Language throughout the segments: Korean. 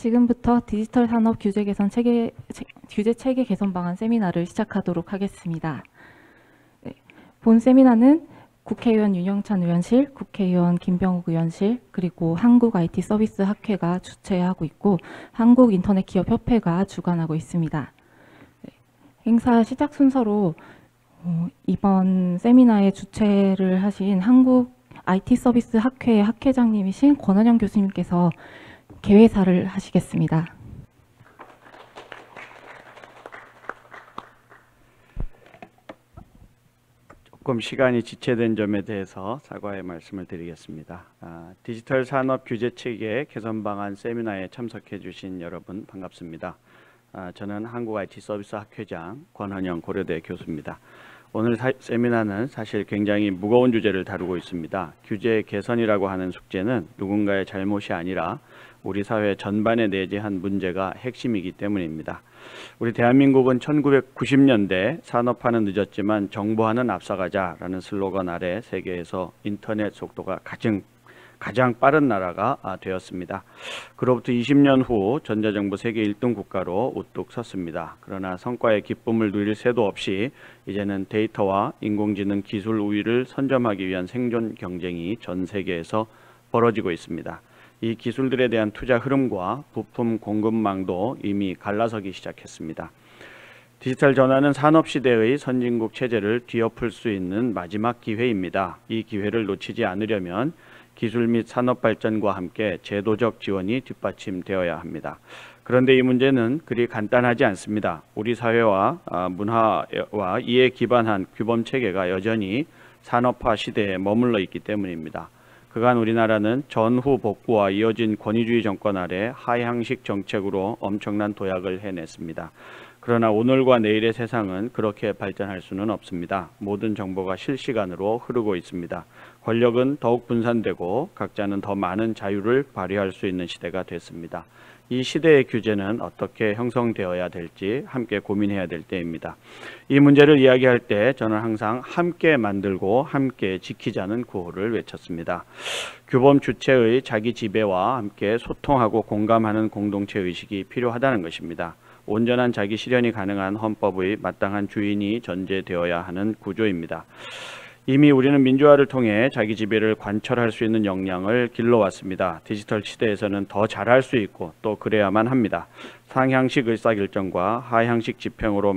지금부터 디지털 산업 규제 체계 개선 방안 세미나를 시작하도록 하겠습니다. 네, 본 세미나는 국회의원 윤영찬 의원실, 국회의원 김병욱 의원실, 그리고 한국 IT 서비스 학회가 주최하고 있고 한국인터넷기업협회가 주관하고 있습니다. 네, 행사 시작 순서로 이번 세미나의 주최를 하신 한국 IT 서비스 학회 학회장님이신 권원영 교수님께서 개회사를 하시겠습니다. 조금 시간이 지체된 점에 대해서 사과의 말씀을 드리겠습니다. 디지털 산업 규제 체계 개선 방안 세미나에 참석해 주신 여러분 반갑습니다. 저는 한국 IT 서비스 학회장 권헌영 고려대 교수입니다. 오늘 세미나는 사실 굉장히 무거운 주제를 다루고 있습니다. 규제 개선이라고 하는 숙제는 누군가의 잘못이 아니라 우리 사회 전반에 내재한 문제가 핵심이기 때문입니다. 우리 대한민국은 1990년대 산업화는 늦었지만 정보화는 앞서가자라는 슬로건 아래 세계에서 인터넷 속도가 가장 빠른 나라가 되었습니다. 그로부터 20년 후 전자정부 세계 1등 국가로 우뚝 섰습니다. 그러나 성과의 기쁨을 누릴 새도 없이 이제는 데이터와 인공지능 기술 우위를 선점하기 위한 생존 경쟁이 전 세계에서 벌어지고 있습니다. 이 기술들에 대한 투자 흐름과 부품 공급망도 이미 갈라서기 시작했습니다. 디지털 전환은 산업시대의 선진국 체제를 뒤엎을 수 있는 마지막 기회입니다. 이 기회를 놓치지 않으려면 기술 및 산업 발전과 함께 제도적 지원이 뒷받침되어야 합니다. 그런데 이 문제는 그리 간단하지 않습니다. 우리 사회와 문화와 이에 기반한 규범 체계가 여전히 산업화 시대에 머물러 있기 때문입니다. 그간 우리나라는 전후 복구와 이어진 권위주의 정권 아래 하향식 정책으로 엄청난 도약을 해냈습니다. 그러나 오늘과 내일의 세상은 그렇게 발전할 수는 없습니다. 모든 정보가 실시간으로 흐르고 있습니다. 권력은 더욱 분산되고 각자는 더 많은 자유를 발휘할 수 있는 시대가 됐습니다. 이 시대의 규제는 어떻게 형성되어야 될지 함께 고민해야 될 때입니다. 이 문제를 이야기할 때 저는 항상 함께 만들고 함께 지키자는 구호를 외쳤습니다. 규범 주체의 자기 지배와 함께 소통하고 공감하는 공동체 의식이 필요하다는 것입니다. 온전한 자기 실현이 가능한 헌법의 마땅한 주인이 전제되어야 하는 구조입니다. 이미 우리는 민주화를 통해 자기 지배를 관철할 수 있는 역량을 길러왔습니다. 디지털 시대에서는 더 잘할 수 있고 또 그래야만 합니다. 상향식 의사결정과 하향식 집행으로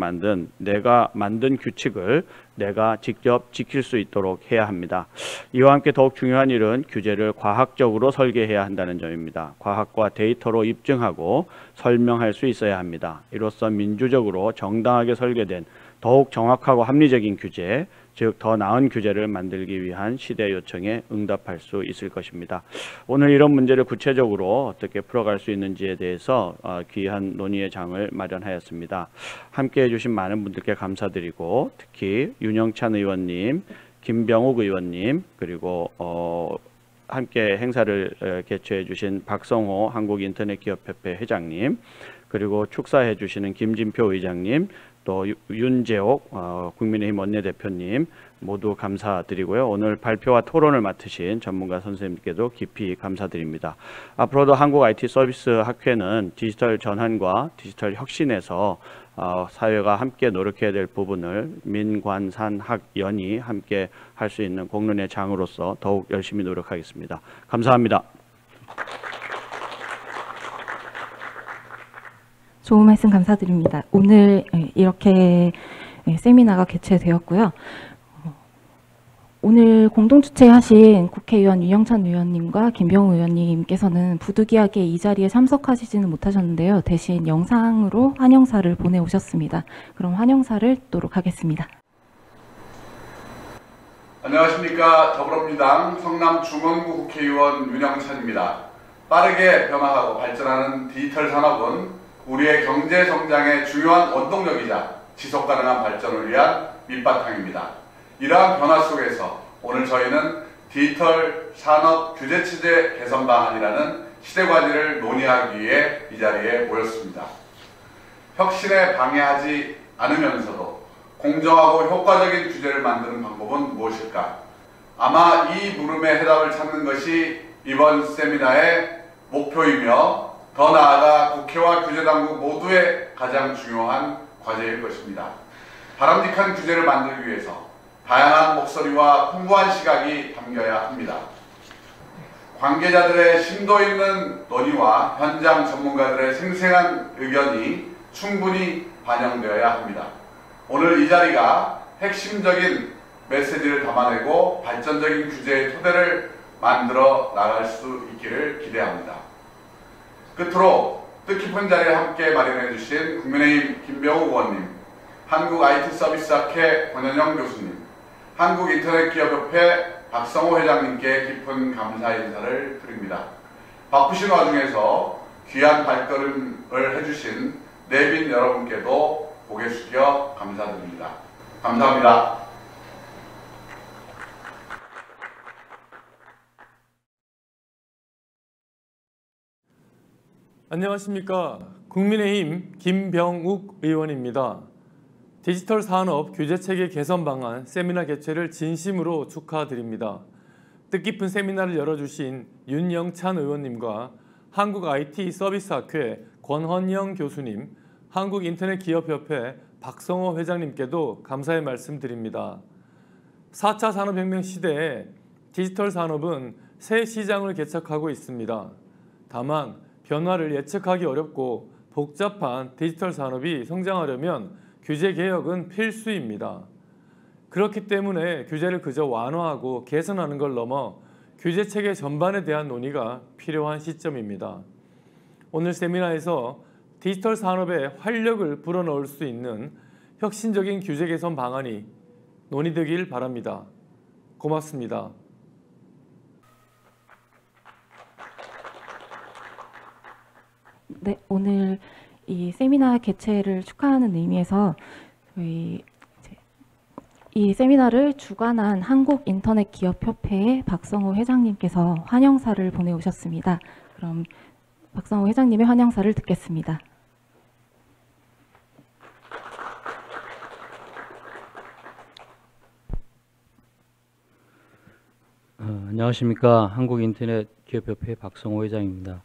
내가 만든 규칙을 내가 직접 지킬 수 있도록 해야 합니다. 이와 함께 더욱 중요한 일은 규제를 과학적으로 설계해야 한다는 점입니다. 과학과 데이터로 입증하고 설명할 수 있어야 합니다. 이로써 민주적으로 정당하게 설계된 더욱 정확하고 합리적인 규제, 즉 더 나은 규제를 만들기 위한 시대 요청에 응답할 수 있을 것입니다. 오늘 이런 문제를 구체적으로 어떻게 풀어갈 수 있는지에 대해서 귀한 논의의 장을 마련하였습니다. 함께해 주신 많은 분들께 감사드리고 특히 윤영찬 의원님, 김병욱 의원님, 그리고 함께 행사를 개최해 주신 박성호 한국인터넷기업협회 회장님, 그리고 축사해 주시는 김진표 의장님, 또 윤재옥 국민의힘 원내대표님 모두 감사드리고요. 오늘 발표와 토론을 맡으신 전문가 선생님께도 깊이 감사드립니다. 앞으로도 한국 IT 서비스 학회는 디지털 전환과 디지털 혁신에서 사회가 함께 노력해야 될 부분을 민관산학연이 함께 할 수 있는 공론의 장으로서 더욱 열심히 노력하겠습니다. 감사합니다. 좋은 말씀 감사드립니다. 오늘 이렇게 세미나가 개최되었고요. 오늘 공동 주최하신 국회의원 윤영찬 의원님과 김병욱 의원님께서는 부득이하게 이 자리에 참석하시지는 못하셨는데요. 대신 영상으로 환영사를 보내오셨습니다. 그럼 환영사를 듣도록 하겠습니다. 안녕하십니까. 더불어민주당 성남중원구 국회의원 윤영찬입니다. 빠르게 변화하고 발전하는 디지털 산업은 우리의 경제 성장의 중요한 원동력이자 지속가능한 발전을 위한 밑바탕입니다. 이러한 변화 속에서 오늘 저희는 디지털 산업 규제체제 개선 방안이라는 시대과제를 논의하기 위해 이 자리에 모였습니다. 혁신에 방해하지 않으면서도 공정하고 효과적인 규제를 만드는 방법은 무엇일까? 아마 이 물음에 해답을 찾는 것이 이번 세미나의 목표이며 더 나아가 국회와 규제당국 모두의 가장 중요한 과제일 것입니다. 바람직한 규제를 만들기 위해서 다양한 목소리와 풍부한 시각이 담겨야 합니다. 관계자들의 심도 있는 논의와 현장 전문가들의 생생한 의견이 충분히 반영되어야 합니다. 오늘 이 자리가 핵심적인 메시지를 담아내고 발전적인 규제의 토대를 만들어 나갈 수 있기를 기대합니다. 끝으로 뜻깊은 자리에 함께 마련해 주신 국민의힘 김병욱 의원님, 한국IT서비스학회 권현영 교수님, 한국인터넷기업협회 박성호 회장님께 깊은 감사 인사를 드립니다. 바쁘신 와중에서 귀한 발걸음을 해주신 내빈 여러분께도 고개 숙여 감사드립니다. 감사합니다. 안녕하십니까. 국민의힘 김병욱 의원입니다. 디지털 산업 규제체계 개선 방안 세미나 개최를 진심으로 축하드립니다. 뜻깊은 세미나를 열어주신 윤영찬 의원님과 한국IT서비스학회 권헌영 교수님, 한국인터넷기업협회 박성호 회장님께도 감사의 말씀드립니다. 4차 산업혁명 시대에 디지털 산업은 새 시장을 개척하고 있습니다. 다만 변화를 예측하기 어렵고 복잡한 디지털 산업이 성장하려면 규제 개혁은 필수입니다. 그렇기 때문에 규제를 그저 완화하고 개선하는 걸 넘어 규제 체계 전반에 대한 논의가 필요한 시점입니다. 오늘 세미나에서 디지털 산업에 활력을 불어넣을 수 있는 혁신적인 규제 개선 방안이 논의되길 바랍니다. 고맙습니다. 네, 오늘 이 세미나 개최를 축하하는 의미에서 저희 이 세미나를 주관한 한국인터넷기업협회의 박성호 회장님께서 환영사를 보내오셨습니다. 그럼 박성호 회장님의 환영사를 듣겠습니다. 안녕하십니까. 한국인터넷기업협회 박성호 회장입니다.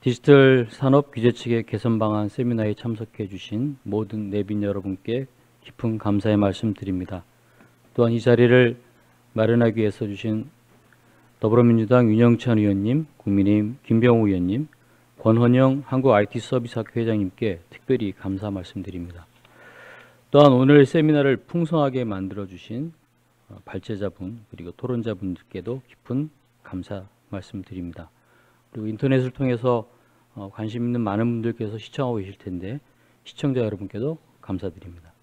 디지털 산업 규제체계 개선 방안 세미나에 참석해 주신 모든 내빈 여러분께 깊은 감사의 말씀 드립니다. 또한 이 자리를 마련하기 위해서 주신 더불어민주당 윤영찬 의원님, 국민의힘 김병욱 의원님, 권헌영 한국IT서비스학회 회장님께 특별히 감사 말씀드립니다. 또한 오늘 세미나를 풍성하게 만들어 주신 발제자분 그리고 토론자분들께도 깊은 감사 말씀드립니다. 그리고 인터넷을 통해서 관심 있는 많은 분들께서 시청하고 계실 텐데 시청자 여러분께도 감사드립니다.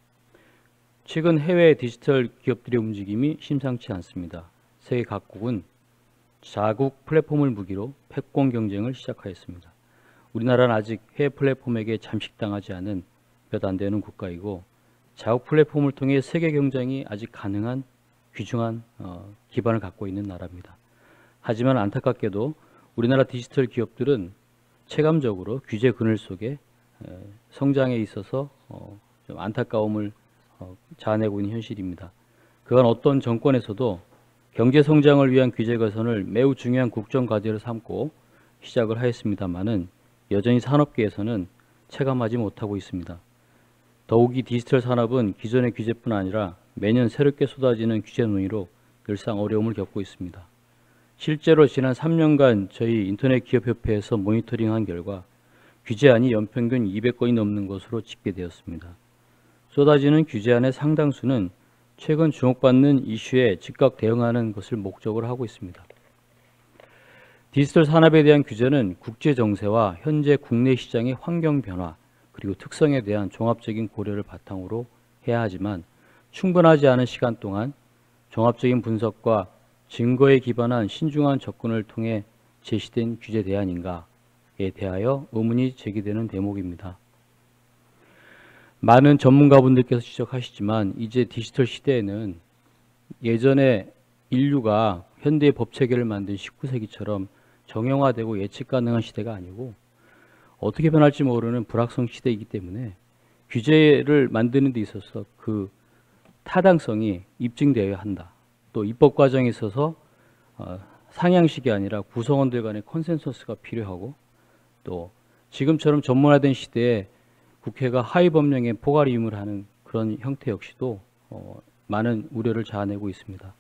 최근 해외 디지털 기업들의 움직임이 심상치 않습니다. 세계 각국은 자국 플랫폼을 무기로 패권 경쟁을 시작하였습니다. 우리나라는 아직 해외 플랫폼에게 잠식당하지 않은 몇 안 되는 국가이고 자국 플랫폼을 통해 세계 경쟁이 아직 가능한 귀중한 기반을 갖고 있는 나라입니다. 하지만 안타깝게도 우리나라 디지털 기업들은 체감적으로 규제 그늘 속에 성장에 있어서 좀 안타까움을 자아내고 있는 현실입니다. 그간 어떤 정권에서도 경제 성장을 위한 규제 개선을 매우 중요한 국정 과제로 삼고 시작을 하였습니다마는 여전히 산업계에서는 체감하지 못하고 있습니다. 더욱이 디지털 산업은 기존의 규제뿐 아니라 매년 새롭게 쏟아지는 규제 논의로 늘상 어려움을 겪고 있습니다. 실제로 지난 3년간 저희 인터넷기업협회에서 모니터링한 결과 규제안이 연평균 200건이 넘는 것으로 집계되었습니다. 쏟아지는 규제안의 상당수는 최근 주목받는 이슈에 즉각 대응하는 것을 목적으로 하고 있습니다. 디지털 산업에 대한 규제는 국제 정세와 현재 국내 시장의 환경 변화 그리고 특성에 대한 종합적인 고려를 바탕으로 해야 하지만 충분하지 않은 시간 동안 종합적인 분석과 증거에 기반한 신중한 접근을 통해 제시된 규제 대안인가에 대하여 의문이 제기되는 대목입니다. 많은 전문가분들께서 지적하시지만 이제 디지털 시대에는 예전에 인류가 현대의 법체계를 만든 19세기처럼 정형화되고 예측 가능한 시대가 아니고 어떻게 변할지 모르는 불확성 시대이기 때문에 규제를 만드는 데 있어서 그 타당성이 입증되어야 한다. 또 입법 과정에 있어서 상향식이 아니라 구성원들 간의 컨센서스가 필요하고 또 지금처럼 전문화된 시대에 국회가 하위 법령에 포괄임을 하는 그런 형태 역시도 많은 우려를 자아내고 있습니다.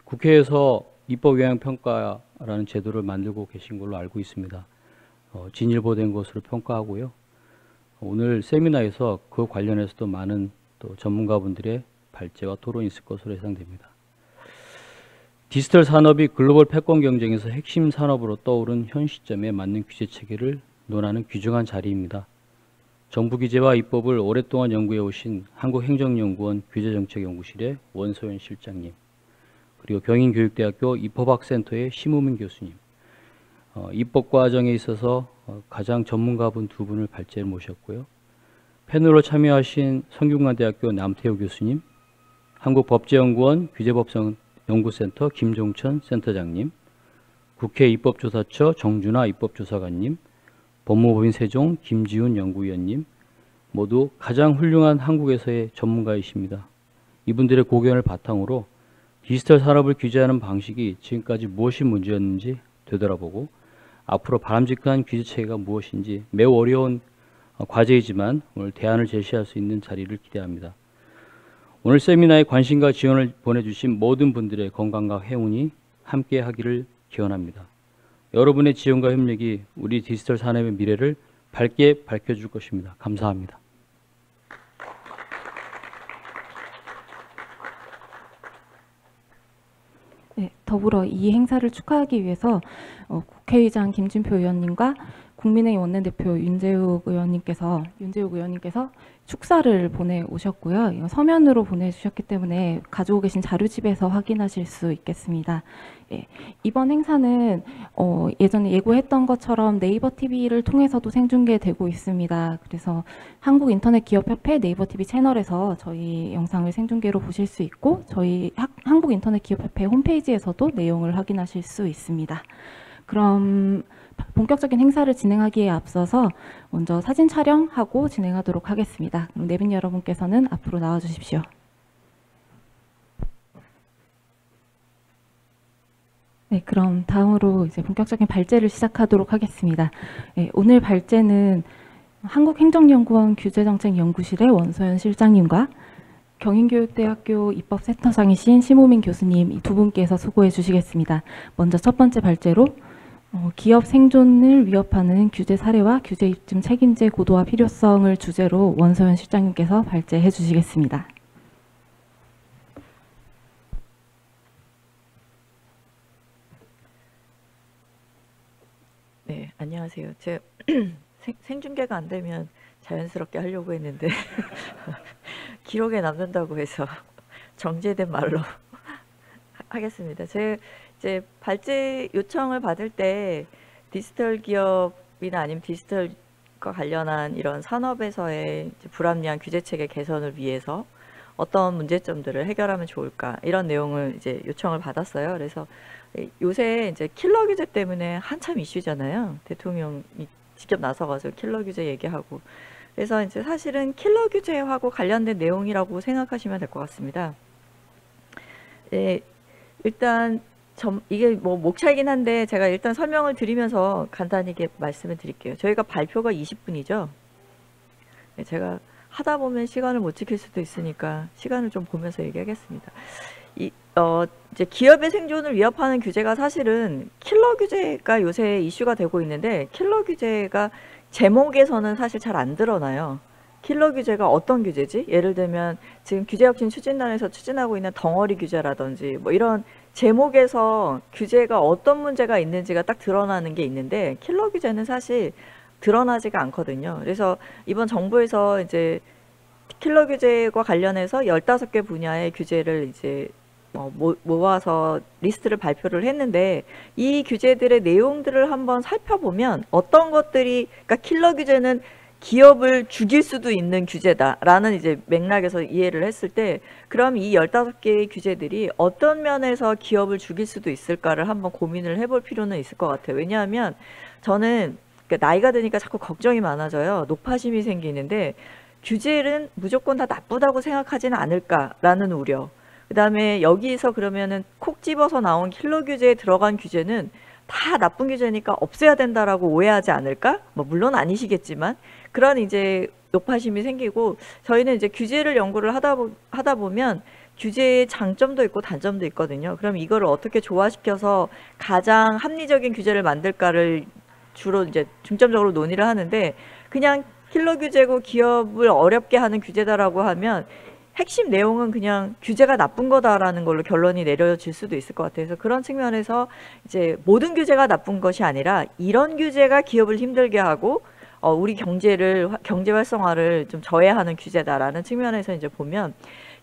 국회에서 입법영향평가라는 제도를 만들고 계신 걸로 알고 있습니다. 진일보된 것으로 평가하고요. 오늘 세미나에서 그 관련해서도 많은 또 전문가분들의 발제와 토론이 있을 것으로 예상됩니다. 디지털 산업이 글로벌 패권 경쟁에서 핵심 산업으로 떠오른 현 시점에 맞는 규제 체계를 논하는 귀중한 자리입니다. 정부 규제와 입법을 오랫동안 연구해 오신 한국행정연구원 규제정책연구실의 원소연 실장님, 그리고 경인교육대학교 입법학센터의 심우민 교수님, 입법 과정에 있어서 가장 전문가분 두 분을 발제해 모셨고요. 패널로 참여하신 성균관대학교 남태호 교수님, 한국법제연구원 규제법연구센터 김종천 센터장님, 국회 입법조사처 정준하 입법조사관님, 법무법인 세종 김지훈 연구위원님, 모두 가장 훌륭한 한국에서의 전문가이십니다. 이분들의 고견을 바탕으로 디지털 산업을 규제하는 방식이 지금까지 무엇이 문제였는지 되돌아보고 앞으로 바람직한 규제 체계가 무엇인지 매우 어려운 과제이지만 오늘 대안을 제시할 수 있는 자리를 기대합니다. 오늘 세미나에 관심과 지원을 보내주신 모든 분들의 건강과 행운이 함께 하기를 기원합니다. 여러분의 지원과 협력이 우리 디지털 산업의 미래를 밝게 밝혀줄 것입니다. 감사합니다. 네, 더불어 이 행사를 축하하기 위해서 국회의장 김진표 의원님과 국민의힘 원내대표 윤재욱 의원님께서 축사를 보내오셨고요. 이거 서면으로 보내주셨기 때문에 가지고 계신 자료집에서 확인하실 수 있겠습니다. 예, 이번 행사는 예전에 예고했던 것처럼 네이버 TV를 통해서도 생중계되고 있습니다. 그래서 한국인터넷기업협회 네이버 TV 채널에서 저희 영상을 생중계로 보실 수 있고 저희 한국인터넷기업협회 홈페이지에서도 내용을 확인하실 수 있습니다. 그럼 본격적인 행사를 진행하기에 앞서서 먼저 사진 촬영하고 진행하도록 하겠습니다. 그럼 내빈 여러분께서는 앞으로 나와 주십시오. 네, 그럼 다음으로 이제 본격적인 발제를 시작하도록 하겠습니다. 네, 오늘 발제는 한국행정연구원 규제정책연구실의 원소연 실장님과 경인교육대학교 입법센터장이신 심우민 교수님 이 두 분께서 수고해 주시겠습니다. 먼저 첫 번째 발제로 기업 생존을 위협하는 규제 사례와 규제 입증 책임제 고도화 필요성을 주제로 원소연 실장님께서 발제해 주시겠습니다. 네, 안녕하세요. 제 생중계가 안 되면 자연스럽게 하려고 했는데 기록에 남는다고 해서 정제된 말로 하겠습니다. 제 이제 발제 요청을 받을 때 디지털 기업이나 아니면 디지털과 관련한 이런 산업에서의 이제 불합리한 규제 체계 개선을 위해서 어떤 문제점들을 해결하면 좋을까 이런 내용을 이제 요청을 받았어요. 그래서 요새 이제 킬러 규제 때문에 한참 이슈잖아요. 대통령이 직접 나서가지고 킬러 규제 얘기하고. 그래서 이제 사실은 킬러 규제하고 관련된 내용이라고 생각하시면 될 것 같습니다. 네, 일단 이게 뭐 목차이긴 한데 제가 일단 설명을 드리면서 간단히 말씀을 드릴게요. 저희가 발표가 20분이죠. 네, 제가 하다 보면 시간을 못 지킬 수도 있으니까 시간을 좀 보면서 얘기하겠습니다. 이제 기업의 생존을 위협하는 규제가 사실은 킬러 규제가 요새 이슈가 되고 있는데 킬러 규제가 제목에서는 사실 잘 안 드러나요. 킬러 규제가 어떤 규제지? 예를 들면 지금 규제혁신 추진단에서 추진하고 있는 덩어리 규제라든지 뭐 이런 제목에서 규제가 어떤 문제가 있는지가 딱 드러나는 게 있는데 킬러 규제는 사실 드러나지가 않거든요. 그래서 이번 정부에서 이제 킬러 규제와 관련해서 15개 분야의 규제를 이제 모아서 리스트를 발표를 했는데 이 규제들의 내용들을 한번 살펴보면 어떤 것들이 그러니까 킬러 규제는 기업을 죽일 수도 있는 규제다라는 이제 맥락에서 이해를 했을 때 그럼 이 15개의 규제들이 어떤 면에서 기업을 죽일 수도 있을까를 한번 고민을 해볼 필요는 있을 것 같아요. 왜냐하면 저는 나이가 드니까 자꾸 걱정이 많아져요. 높아심이 생기는데 규제는 무조건 다 나쁘다고 생각하지는 않을까라는 우려. 그 다음에 여기서 그러면은 콕 집어서 나온 킬러 규제에 들어간 규제는 다 나쁜 규제니까 없애야 된다라고 오해하지 않을까? 뭐 물론 아니시겠지만 그런 이제 높아심이 생기고, 저희는 이제 규제를 연구를 하다 보면 규제의 장점도 있고 단점도 있거든요. 그럼 이거를 어떻게 조화시켜서 가장 합리적인 규제를 만들까를 주로 이제 중점적으로 논의를 하는데, 그냥 킬러 규제고 기업을 어렵게 하는 규제다라고 하면 핵심 내용은 그냥 규제가 나쁜 거다라는 걸로 결론이 내려질 수도 있을 것 같아요. 그래서 그런 측면에서 이제 모든 규제가 나쁜 것이 아니라 이런 규제가 기업을 힘들게 하고 우리 경제 활성화를 좀 저해하는 규제다라는 측면에서 이제 보면,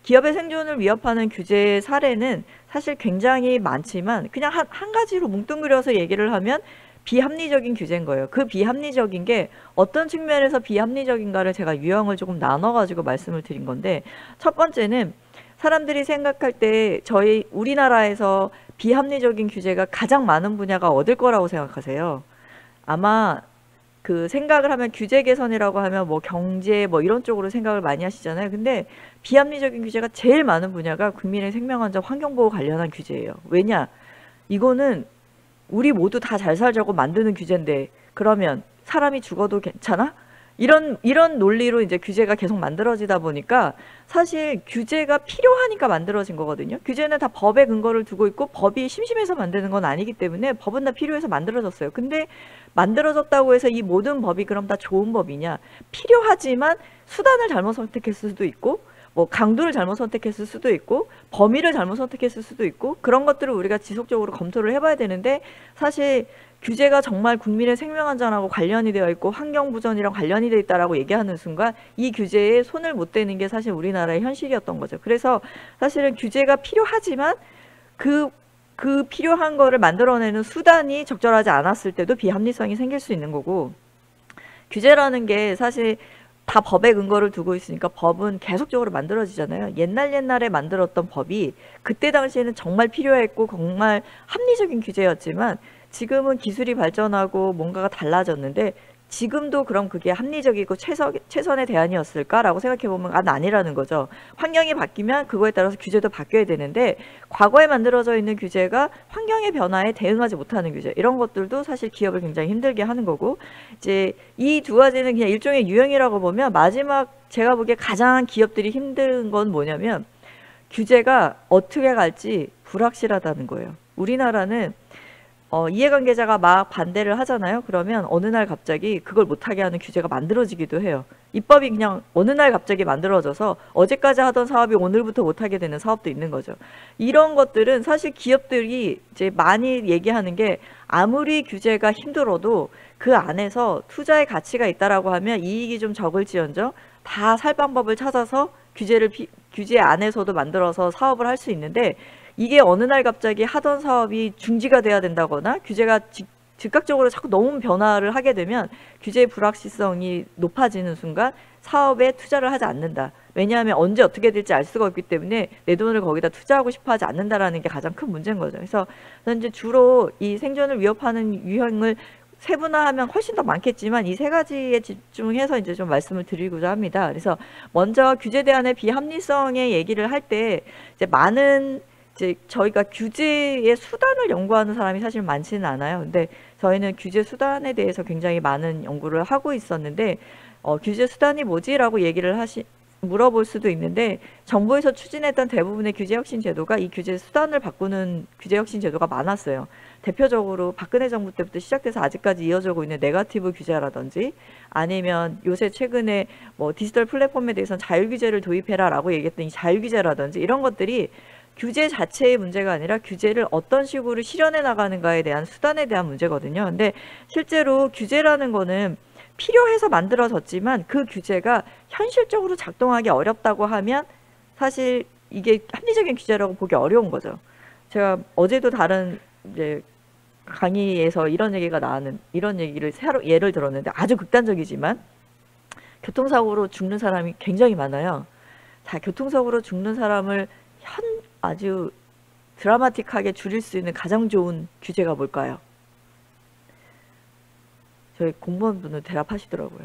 기업의 생존을 위협하는 규제 사례는 사실 굉장히 많지만 그냥 한 가지로 뭉뚱그려서 얘기를 하면 비합리적인 규제인 거예요. 그 비합리적인 게 어떤 측면에서 비합리적인가를 제가 유형을 조금 나눠가지고 말씀을 드린 건데, 첫 번째는 사람들이 생각할 때 저희 우리나라에서 비합리적인 규제가 가장 많은 분야가 어딜 거라고 생각하세요? 아마 그 생각을 하면 규제 개선이라고 하면 뭐 경제 뭐 이런 쪽으로 생각을 많이 하시잖아요. 근데 비합리적인 규제가 제일 많은 분야가 국민의 생명안전 환경보호 관련한 규제예요. 왜냐? 이거는 우리 모두 다 잘 살자고 만드는 규제인데 그러면 사람이 죽어도 괜찮아? 이런 논리로 이제 규제가 계속 만들어지다 보니까 사실 규제가 필요하니까 만들어진 거거든요. 규제는 다 법에 근거를 두고 있고 법이 심심해서 만드는 건 아니기 때문에 법은 다 필요해서 만들어졌어요. 근데 만들어졌다고 해서 이 모든 법이 그럼 다 좋은 법이냐? 필요하지만 수단을 잘못 선택했을 수도 있고 뭐 강도를 잘못 선택했을 수도 있고 범위를 잘못 선택했을 수도 있고, 그런 것들을 우리가 지속적으로 검토를 해봐야 되는데, 사실 규제가 정말 국민의 생명안전하고 관련이 되어 있고 환경부전이랑 관련이 되어 있다라고 얘기하는 순간 이 규제에 손을 못 대는 게 사실 우리나라의 현실이었던 거죠. 그래서 사실은 규제가 필요하지만 그 필요한 거를 만들어내는 수단이 적절하지 않았을 때도 비합리성이 생길 수 있는 거고, 규제라는 게 사실 다 법에 근거를 두고 있으니까 법은 계속적으로 만들어지잖아요. 옛날에 만들었던 법이 그때 당시에는 정말 필요했고 정말 합리적인 규제였지만 지금은 기술이 발전하고 뭔가가 달라졌는데 지금도 그럼 그게 합리적이고 최선의 대안이었을까라고 생각해보면 아니라는 거죠. 환경이 바뀌면 그거에 따라서 규제도 바뀌어야 되는데 과거에 만들어져 있는 규제가 환경의 변화에 대응하지 못하는 규제, 이런 것들도 사실 기업을 굉장히 힘들게 하는 거고, 이제 이 두 가지는 그냥 일종의 유형이라고 보면 마지막 제가 보기에 가장 기업들이 힘든 건 뭐냐면 규제가 어떻게 갈지 불확실하다는 거예요. 우리나라는 이해관계자가 막 반대를 하잖아요. 그러면 어느 날 갑자기 그걸 못하게 하는 규제가 만들어지기도 해요. 입법이 그냥 어느 날 갑자기 만들어져서 어제까지 하던 사업이 오늘부터 못하게 되는 사업도 있는 거죠. 이런 것들은 사실 기업들이 이제 많이 얘기하는 게 아무리 규제가 힘들어도 그 안에서 투자의 가치가 있다라고 하면 이익이 좀 적을지언정 다 살 방법을 찾아서 규제 안에서도 만들어서 사업을 할 수 있는데, 이게 어느 날 갑자기 하던 사업이 중지가 돼야 된다거나 규제가 즉각적으로 자꾸 너무 변화를 하게 되면 규제의 불확실성이 높아지는 순간 사업에 투자를 하지 않는다. 왜냐하면 언제 어떻게 될지 알 수가 없기 때문에 내 돈을 거기다 투자하고 싶어 하지 않는다라는 게 가장 큰 문제인 거죠. 그래서 저는 이제 주로 이 생존을 위협하는 유형을 세분화하면 훨씬 더 많겠지만 이 세 가지에 집중해서 이제 좀 말씀을 드리고자 합니다. 그래서 먼저 규제 대안의 비합리성의 얘기를 할 때 이제 저희가 규제의 수단을 연구하는 사람이 사실 많지는 않아요. 근데 저희는 규제 수단에 대해서 굉장히 많은 연구를 하고 있었는데 규제 수단이 뭐지라고 얘기를 물어볼 수도 있는데, 정부에서 추진했던 대부분의 규제 혁신 제도가 이 규제 수단을 바꾸는 규제 혁신 제도가 많았어요. 대표적으로 박근혜 정부 때부터 시작돼서 아직까지 이어지고 있는 네거티브 규제라든지, 아니면 요새 최근에 뭐 디지털 플랫폼에 대해서는 자율 규제를 도입해라라고 얘기했던 이 자율 규제라든지, 이런 것들이 규제 자체의 문제가 아니라 규제를 어떤 식으로 실현해 나가는가에 대한 수단에 대한 문제거든요. 근데 실제로 규제라는 거는 필요해서 만들어졌지만 그 규제가 현실적으로 작동하기 어렵다고 하면 사실 이게 합리적인 규제라고 보기 어려운 거죠. 제가 어제도 다른 이제 강의에서 이런 얘기를 새로 예를 들었는데 아주 극단적이지만 교통사고로 죽는 사람이 굉장히 많아요. 자, 교통사고로 죽는 사람을 아주 드라마틱하게 줄일 수 있는 가장 좋은 규제가 뭘까요? 저희 공무원분은 대답하시더라고요.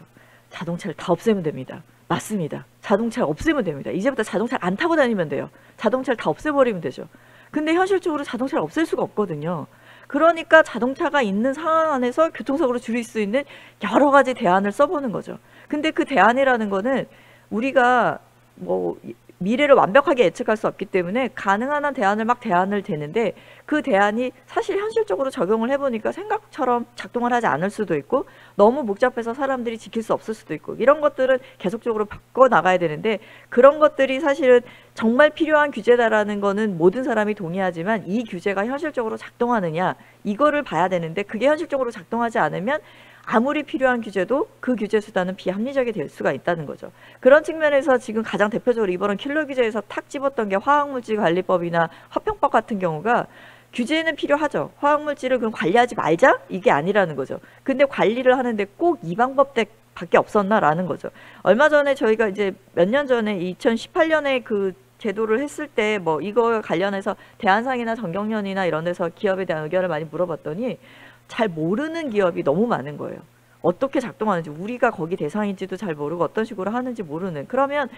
자동차를 다 없애면 됩니다. 맞습니다. 자동차를 없애면 됩니다. 이제부터 자동차를 안 타고 다니면 돼요. 자동차를 다 없애버리면 되죠. 근데 현실적으로 자동차를 없앨 수가 없거든요. 그러니까 자동차가 있는 상황 안에서 교통사고를 줄일 수 있는 여러 가지 대안을 써보는 거죠. 근데 그 대안이라는 거는 우리가 뭐 미래를 완벽하게 예측할 수 없기 때문에 가능한 한 대안을 막 대안을 대는데 그 대안이 사실 현실적으로 적용을 해보니까 생각처럼 작동을 하지 않을 수도 있고 너무 복잡해서 사람들이 지킬 수 없을 수도 있고 이런 것들은 계속적으로 바꿔 나가야 되는데 그런 것들이 사실은 정말 필요한 규제다라는 거는 모든 사람이 동의하지만 이 규제가 현실적으로 작동하느냐 이거를 봐야 되는데 그게 현실적으로 작동하지 않으면 아무리 필요한 규제도 그 규제 수단은 비합리적이 될 수가 있다는 거죠. 그런 측면에서 지금 가장 대표적으로 이번은 킬러 규제에서 탁 집었던 게 화학물질관리법이나 화평법 같은 경우가 규제는 필요하죠. 화학물질을 그럼 관리하지 말자? 이게 아니라는 거죠. 근데 관리를 하는데 꼭 이 방법밖에 없었나라는 거죠. 얼마 전에 저희가 이제 몇 년 전에 2018년에 그 제도를 했을 때 뭐 이거 관련해서 대한상이나 정경련이나 이런 데서 기업에 대한 의견을 많이 물어봤더니 잘 모르는 기업이 너무 많은 거예요. 어떻게 작동하는지 우리가 거기 대상인지도 잘 모르고 어떤 식으로 하는지 모르는 그러면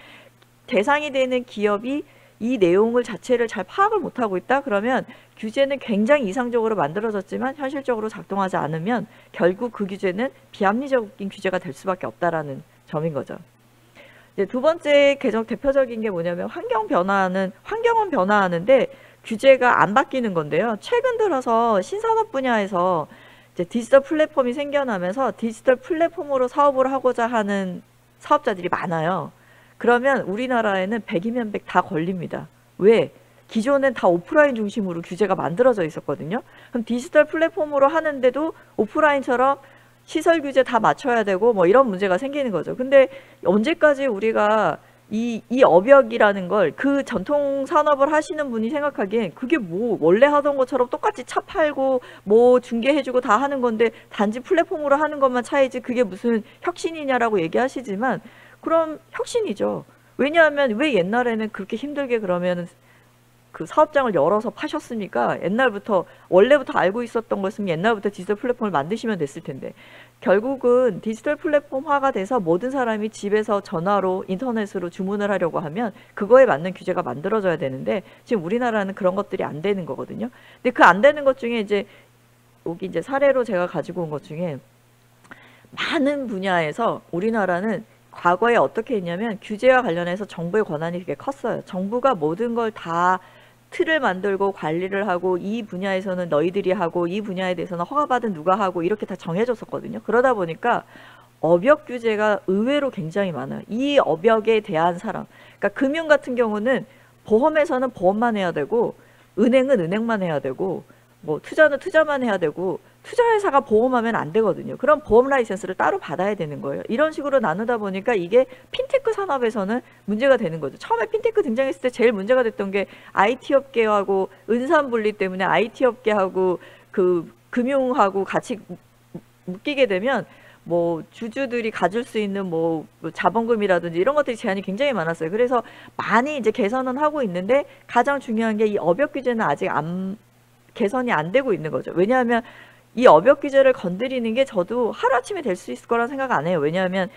대상이 되는 기업이 이 내용을 자체를 잘 파악을 못하고 있다? 그러면 규제는 굉장히 이상적으로 만들어졌지만 현실적으로 작동하지 않으면 결국 그 규제는 비합리적인 규제가 될 수밖에 없다라는 점인 거죠. 이제 두 번째 개정 대표적인 게 뭐냐면 환경은 변화하는데 규제가 안 바뀌는 건데요. 최근 들어서 신산업 분야에서 이제 디지털 플랫폼이 생겨나면서 디지털 플랫폼으로 사업을 하고자 하는 사업자들이 많아요. 그러면 우리나라에는 100이면 100 다 걸립니다. 왜? 기존엔 다 오프라인 중심으로 규제가 만들어져 있었거든요. 그럼 디지털 플랫폼으로 하는데도 오프라인처럼 시설 규제 다 맞춰야 되고 뭐 이런 문제가 생기는 거죠. 근데 언제까지 우리가 이 업역이라는 걸 그 전통 산업을 하시는 분이 생각하기엔 그게 뭐 원래 하던 것처럼 똑같이 차 팔고 뭐 중개해주고 다 하는 건데 단지 플랫폼으로 하는 것만 차이지 그게 무슨 혁신이냐라고 얘기하시지만 그럼 혁신이죠. 왜냐하면 왜 옛날에는 그렇게 힘들게 그러면 그 사업장을 열어서 파셨습니까? 원래부터 알고 있었던 것은 옛날부터 디지털 플랫폼을 만드시면 됐을 텐데 결국은 디지털 플랫폼화가 돼서 모든 사람이 집에서 전화로 인터넷으로 주문을 하려고 하면 그거에 맞는 규제가 만들어져야 되는데 지금 우리나라는 그런 것들이 안 되는 거거든요. 근데 그 안 되는 것 중에 이제 여기 이제 사례로 제가 가지고 온 것 중에 많은 분야에서 우리나라는 과거에 어떻게 했냐면 규제와 관련해서 정부의 권한이 되게 컸어요. 정부가 모든 걸 다 틀을 만들고 관리를 하고 이 분야에서는 너희들이 하고 이 분야에 대해서는 허가받은 누가 하고 이렇게 다 정해줬었거든요. 그러다 보니까 업역 규제가 의외로 굉장히 많아요. 이 업역에 대한 사람. 그러니까 금융 같은 경우는 보험에서는 보험만 해야 되고 은행은 은행만 해야 되고 뭐 투자는 투자만 해야 되고 투자회사가 보험하면 안 되거든요. 그럼 보험 라이센스를 따로 받아야 되는 거예요. 이런 식으로 나누다 보니까 이게 핀테크 산업에서는 문제가 되는 거죠. 처음에 핀테크 등장했을 때 제일 문제가 됐던 게 IT 업계하고 은산 분리 때문에 IT 업계하고 그 금융하고 같이 묶이게 되면 뭐 주주들이 가질 수 있는 뭐 자본금이라든지 이런 것들이 제한이 굉장히 많았어요. 그래서 많이 이제 개선은 하고 있는데 가장 중요한 게 이 업역 규제는 아직 개선이 안 되고 있는 거죠. 왜냐하면 이 업역 규제를 건드리는 게 저도 하루아침에 될 수 있을 거란 생각 안 해요. 왜냐하면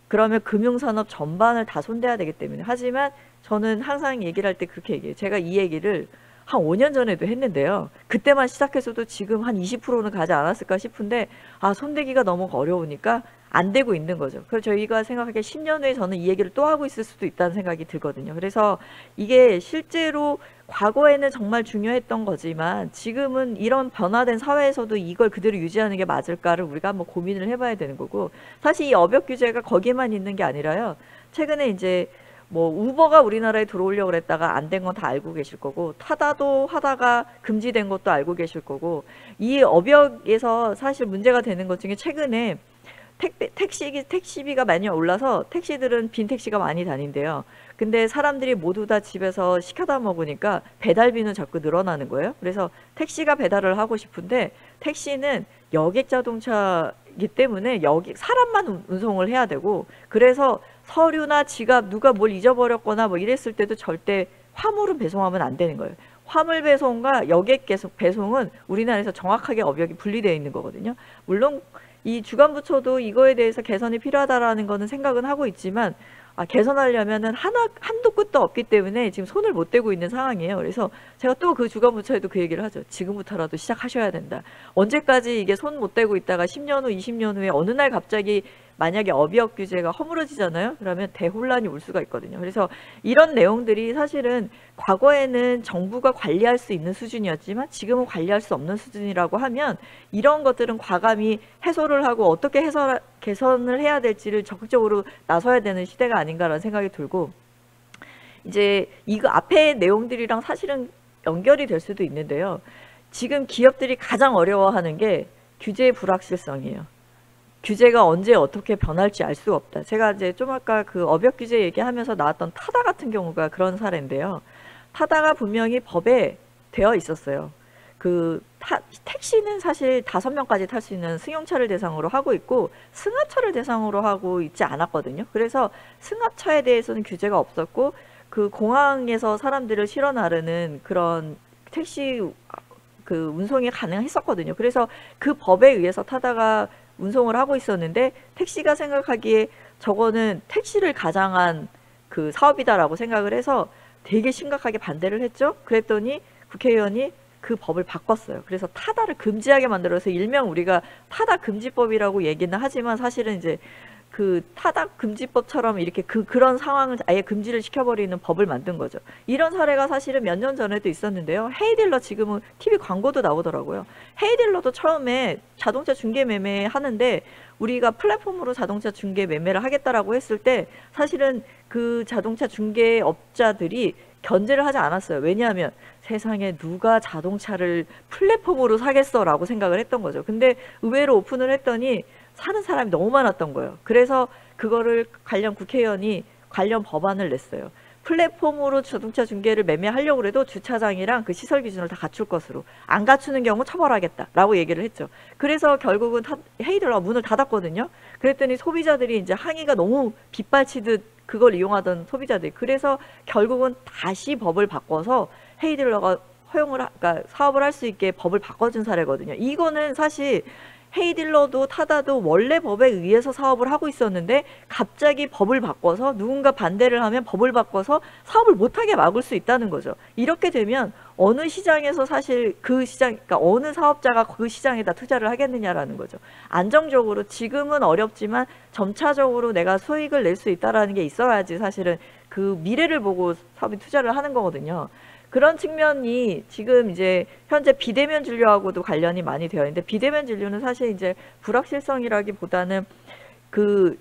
그러면 금융산업 전반을 다 손대야 되기 때문에. 하지만 저는 항상 얘기를 할 때 그렇게 얘기해요. 제가 이 얘기를 한 5년 전에도 했는데요. 그때만 시작해서도 지금 한 20%는 가지 않았을까 싶은데 손대기가 너무 어려우니까 안 되고 있는 거죠. 그래서 저희가 생각하기에 10년 후에 저는 이 얘기를 또 하고 있을 수도 있다는 생각이 들거든요. 그래서 이게 실제로 과거에는 정말 중요했던 거지만 지금은 이런 변화된 사회에서도 이걸 그대로 유지하는 게 맞을까를 우리가 한번 고민을 해봐야 되는 거고 사실 이 업역 규제가 거기에만 있는 게 아니라요. 최근에 이제 뭐 우버가 우리나라에 들어오려고 그랬다가 안 된 건 다 알고 계실 거고 타다도 하다가 금지된 것도 알고 계실 거고 이 업역에서 사실 문제가 되는 것 중에 최근에 택시비가 많이 올라서 택시들은 빈 택시가 많이 다닌대요. 근데 사람들이 모두 다 집에서 시켜다 먹으니까 배달비는 자꾸 늘어나는 거예요. 그래서 택시가 배달을 하고 싶은데 택시는 여객 자동차이기 때문에 사람만 운송을 해야 되고 그래서 서류나 지갑 누가 뭘 잊어버렸거나 뭐 이랬을 때도 절대 화물은 배송하면 안 되는 거예요. 화물 배송과 여객 배송은 우리나라에서 정확하게 업역이 분리되어 있는 거거든요. 물론 이 주관부처도 이거에 대해서 개선이 필요하다라는 거는 생각은 하고 있지만 개선하려면은 한도 끝도 없기 때문에 지금 손을 못 대고 있는 상황이에요. 그래서 제가 또 그 주간부처에도 그 얘기를 하죠. 지금부터라도 시작하셔야 된다. 언제까지 이게 손 못 대고 있다가 10년 후, 20년 후에 어느 날 갑자기 만약에 업이업 규제가 허물어지잖아요. 그러면 대혼란이 올 수가 있거든요. 그래서 이런 내용들이 사실은 과거에는 정부가 관리할 수 있는 수준이었지만 지금은 관리할 수 없는 수준이라고 하면 이런 것들은 과감히 해소를 하고 어떻게 개선을 해야 될지를 적극적으로 나서야 되는 시대가 아닌가라는 생각이 들고, 이제 이거 앞에 내용들이랑 사실은 연결이 될 수도 있는데요. 지금 기업들이 가장 어려워하는 게 규제의 불확실성이에요. 규제가 언제 어떻게 변할지 알 수가 없다. 제가 이제 좀 아까 그 업역 규제 얘기하면서 나왔던 타다 같은 경우가 그런 사례인데요. 타다가 분명히 법에 되어 있었어요. 택시는 사실 5명까지 탈 수 있는 승용차를 대상으로 하고 있고 승합차를 대상으로 하고 있지 않았거든요. 그래서 승합차에 대해서는 규제가 없었고 그 공항에서 사람들을 실어 나르는 그런 택시 그 운송이 가능했었거든요. 그래서 그 법에 의해서 타다가 운송을 하고 있었는데 택시가 생각하기에 저거는 택시를 가장한 그 사업이다라고 생각을 해서 되게 심각하게 반대를 했죠. 그랬더니 국회의원이 그 법을 바꿨어요. 그래서 타다를 금지하게 만들어서 일명 우리가 타다 금지법이라고 얘기는 하지만 사실은 이제 그 타다 금지법처럼 이렇게 그런 상황을 아예 금지를 시켜버리는 법을 만든 거죠. 이런 사례가 사실은 몇 년 전에도 있었는데요. 헤이딜러 지금은 TV 광고도 나오더라고요. 헤이딜러도 처음에 자동차 중개 매매 하는데 우리가 플랫폼으로 자동차 중개 매매를 하겠다라고 했을 때 사실은 그 자동차 중개업자들이 견제를 하지 않았어요. 왜냐하면 세상에 누가 자동차를 플랫폼으로 사겠어라고 생각을 했던 거죠. 근데 의외로 오픈을 했더니 사는 사람이 너무 많았던 거예요. 그래서 그거를 관련 국회의원이 관련 법안을 냈어요. 플랫폼으로 자동차 중개를 매매하려고 해도 주차장이랑 그 시설 기준을 다 갖출 것으로, 안 갖추는 경우 처벌하겠다라고 얘기를 했죠. 그래서 결국은 헤이들러가 문을 닫았거든요. 그랬더니 소비자들이 이제 항의가 너무 빗발치듯 그걸 이용하던 소비자들이, 그래서 결국은 다시 법을 바꿔서 헤이딜러가 그러니까 사업을 할 수 있게 법을 바꿔준 사례거든요. 이거는 사실 헤이딜러도 타다도 원래 법에 의해서 사업을 하고 있었는데 갑자기 법을 바꿔서 누군가 반대를 하면 법을 바꿔서 사업을 못하게 막을 수 있다는 거죠. 이렇게 되면 어느 시장에서 사실 그러니까 어느 사업자가 그 시장에다 투자를 하겠느냐라는 거죠. 안정적으로 지금은 어렵지만 점차적으로 내가 수익을 낼 수 있다라는 게 있어야지 사실은 그 미래를 보고 사업에 투자를 하는 거거든요. 그런 측면이 지금 이제 현재 비대면 진료하고도 관련이 많이 되어 있는데, 비대면 진료는 사실 이제 불확실성이라기보다는 그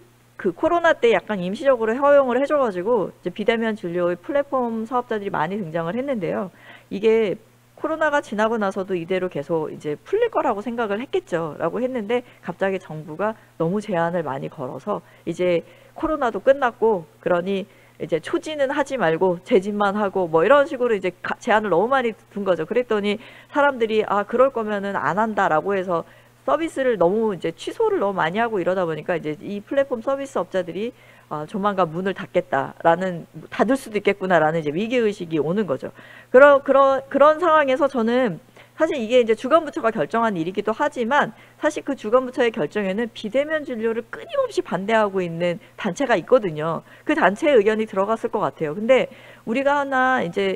코로나 때 약간 임시적으로 허용을 해줘가지고 이제 비대면 진료의 플랫폼 사업자들이 많이 등장을 했는데요. 이게 코로나가 지나고 나서도 이대로 계속 이제 풀릴 거라고 생각을 했겠죠라고 했는데 갑자기 정부가 너무 제한을 많이 걸어서 이제 코로나도 끝났고 그러니 이제 초지는 하지 말고 재진만 하고 뭐 이런 식으로 이제 제한을 너무 많이 둔 거죠. 그랬더니 사람들이 그럴 거면은 안 한다라고 해서 서비스를 너무 이제 취소를 너무 많이 하고 이러다 보니까 이제 이 플랫폼 서비스 업자들이 조만간 문을 닫을 수도 있겠구나라는 이제 위기 의식이 오는 거죠. 그런 상황에서 저는 사실 이게 이제 주간부처가 결정한 일이기도 하지만 사실 그 주간부처의 결정에는 비대면 진료를 끊임없이 반대하고 있는 단체가 있거든요. 그 단체의 의견이 들어갔을 것 같아요. 근데 우리가 하나 이제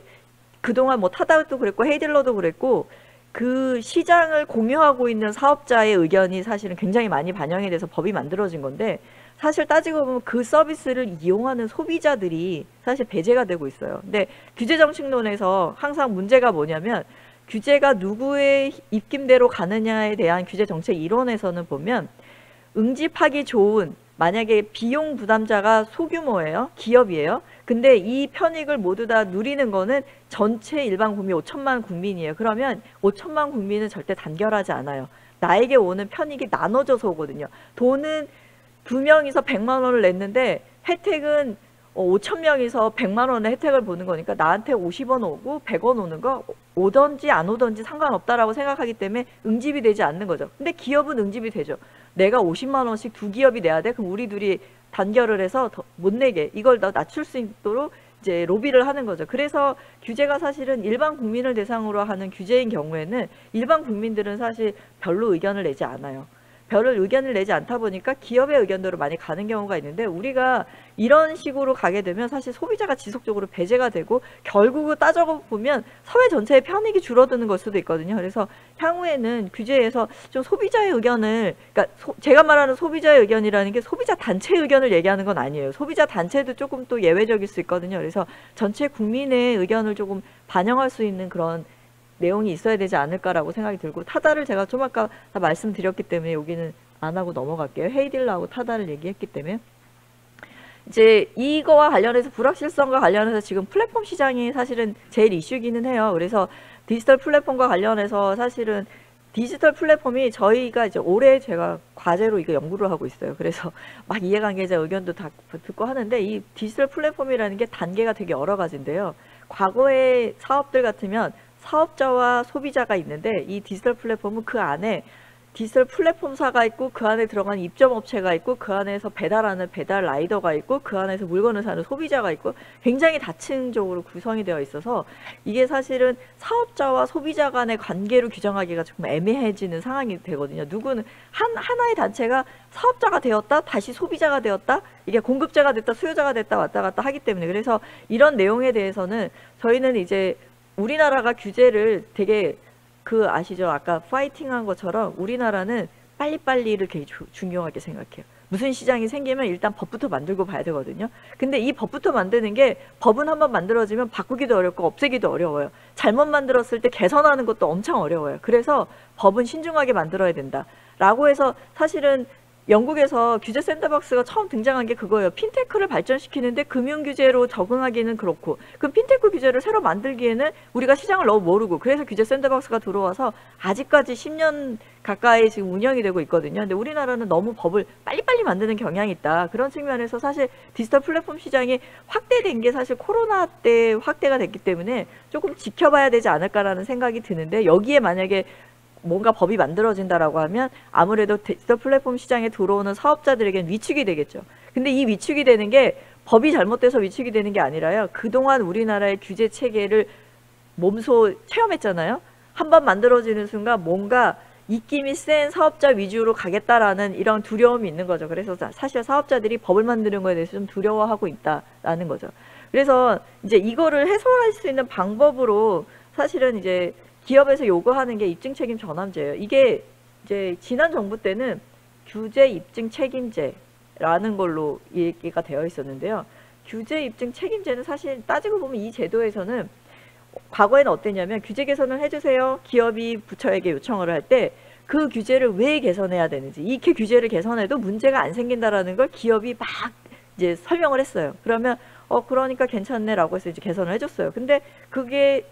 그동안 뭐 타다도 그랬고 헤이딜러도 그랬고 그 시장을 공유하고 있는 사업자의 의견이 사실은 굉장히 많이 반영이 돼서 법이 만들어진 건데, 사실 따지고 보면 그 서비스를 이용하는 소비자들이 사실 배제가 되고 있어요. 근데 규제정책론에서 항상 문제가 뭐냐면 규제가 누구의 입김대로 가느냐에 대한 규제정책 이론에서는 보면 응집하기 좋은, 만약에 비용 부담자가 소규모예요. 기업이에요. 근데 이 편익을 모두 다 누리는 거는 전체 일반 국민 5천만 국민이에요. 그러면 5천만 국민은 절대 단결하지 않아요. 나에게 오는 편익이 나눠져서 오거든요. 돈은 2명이서 100만 원을 냈는데 혜택은 5천 명이서 100만 원의 혜택을 보는 거니까 나한테 50원 오고 100원 오는 거 오던지 안 오던지 상관없다라고 생각하기 때문에 응집이 되지 않는 거죠. 근데 기업은 응집이 되죠. 내가 50만 원씩 두 기업이 내야 돼? 그럼 우리 둘이 단결을 해서 더 못 내게, 이걸 더 낮출 수 있도록 이제 로비를 하는 거죠. 그래서 규제가 사실은 일반 국민을 대상으로 하는 규제인 경우에는 일반 국민들은 사실 별로 의견을 내지 않아요. 별을 의견을 내지 않다 보니까 기업의 의견대로 많이 가는 경우가 있는데, 우리가 이런 식으로 가게 되면 사실 소비자가 지속적으로 배제가 되고 결국은 따져보면 사회 전체의 편익이 줄어드는 걸 수도 있거든요. 그래서 향후에는 규제에서 좀 소비자의 의견을, 그러니까 제가 말하는 소비자의 의견이라는 게 소비자 단체 의견을 얘기하는 건 아니에요. 소비자 단체도 조금 또 예외적일 수 있거든요. 그래서 전체 국민의 의견을 조금 반영할 수 있는 그런 내용이 있어야 되지 않을까라고 생각이 들고, 타다를 제가 좀 아까 다 말씀드렸기 때문에 여기는 안 하고 넘어갈게요. 헤이딜러하고 타다를 얘기했기 때문에. 이제 이거와 관련해서 불확실성과 관련해서 지금 플랫폼 시장이 사실은 제일 이슈기는 해요. 그래서 디지털 플랫폼과 관련해서 사실은 디지털 플랫폼이 저희가 이제 올해 제가 과제로 이거 연구를 하고 있어요. 그래서 막 이해관계자 의견도 다 듣고 하는데, 이 디지털 플랫폼이라는 게 단계가 되게 여러 가지인데요. 과거의 사업들 같으면 사업자와 소비자가 있는데, 이 디지털 플랫폼은 그 안에 디지털 플랫폼사가 있고, 그 안에 들어간 입점업체가 있고, 그 안에서 배달하는 배달 라이더가 있고, 그 안에서 물건을 사는 소비자가 있고, 굉장히 다층적으로 구성이 되어 있어서 이게 사실은 사업자와 소비자 간의 관계로 규정하기가 조금 애매해지는 상황이 되거든요. 누구는 하나의 단체가 사업자가 되었다, 다시 소비자가 되었다, 이게 공급자가 됐다, 수요자가 됐다, 왔다 갔다 하기 때문에, 그래서 이런 내용에 대해서는 저희는 이제 우리나라가 규제를 되게 아시죠? 아까 파이팅한 것처럼 우리나라는 빨리빨리를 되게 중요하게 생각해요. 무슨 시장이 생기면 일단 법부터 만들고 봐야 되거든요. 근데 이 법부터 만드는 게, 법은 한번 만들어지면 바꾸기도 어렵고 없애기도 어려워요. 잘못 만들었을 때 개선하는 것도 엄청 어려워요. 그래서 법은 신중하게 만들어야 된다 라고 해서, 사실은 영국에서 규제 샌드박스가 처음 등장한 게 그거예요. 핀테크를 발전시키는데 금융 규제로 적응하기는 그렇고, 그럼 핀테크 규제를 새로 만들기에는 우리가 시장을 너무 모르고, 그래서 규제 샌드박스가 들어와서 아직까지 10년 가까이 지금 운영이 되고 있거든요. 근데 우리나라는 너무 법을 빨리빨리 만드는 경향이 있다. 그런 측면에서 사실 디지털 플랫폼 시장이 확대된 게 사실 코로나 때 확대가 됐기 때문에 조금 지켜봐야 되지 않을까라는 생각이 드는데, 여기에 만약에 뭔가 법이 만들어진다라고 하면 아무래도 디지털 플랫폼 시장에 들어오는 사업자들에게는 위축이 되겠죠. 근데 이 위축이 되는 게 법이 잘못돼서 위축이 되는 게 아니라요. 그동안 우리나라의 규제 체계를 몸소 체험했잖아요. 한번 만들어지는 순간 뭔가 입김이 센 사업자 위주로 가겠다라는 이런 두려움이 있는 거죠. 그래서 사실 사업자들이 법을 만드는 거에 대해서 좀 두려워하고 있다라는 거죠. 그래서 이제 이거를 해소할 수 있는 방법으로 사실은 이제 기업에서 요구하는 게 입증 책임 전환제예요. 이게 이제 지난 정부 때는 규제 입증 책임제라는 걸로 얘기가 되어 있었는데요. 규제 입증 책임제는 사실 따지고 보면 이 제도에서는 과거에는 어땠냐면, 규제 개선을 해주세요. 기업이 부처에게 요청을 할 때 그 규제를 왜 개선해야 되는지, 이 규제를 개선해도 문제가 안 생긴다라는 걸 기업이 막 이제 설명을 했어요. 그러면 그러니까 괜찮네라고 해서 이제 개선을 해줬어요. 근데 그게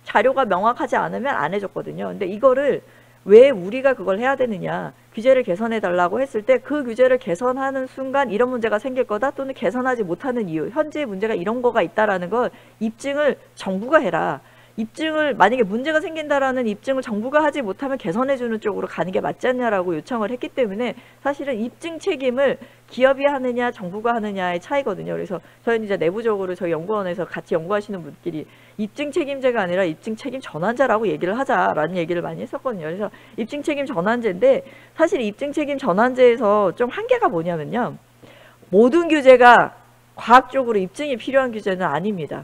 자료가 명확하지 않으면 안 해줬거든요. 근데 이거를 왜 우리가 그걸 해야 되느냐, 규제를 개선해 달라고 했을 때 그 규제를 개선하는 순간 이런 문제가 생길 거다, 또는 개선하지 못하는 이유, 현재 문제가 이런 거가 있다라는 걸 입증을 정부가 해라. 입증을, 만약에 문제가 생긴다라는 입증을 정부가 하지 못하면 개선해주는 쪽으로 가는 게 맞지 않냐라고 요청을 했기 때문에, 사실은 입증 책임을 기업이 하느냐 정부가 하느냐의 차이거든요. 그래서 저희는 이제 내부적으로 저희 연구원에서 같이 연구하시는 분끼리 입증 책임제가 아니라 입증 책임 전환제라고 얘기를 하자라는 얘기를 많이 했었거든요. 그래서 입증 책임 전환제인데, 사실 입증 책임 전환제에서 좀 한계가 뭐냐면요, 모든 규제가 과학적으로 입증이 필요한 규제는 아닙니다.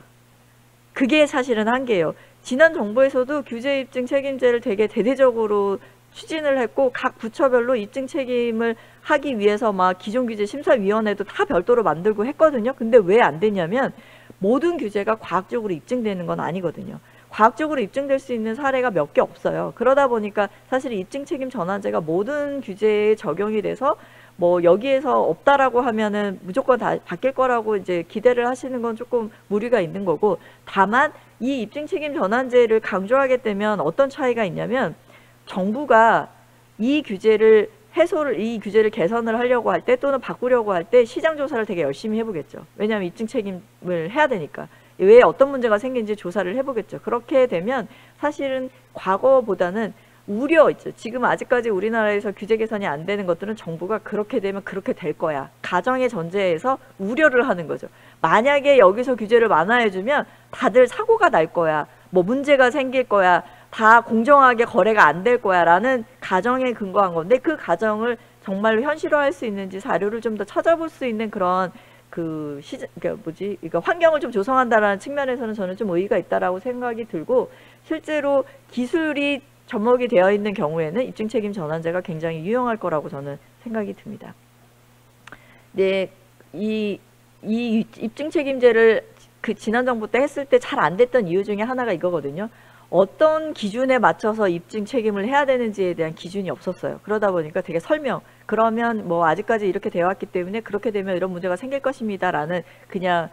그게 사실은 한계예요. 지난 정부에서도 규제 입증 책임제를 되게 대대적으로 추진을 했고, 각 부처별로 입증 책임을 하기 위해서 막 기존 규제 심사위원회도 다 별도로 만들고 했거든요. 근데 왜 안 되냐면, 모든 규제가 과학적으로 입증되는 건 아니거든요. 과학적으로 입증될 수 있는 사례가 몇 개 없어요. 그러다 보니까 사실 입증 책임 전환제가 모든 규제에 적용이 돼서 뭐 여기에서 없다라고 하면은 무조건 다 바뀔 거라고 이제 기대를 하시는 건 조금 무리가 있는 거고, 다만 이 입증 책임 전환제를 강조하게 되면 어떤 차이가 있냐면, 정부가 이 규제를 개선을 하려고 할 때, 또는 바꾸려고 할 때 시장 조사를 되게 열심히 해보겠죠. 왜냐하면 입증 책임을 해야 되니까. 왜 어떤 문제가 생긴지 조사를 해보겠죠. 그렇게 되면 사실은 과거보다는 우려 있죠. 지금 아직까지 우리나라에서 규제 개선이 안 되는 것들은 정부가 그렇게 되면 그렇게 될 거야, 가정의 전제에서 우려를 하는 거죠. 만약에 여기서 규제를 완화해주면 다들 사고가 날 거야, 뭐 문제가 생길 거야, 다 공정하게 거래가 안 될 거야라는 가정에 근거한 건데 그 가정을 정말로 현실화할 수 있는지 자료를 좀 더 찾아볼 수 있는 그런 그러니까 환경을 좀 조성한다라는 측면에서는 저는 좀 의의가 있다라고 생각이 들고 실제로 기술이 접목이 되어 있는 경우에는 입증 책임 전환제가 굉장히 유용할 거라고 저는 생각이 듭니다. 네, 이 입증 책임제를 그 지난 정부 때 했을 때 잘 안 됐던 이유 중에 하나가 이거거든요. 어떤 기준에 맞춰서 입증 책임을 해야 되는지에 대한 기준이 없었어요. 그러다 보니까 되게 그러면 뭐 아직까지 이렇게 되어 왔기 때문에 그렇게 되면 이런 문제가 생길 것입니다라는 그냥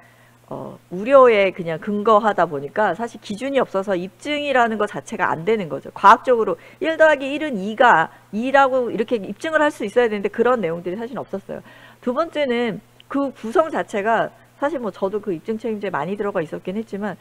우려에 그냥 근거하다 보니까 사실 기준이 없어서 입증이라는 것 자체가 안 되는 거죠. 과학적으로 1 더하기 1은 2라고 이렇게 입증을 할 수 있어야 되는데 그런 내용들이 사실 없었어요. 두 번째는 그 구성 자체가 사실 뭐 저도 그 입증 책임제 많이 들어가 있었긴 했지만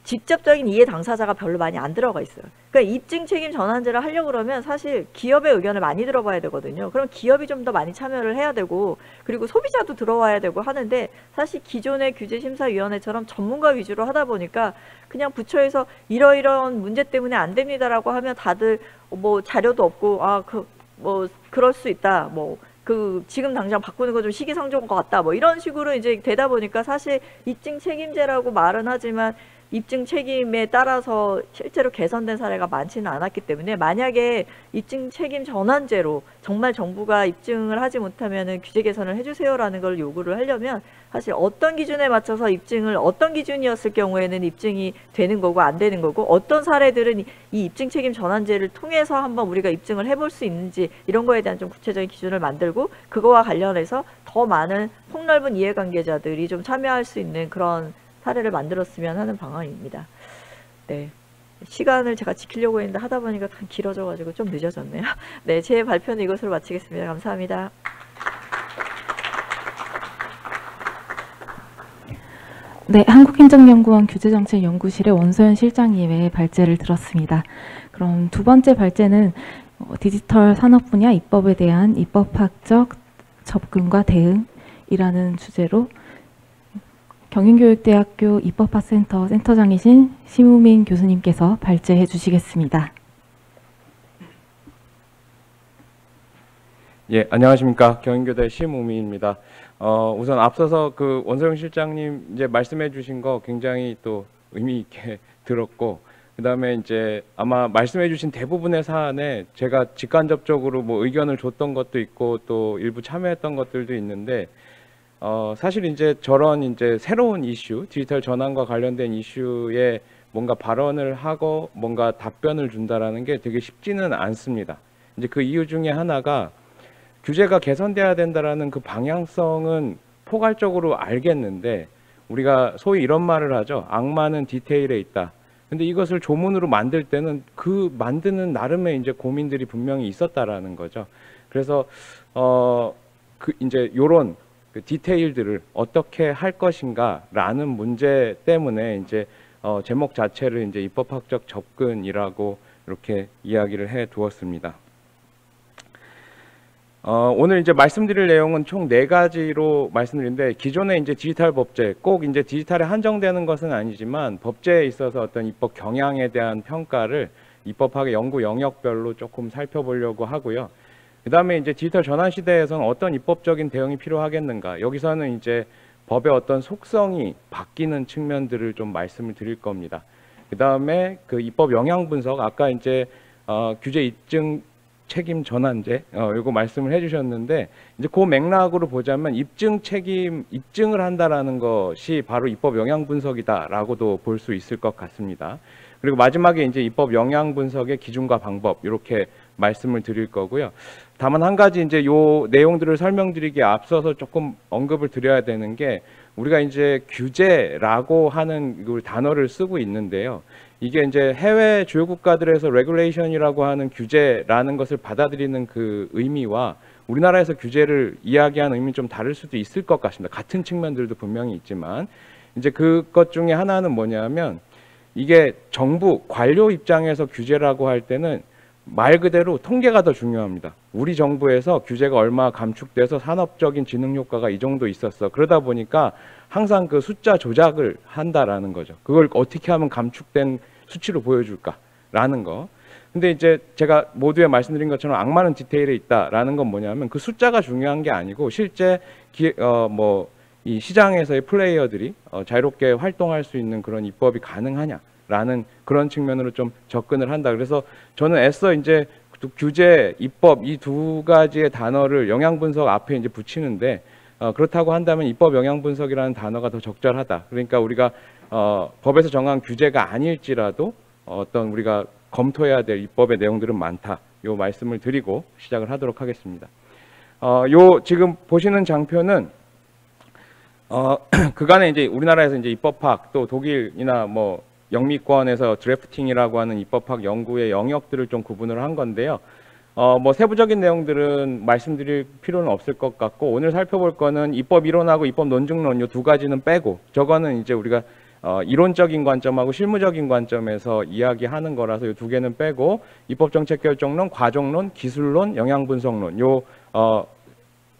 직접적인 이해 당사자가 별로 많이 안 들어가 있어요. 그러니까 입증 책임 전환제를 하려고 그러면 사실 기업의 의견을 많이 들어봐야 되거든요. 그럼 기업이 좀 더 많이 참여를 해야 되고 그리고 소비자도 들어와야 되고 하는데 사실 기존의 규제심사위원회처럼 전문가 위주로 하다 보니까 그냥 부처에서 이러이러한 문제 때문에 안 됩니다라고 하면 다들 뭐 자료도 없고 그럴 수 있다. 지금 당장 바꾸는 거 좀 시기상조인 것 같다. 뭐 이런 식으로 이제 되다 보니까 사실 입증 책임제라고 말은 하지만 입증 책임에 따라서 실제로 개선된 사례가 많지는 않았기 때문에 만약에 입증 책임 전환제로 정말 정부가 입증을 하지 못하면 규제 개선을 해주세요라는 걸 요구를 하려면 사실 어떤 기준에 맞춰서 어떤 기준이었을 경우에는 입증이 되는 거고 안 되는 거고 어떤 사례들은 이 입증 책임 전환제를 통해서 한번 우리가 입증을 해볼 수 있는지 이런 거에 대한 좀 구체적인 기준을 만들고 그거와 관련해서 더 많은 폭넓은 이해관계자들이 좀 참여할 수 있는 그런 사례를 만들었으면 하는 방안입니다. 네, 시간을 제가 지키려고 했는데 하다 보니까 길어져가지고 좀 늦어졌네요. 네, 제 발표는 이것으로 마치겠습니다. 감사합니다. 네, 한국행정연구원 규제정책연구실의 원소연 실장님의 발제를 들었습니다. 그럼 두 번째 발제는 디지털 산업 분야 입법에 대한 입법학적 접근과 대응이라는 주제로 경인교육대학교 입법학센터 센터장이신 심우민 교수님께서 발제해 주시겠습니다. 예, 안녕하십니까. 경인교대 심우민입니다. 우선 앞서서 그 원소영 실장님 이제 말씀해 주신 거 굉장히 또 의미 있게 들었고, 그 다음에 이제 아마 말씀해 주신 대부분의 사안에 제가 직간접적으로 뭐 의견을 줬던 것도 있고 또 일부 참여했던 것들도 있는데, 사실 이제 저런 이제 새로운 이슈, 디지털 전환과 관련된 이슈에 뭔가 발언을 하고 뭔가 답변을 준다라는 게 되게 쉽지는 않습니다. 이제 그 이유 중에 하나가 규제가 개선돼야 된다라는 그 방향성은 포괄적으로 알겠는데, 우리가 소위 이런 말을 하죠. 악마는 디테일에 있다. 근데 이것을 조문으로 만들 때는 그 만드는 나름의 이제 고민들이 분명히 있었다라는 거죠. 그래서 그 이제 요런 그 디테일들을 어떻게 할 것인가라는 문제 때문에 이제 제목 자체를 이제 입법학적 접근이라고 이렇게 이야기를 해 두었습니다. 오늘 이제 말씀드릴 내용은 총 4가지로 말씀드리는데, 기존의 이제 디지털 법제, 꼭 이제 디지털에 한정되는 것은 아니지만 법제에 있어서 어떤 입법 경향에 대한 평가를 입법학의 연구 영역별로 조금 살펴보려고 하고요. 그 다음에 이제 디지털 전환 시대에서는 어떤 입법적인 대응이 필요하겠는가, 여기서는 이제 법의 어떤 속성이 바뀌는 측면들을 좀 말씀을 드릴 겁니다. 그 다음에 그 입법 영향 분석, 아까 이제 규제 입증 책임 전환제 이거 말씀을 해주셨는데, 이제 그 맥락으로 보자면 입증을 한다라는 것이 바로 입법 영향 분석이다라고도 볼 수 있을 것 같습니다. 그리고 마지막에 이제 입법 영향 분석의 기준과 방법, 이렇게 말씀을 드릴 거고요. 다만 한 가지 이제 요 내용들을 설명드리기에 앞서서 조금 언급을 드려야 되는 게, 우리가 이제 규제라고 하는 그 단어를 쓰고 있는데요. 이게 이제 해외 주요 국가들에서 레귤레이션이라고 하는 규제라는 것을 받아들이는 그 의미와 우리나라에서 규제를 이야기하는 의미는 좀 다를 수도 있을 것 같습니다. 같은 측면들도 분명히 있지만, 이제 그것 중에 하나는 뭐냐면, 이게 정부 관료 입장에서 규제라고 할 때는 말 그대로 통계가 더 중요합니다. 우리 정부에서 규제가 얼마 감축돼서 산업적인 지능 효과가 이 정도 있었어. 그러다 보니까 항상 그 숫자 조작을 한다라는 거죠. 그걸 어떻게 하면 감축된 수치로 보여줄까? 있다라는 거. 근데 이제 제가 모두에 말씀드린 것처럼 악마는 디테일에 있다라는 건 뭐냐면 그 숫자가 중요한 게 아니고 실제 이 시장에서의 플레이어들이 자유롭게 활동할 수 있는 그런 입법이 가능하냐라는 그런 측면으로 좀 접근을 한다. 그래서 저는 애써 이제 규제, 입법 이 두 가지의 단어를 영향 분석 앞에 이제 붙이는데 그렇다고 한다면 입법 영향 분석이라는 단어가 더 적절하다. 그러니까 우리가 법에서 정한 규제가 아닐지라도 어떤 우리가 검토해야 될 입법의 내용들은 많다. 요 말씀을 드리고 시작을 하도록 하겠습니다. 요 지금 보시는 장표는 그간에 이제 우리나라에서 이제 입법학 또 독일이나 뭐 영미권에서 드래프팅이라고 하는 입법학 연구의 영역들을 좀 구분을 한 건데요. 뭐 세부적인 내용들은 말씀드릴 필요는 없을 것 같고 오늘 살펴볼 거는 입법 이론하고 입법 논증론 요 두 가지는 빼고 저거는 이제 우리가 이론적인 관점하고 실무적인 관점에서 이야기하는 거라서 이 두 개는 빼고 입법정책결정론, 과정론, 기술론, 영향분석론 요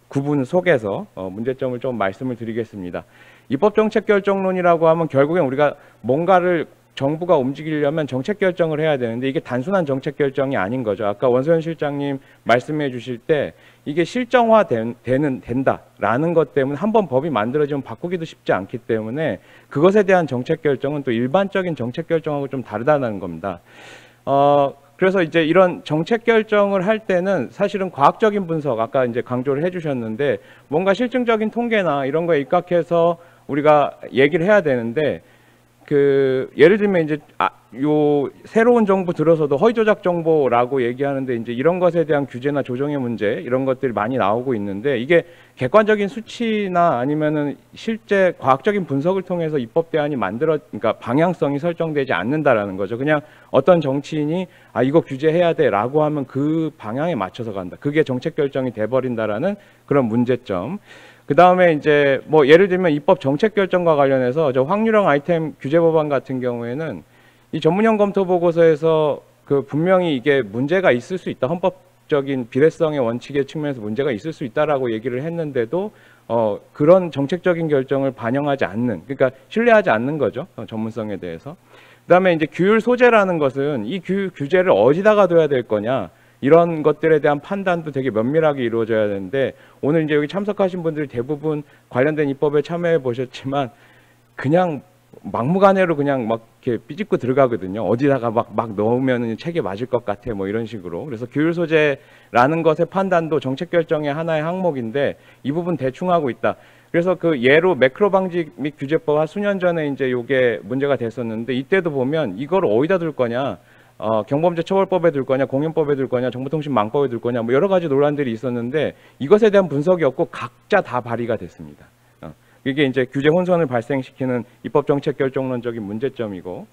구분 속에서 문제점을 좀 말씀을 드리겠습니다. 입법정책결정론이라고 하면 결국엔 우리가 뭔가를 정부가 움직이려면 정책 결정을 해야 되는데 이게 단순한 정책 결정이 아닌 거죠. 아까 원소연 실장님 말씀해 주실 때 이게 실정화 된다라는 것 때문에 한번 법이 만들어지면 바꾸기도 쉽지 않기 때문에 그것에 대한 정책 결정은 또 일반적인 정책 결정하고 좀 다르다는 겁니다. 그래서 이제 이런 정책 결정을 할 때는 사실은 과학적인 분석 아까 이제 강조를 해주셨는데 뭔가 실증적인 통계나 이런 거에 입각해서 우리가 얘기를 해야 되는데 예를 들면 이제 요 새로운 정부 들어서도 허위 조작 정보라고 얘기하는데 이제 이런 것에 대한 규제나 조정의 문제 이런 것들이 많이 나오고 있는데 이게 객관적인 수치나 아니면은 실제 과학적인 분석을 통해서 입법 대안이 그러니까 방향성이 설정되지 않는다라는 거죠. 그냥 어떤 정치인이 이거 규제해야 돼라고 하면 그 방향에 맞춰서 간다. 그게 정책 결정이 돼 버린다라는 그런 문제점. 그 다음에 이제 뭐 예를 들면 입법 정책 결정과 관련해서 저 확률형 아이템 규제 법안 같은 경우에는 이 전문형 검토 보고서에서 분명히 이게 문제가 있을 수 있다. 헌법적인 비례성의 원칙의 측면에서 문제가 있을 수 있다라고 얘기를 했는데도 그런 정책적인 결정을 반영하지 않는, 그러니까 신뢰하지 않는 거죠. 전문성에 대해서. 그다음에 이제 규율 소재라는 것은 이 규제를 어디다가 둬야 될 거냐. 이런 것들에 대한 판단도 되게 면밀하게 이루어져야 되는데 오늘 이제 여기 참석하신 분들이 대부분 관련된 입법에 참여해 보셨지만 그냥 막무가내로 그냥 막 이렇게 삐집고 들어가거든요. 어디다가 막 넣으면 책에 맞을 것 같아 뭐 이런 식으로. 그래서 규율 소재라는 것의 판단도 정책 결정의 하나의 항목인데 이 부분 대충 하고 있다. 그래서 그 예로 매크로 방지 및 규제법 한 수년 전에 이제 요게 문제가 됐었는데 이때도 보면 이걸 어디다 둘 거냐. 경범죄 처벌법에 둘 거냐, 공연법에 둘 거냐, 정보통신망법에 둘 거냐, 뭐 여러 가지 논란들이 있었는데 이것에 대한 분석이 없고 각자 다 발의가 됐습니다. 이게 이제 규제 혼선을 발생시키는 입법정책 결정론적인 문제점이고,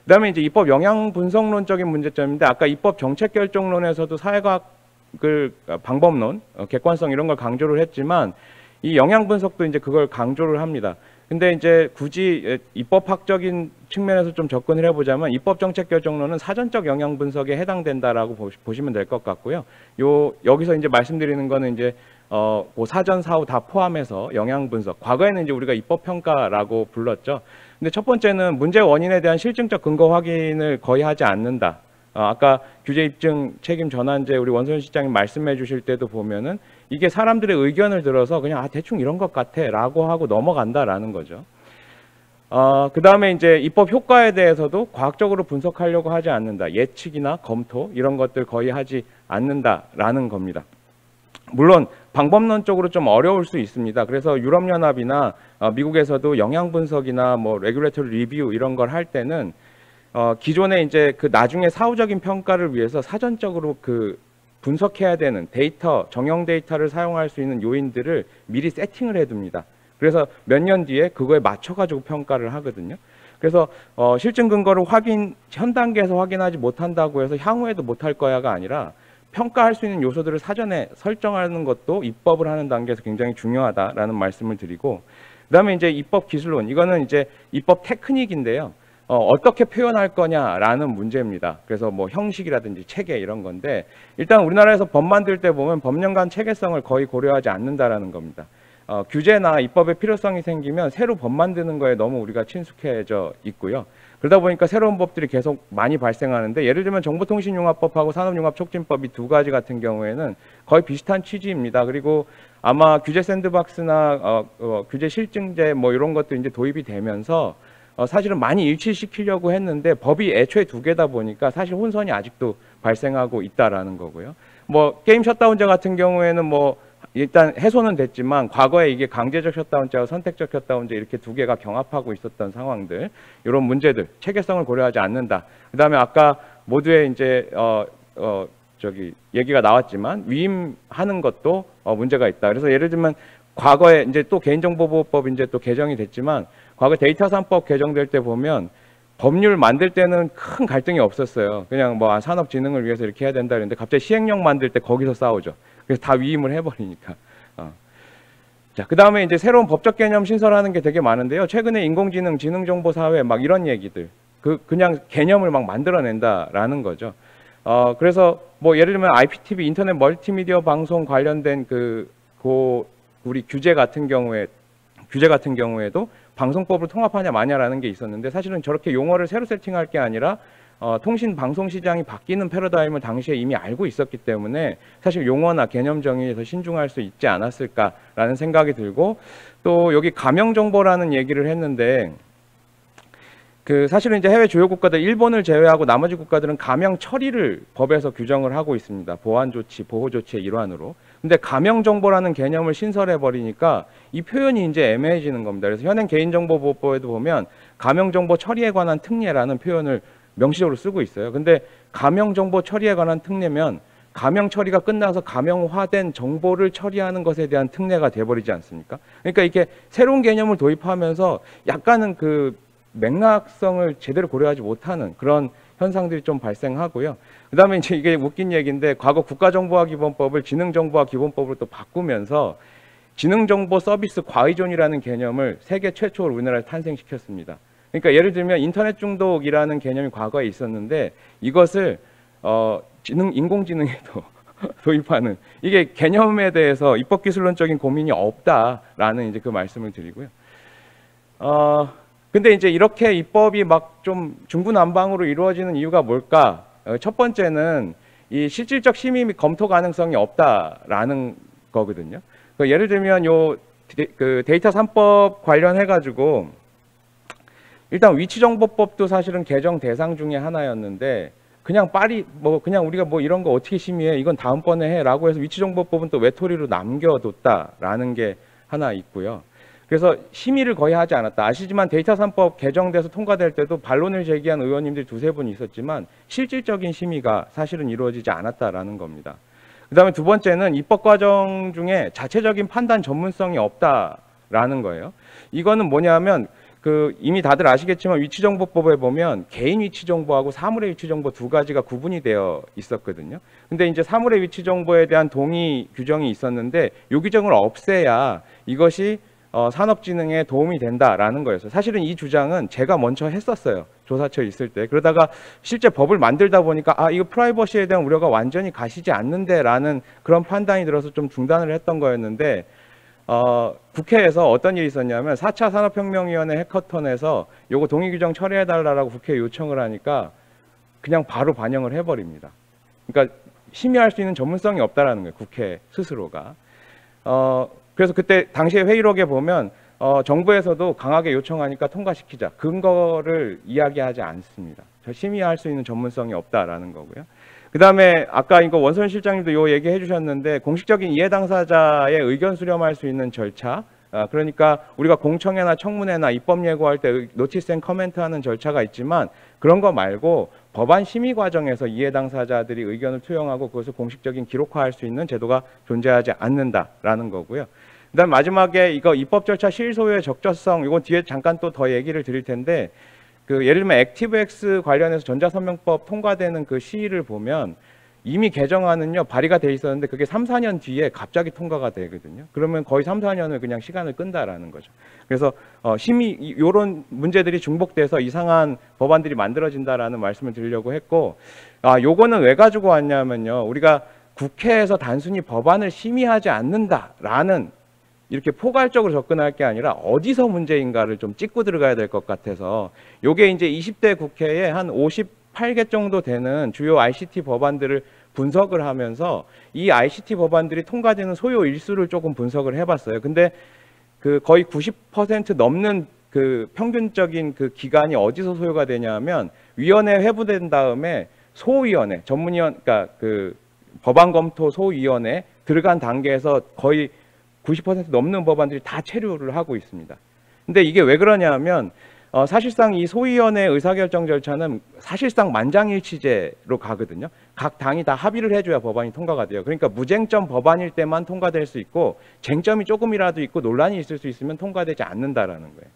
그다음에 이제 입법 영향 분석론적인 문제점인데 아까 입법정책 결정론에서도 사회과학을 방법론, 객관성 이런 걸 강조를 했지만 이 영향 분석도 이제 그걸 강조를 합니다. 근데 이제 굳이 입법학적인 측면에서 좀 접근을 해보자면 입법정책결정론은 사전적 영향 분석에 해당된다라고 보시면 될 것 같고요. 여기서 이제 말씀드리는 거는 이제 뭐 사전 사후 다 포함해서 영향 분석. 과거에는 이제 우리가 입법평가라고 불렀죠. 근데 첫 번째는 문제 원인에 대한 실증적 근거 확인을 거의 하지 않는다. 아까 규제 입증 책임 전환제 우리 원소연 실장님 말씀해 주실 때도 보면은 이게 사람들의 의견을 들어서 그냥 대충 이런 것 같아 라고 하고 넘어간다라는 거죠. 그 다음에 이제 입법 효과에 대해서도 과학적으로 분석하려고 하지 않는다. 예측이나 검토 이런 것들 거의 하지 않는다라는 겁니다. 물론 방법론적으로 좀 어려울 수 있습니다. 그래서 유럽연합이나 미국에서도 영향 분석이나 뭐 레귤레터리 리뷰 이런 걸 할 때는 기존에 이제 그 나중에 사후적인 평가를 위해서 사전적으로 분석해야 되는 데이터, 정형 데이터를 사용할 수 있는 요인들을 미리 세팅을 해둡니다. 그래서 몇 년 뒤에 그거에 맞춰가지고 평가를 하거든요. 그래서 실증 근거를 현 단계에서 확인하지 못한다고 해서 향후에도 못할 거야가 아니라 평가할 수 있는 요소들을 사전에 설정하는 것도 입법을 하는 단계에서 굉장히 중요하다라는 말씀을 드리고, 그다음에 이제 입법 기술론, 이거는 이제 입법 테크닉인데요. 어떻게 표현할 거냐라는 문제입니다. 그래서 뭐 형식이라든지 체계 이런 건데 일단 우리나라에서 법 만들 때 보면 법령간 체계성을 거의 고려하지 않는다라는 겁니다. 규제나 입법의 필요성이 생기면 새로 법 만드는 거에 너무 우리가 친숙해져 있고요. 그러다 보니까 새로운 법들이 계속 많이 발생하는데, 예를 들면 정보통신융합법하고 산업융합촉진법 이 두 가지 같은 경우에는 거의 비슷한 취지입니다. 그리고 아마 규제 샌드박스나 규제 실증제 뭐 이런 것도 이제 도입이 되면서 사실은 많이 일치시키려고 했는데 법이 애초에 두 개다 보니까 사실 혼선이 아직도 발생하고 있다라는 거고요. 뭐 게임 셧다운제 같은 경우에는 뭐 일단 해소는 됐지만 과거에 이게 강제적 셧다운제와 선택적 셧다운제 이렇게 두 개가 경합하고 있었던 상황들, 이런 문제들 체계성을 고려하지 않는다. 그다음에 아까 모두의 이제 얘기가 나왔지만 위임하는 것도 문제가 있다. 그래서 예를 들면 과거에 이제 또 개인정보보호법 이제 또 개정이 됐지만 과거 데이터 3법 개정될 때 보면 법률 만들 때는 큰 갈등이 없었어요. 그냥 뭐 산업진흥을 위해서 이렇게 해야 된다 그랬는데 갑자기 시행령 만들 때 거기서 싸우죠. 그래서 다 위임을 해버리니까. 자, 그 다음에 이제 새로운 법적 개념 신설하는 게 되게 많은데요. 최근에 인공지능, 지능정보사회 막 이런 얘기들, 그냥 개념을 막 만들어낸다라는 거죠. 그래서 뭐 예를 들면 IPTV 인터넷 멀티미디어 방송 관련된 우리 규제 같은 경우에도 방송법을 통합하냐 마냐라는 게 있었는데, 사실은 저렇게 용어를 새로 세팅할 게 아니라 통신 방송 시장이 바뀌는 패러다임을 당시에 이미 알고 있었기 때문에 사실 용어나 개념 정의에 더 신중할 수 있지 않았을까라는 생각이 들고, 또 여기 가명 정보라는 얘기를 했는데, 사실은 이제 해외 주요 국가들 일본을 제외하고 나머지 국가들은 가명 처리를 법에서 규정을 하고 있습니다. 보안 조치, 보호 조치의 일환으로. 근데 가명 정보라는 개념을 신설해 버리니까 이 표현이 이제 애매해지는 겁니다. 그래서 현행 개인정보보호법에도 보면 가명 정보 처리에 관한 특례라는 표현을 명시적으로 쓰고 있어요. 근데 가명 정보 처리에 관한 특례면 가명 처리가 끝나서 가명화된 정보를 처리하는 것에 대한 특례가 돼버리지 않습니까? 그러니까 이렇게 새로운 개념을 도입하면서 약간은 맥락성을 제대로 고려하지 못하는 그런 현상들이 좀 발생하고요. 그다음에 이제 이게 웃긴 얘기인데, 과거 국가정보화기본법을 지능정보화기본법으로 또 바꾸면서 지능정보 서비스 과의존이라는 개념을 세계 최초로 우리나라에서 탄생시켰습니다. 그러니까 예를 들면 인터넷 중독이라는 개념이 과거에 있었는데 이것을 인공지능에도 도입하는, 이게 개념에 대해서 입법기술론적인 고민이 없다라는 이제 그 말씀을 드리고요. 근데 이제 이렇게 입법이 막 좀 중구난방으로 이루어지는 이유가 뭘까? 첫 번째는 이 실질적 심의 및 검토 가능성이 없다라는 거거든요. 예를 들면 데이터 3법 관련해 가지고 일단 위치정보법도 사실은 개정 대상 중에 하나였는데, 그냥 그냥 우리가 뭐 이런 거 어떻게 심의해? 이건 다음번에 해라고 해서 위치정보법은 또 외톨이로 남겨뒀다라는 게 하나 있고요. 그래서 심의를 거의 하지 않았다. 아시지만 데이터 3법 개정돼서 통과될 때도 반론을 제기한 의원님들이 두세 분 있었지만 실질적인 심의가 사실은 이루어지지 않았다라는 겁니다. 그다음에 두 번째는 입법 과정 중에 자체적인 판단 전문성이 없다라는 거예요. 이거는 뭐냐면 이미 다들 아시겠지만 위치정보법에 보면 개인 위치정보하고 사물의 위치정보 두 가지가 구분이 되어 있었거든요. 근데 이제 사물의 위치정보에 대한 동의 규정이 있었는데 이 규정을 없애야 이것이 산업진흥에 도움이 된다라는 거였어요. 사실은 이 주장은 제가 먼저 했었어요. 조사처에 있을 때. 그러다가 실제 법을 만들다 보니까 이거 프라이버시에 대한 우려가 완전히 가시지 않는데 라는 그런 판단이 들어서 좀 중단을 했던 거였는데, 국회에서 어떤 일이 있었냐면 4차 산업혁명위원회 해커톤에서 요거 동의규정 처리해달라고 국회에 요청을 하니까 그냥 바로 반영을 해버립니다. 그러니까 심의할 수 있는 전문성이 없다라는 거예요. 국회 스스로가. 그래서 그때 당시에 회의록에 보면 정부에서도 강하게 요청하니까 통과시키자. 근거를 이야기하지 않습니다. 심의할 수 있는 전문성이 없다라는 거고요. 그다음에 아까 이거 원선 실장님도 요 얘기해 주셨는데, 공식적인 이해 당사자의 의견 수렴할 수 있는 절차, 그러니까 우리가 공청회나 청문회나 입법 예고할 때 노티스 앤 커멘트 하는 절차가 있지만 그런 거 말고 법안 심의 과정에서 이해 당사자들이 의견을 투영하고 그것을 공식적인 기록화할 수 있는 제도가 존재하지 않는다라는 거고요. 그다음 마지막에 이거 입법 절차 시일 소요의 적절성, 이거 뒤에 잠깐 또 더 얘기를 드릴 텐데, 예를 들면 액티브엑스 관련해서 전자선명법 통과되는 그 시일을 보면 이미 개정안은요 발의가 돼 있었는데 그게 3, 4년 뒤에 갑자기 통과가 되거든요. 그러면 거의 3, 4년을 그냥 시간을 끈다라는 거죠. 그래서 심의 이런 문제들이 중복돼서 이상한 법안들이 만들어진다라는 말씀을 드리려고 했고, 요거는 왜 가지고 왔냐면요, 우리가 국회에서 단순히 법안을 심의하지 않는다라는 이렇게 포괄적으로 접근할 게 아니라 어디서 문제인가를 좀 짚고 들어가야 될 것 같아서 요게 이제 20대 국회에 한 58개 정도 되는 주요 ICT 법안들을 분석을 하면서 이 ICT 법안들이 통과되는 소요 일수를 조금 분석을 해봤어요. 근데 그 거의 90% 넘는 그 평균적인 그 기간이 어디서 소요가 되냐면 위원회 회부된 다음에 소위원회 전문위원 그러니까 그 법안 검토 소위원회 들어간 단계에서 거의 90% 넘는 법안들이 다 체류를 하고 있습니다. 근데 이게 왜 그러냐면 사실상 이 소위원회 의사결정 절차는 사실상 만장일치제로 가거든요. 각 당이 다 합의를 해줘야 법안이 통과가 돼요. 그러니까 무쟁점 법안일 때만 통과될 수 있고 쟁점이 조금이라도 있고 논란이 있을 수 있으면 통과되지 않는다라는 거예요.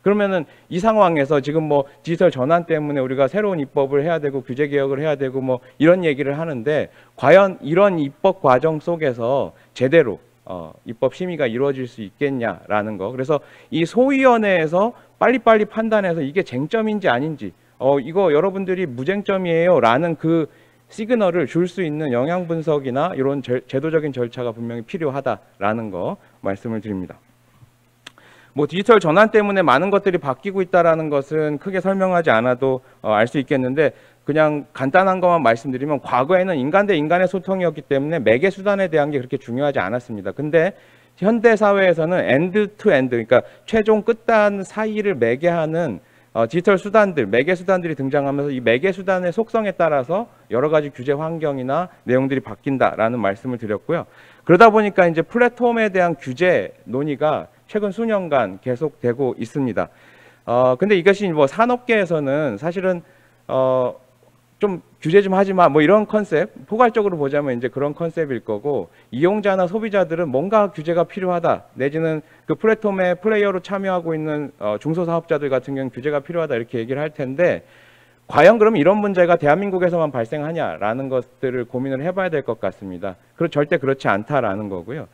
그러면은 이 상황에서 지금 뭐 디지털 전환 때문에 우리가 새로운 입법을 해야 되고 규제 개혁을 해야 되고 뭐 이런 얘기를 하는데 과연 이런 입법 과정 속에서 제대로 입법 심의가 이루어질 수 있겠냐라는 거. 그래서 이 소위원회에서 빨리빨리 판단해서 이게 쟁점인지 아닌지 이거 여러분들이 무쟁점이에요라는 그 시그널을 줄 수 있는 영향 분석이나 이런 제도적인 절차가 분명히 필요하다라는 거 말씀을 드립니다. 뭐 디지털 전환 때문에 많은 것들이 바뀌고 있다라는 것은 크게 설명하지 않아도 알 수 있겠는데 그냥 간단한 것만 말씀드리면 과거에는 인간 대 인간의 소통이었기 때문에 매개 수단에 대한 게 그렇게 중요하지 않았습니다. 근데 현대 사회에서는 엔드 투 엔드 그러니까 최종 끝단 사이를 매개하는 디지털 수단들, 매개 수단들이 등장하면서 이 매개 수단의 속성에 따라서 여러 가지 규제 환경이나 내용들이 바뀐다라는 말씀을 드렸고요. 그러다 보니까 이제 플랫폼에 대한 규제 논의가 최근 수년간 계속되고 있습니다. 근데 이것이 뭐 산업계에서는 사실은 좀 규제 좀 하지 마 뭐 이런 컨셉, 포괄적으로 보자면 이제 그런 컨셉일 거고 이용자나 소비자들은 뭔가 규제가 필요하다 내지는 그 플랫폼에 플레이어로 참여하고 있는 중소사업자들 같은 경우는 규제가 필요하다 이렇게 얘기를 할 텐데 과연 그럼 이런 문제가 대한민국에서만 발생하냐라는 것들을 고민을 해봐야 될 것 같습니다. 절대 그렇지 않다라는 거고요.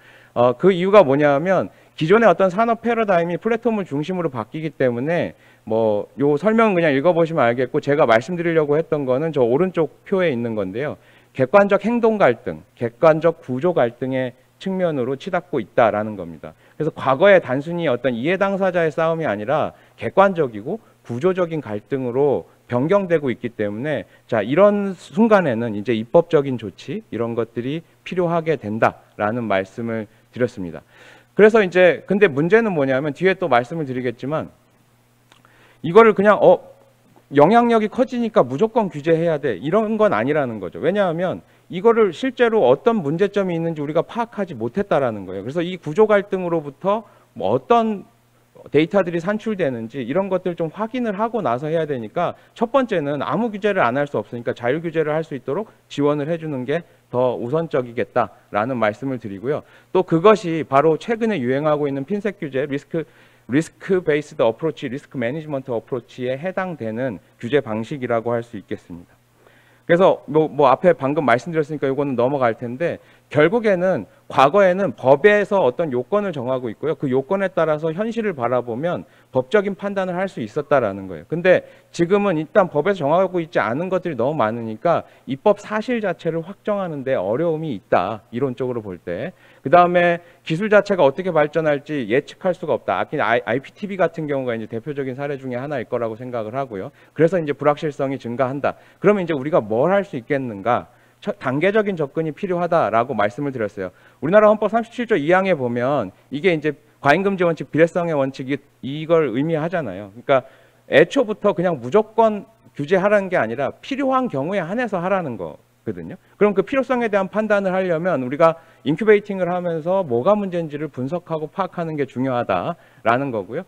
그 이유가 뭐냐면 기존의 어떤 산업 패러다임이 플랫폼을 중심으로 바뀌기 때문에 뭐 요 설명은 그냥 읽어보시면 알겠고 제가 말씀드리려고 했던 거는 저 오른쪽 표에 있는 건데요. 객관적 행동 갈등, 객관적 구조 갈등의 측면으로 치닫고 있다라는 겁니다. 그래서 과거에 단순히 어떤 이해 당사자의 싸움이 아니라 객관적이고 구조적인 갈등으로 변경되고 있기 때문에 자 이런 순간에는 이제 입법적인 조치 이런 것들이 필요하게 된다라는 말씀을 드렸습니다. 그래서 이제 근데 문제는 뭐냐면 뒤에 또 말씀을 드리겠지만 이거를 그냥 영향력이 커지니까 무조건 규제해야 돼 이런 건 아니라는 거죠. 왜냐하면 이거를 실제로 어떤 문제점이 있는지 우리가 파악하지 못했다라는 거예요. 그래서 이 구조 갈등으로부터 뭐 어떤 데이터들이 산출되는지 이런 것들 좀 확인을 하고 나서 해야 되니까 첫 번째는 아무 규제를 안 할 수 없으니까 자유 규제를 할 수 있도록 지원을 해주는 게 더 우선적이겠다라는 말씀을 드리고요. 또 그것이 바로 최근에 유행하고 있는 핀셋 규제, 리스크 베이스드 어프로치, 리스크 매니지먼트 어프로치에 해당되는 규제 방식이라고 할 수 있겠습니다. 그래서 뭐 앞에 방금 말씀드렸으니까 이거는 넘어갈 텐데 결국에는 과거에는 법에서 어떤 요건을 정하고 있고요. 그 요건에 따라서 현실을 바라보면 법적인 판단을 할 수 있었다라는 거예요. 근데 지금은 일단 법에서 정하고 있지 않은 것들이 너무 많으니까 입법 사실 자체를 확정하는 데 어려움이 있다. 이론적으로 볼 때. 그다음에 기술 자체가 어떻게 발전할지 예측할 수가 없다. IPTV 같은 경우가 이제 대표적인 사례 중에 하나일 거라고 생각을 하고요. 그래서 이제 불확실성이 증가한다. 그러면 이제 우리가 뭘 할 수 있겠는가? 단계적인 접근이 필요하다라고 말씀을 드렸어요. 우리나라 헌법 37조 2항에 보면 이게 이제 과잉금지 원칙, 비례성의 원칙이 이걸 의미하잖아요. 그러니까 애초부터 그냥 무조건 규제하라는 게 아니라 필요한 경우에 한해서 하라는 거거든요. 그럼 그 필요성에 대한 판단을 하려면 우리가 인큐베이팅을 하면서 뭐가 문제인지를 분석하고 파악하는 게 중요하다라는 거고요.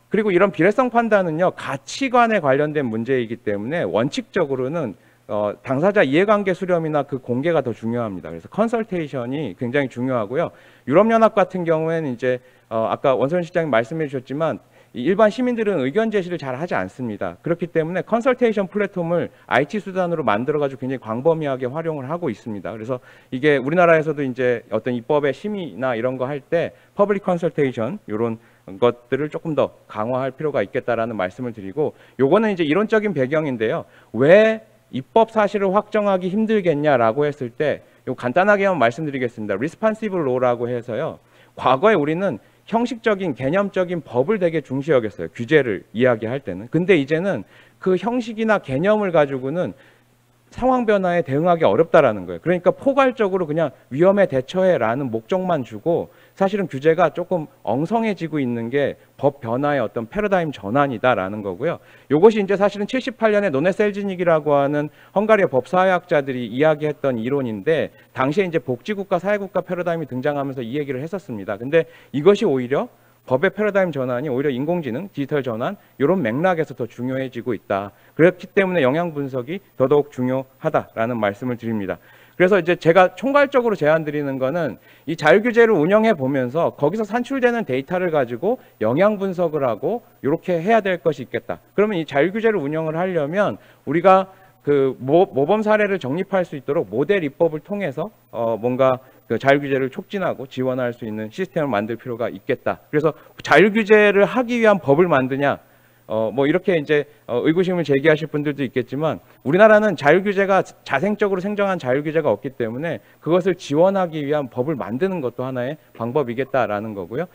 그리고 이런 비례성 판단은요, 가치관에 관련된 문제이기 때문에 원칙적으로는 당사자 이해관계 수렴이나 그 공개가 더 중요합니다. 그래서 컨설테이션이 굉장히 중요하고요. 유럽연합 같은 경우에는 이제 아까 원선 실장님 말씀해 주셨지만 일반 시민들은 의견 제시를 잘 하지 않습니다. 그렇기 때문에 컨설테이션 플랫폼을 IT 수단으로 만들어가지고 굉장히 광범위하게 활용을 하고 있습니다. 그래서 이게 우리나라에서도 이제 어떤 입법의 심의나 이런 거 할 때 퍼블릭 컨설테이션 이런 것들을 조금 더 강화할 필요가 있겠다라는 말씀을 드리고 요거는 이제 이론적인 배경인데요. 왜 입법 사실을 확정하기 힘들겠냐라고 했을 때 요 간단하게만 말씀드리겠습니다. 리스판시블 로라고 해서요. 과거에 우리는 형식적인 개념적인 법을 되게 중시 여겼어요. 규제를 이야기할 때는. 근데 이제는 그 형식이나 개념을 가지고는 상황 변화에 대응하기 어렵다라는 거예요. 그러니까 포괄적으로 그냥 위험에 대처해라는 목적만 주고 사실은 규제가 조금 엉성해지고 있는 게 법 변화의 어떤 패러다임 전환이다라는 거고요. 이것이 이제 사실은 78년에 노네 셀지닉이라고 하는 헝가리의 법사회학자들이 이야기했던 이론인데 당시에 이제 복지국가, 사회국가 패러다임이 등장하면서 이 얘기를 했었습니다. 근데 이것이 오히려 법의 패러다임 전환이 오히려 인공지능, 디지털 전환 이런 맥락에서 더 중요해지고 있다. 그렇기 때문에 영향 분석이 더더욱 중요하다라는 말씀을 드립니다. 그래서 이제 제가 총괄적으로 제안드리는 거는 이 자율규제를 운영해 보면서 거기서 산출되는 데이터를 가지고 영향 분석을 하고 이렇게 해야 될 것이 있겠다. 그러면 이 자율규제를 운영을 하려면 우리가 그 모범 사례를 정립할 수 있도록 모델 입법을 통해서 뭔가 그 자율규제를 촉진하고 지원할 수 있는 시스템을 만들 필요가 있겠다. 그래서 자율규제를 하기 위한 법을 만드냐? 뭐 이렇게 이제 의구심을 제기하실 분들도 있겠지만 우리나라는 자율규제가 자생적으로 생성한 자율규제가 없기 때문에 그것을 지원하기 위한 법을 만드는 것도 하나의 방법이겠다라는 거고요.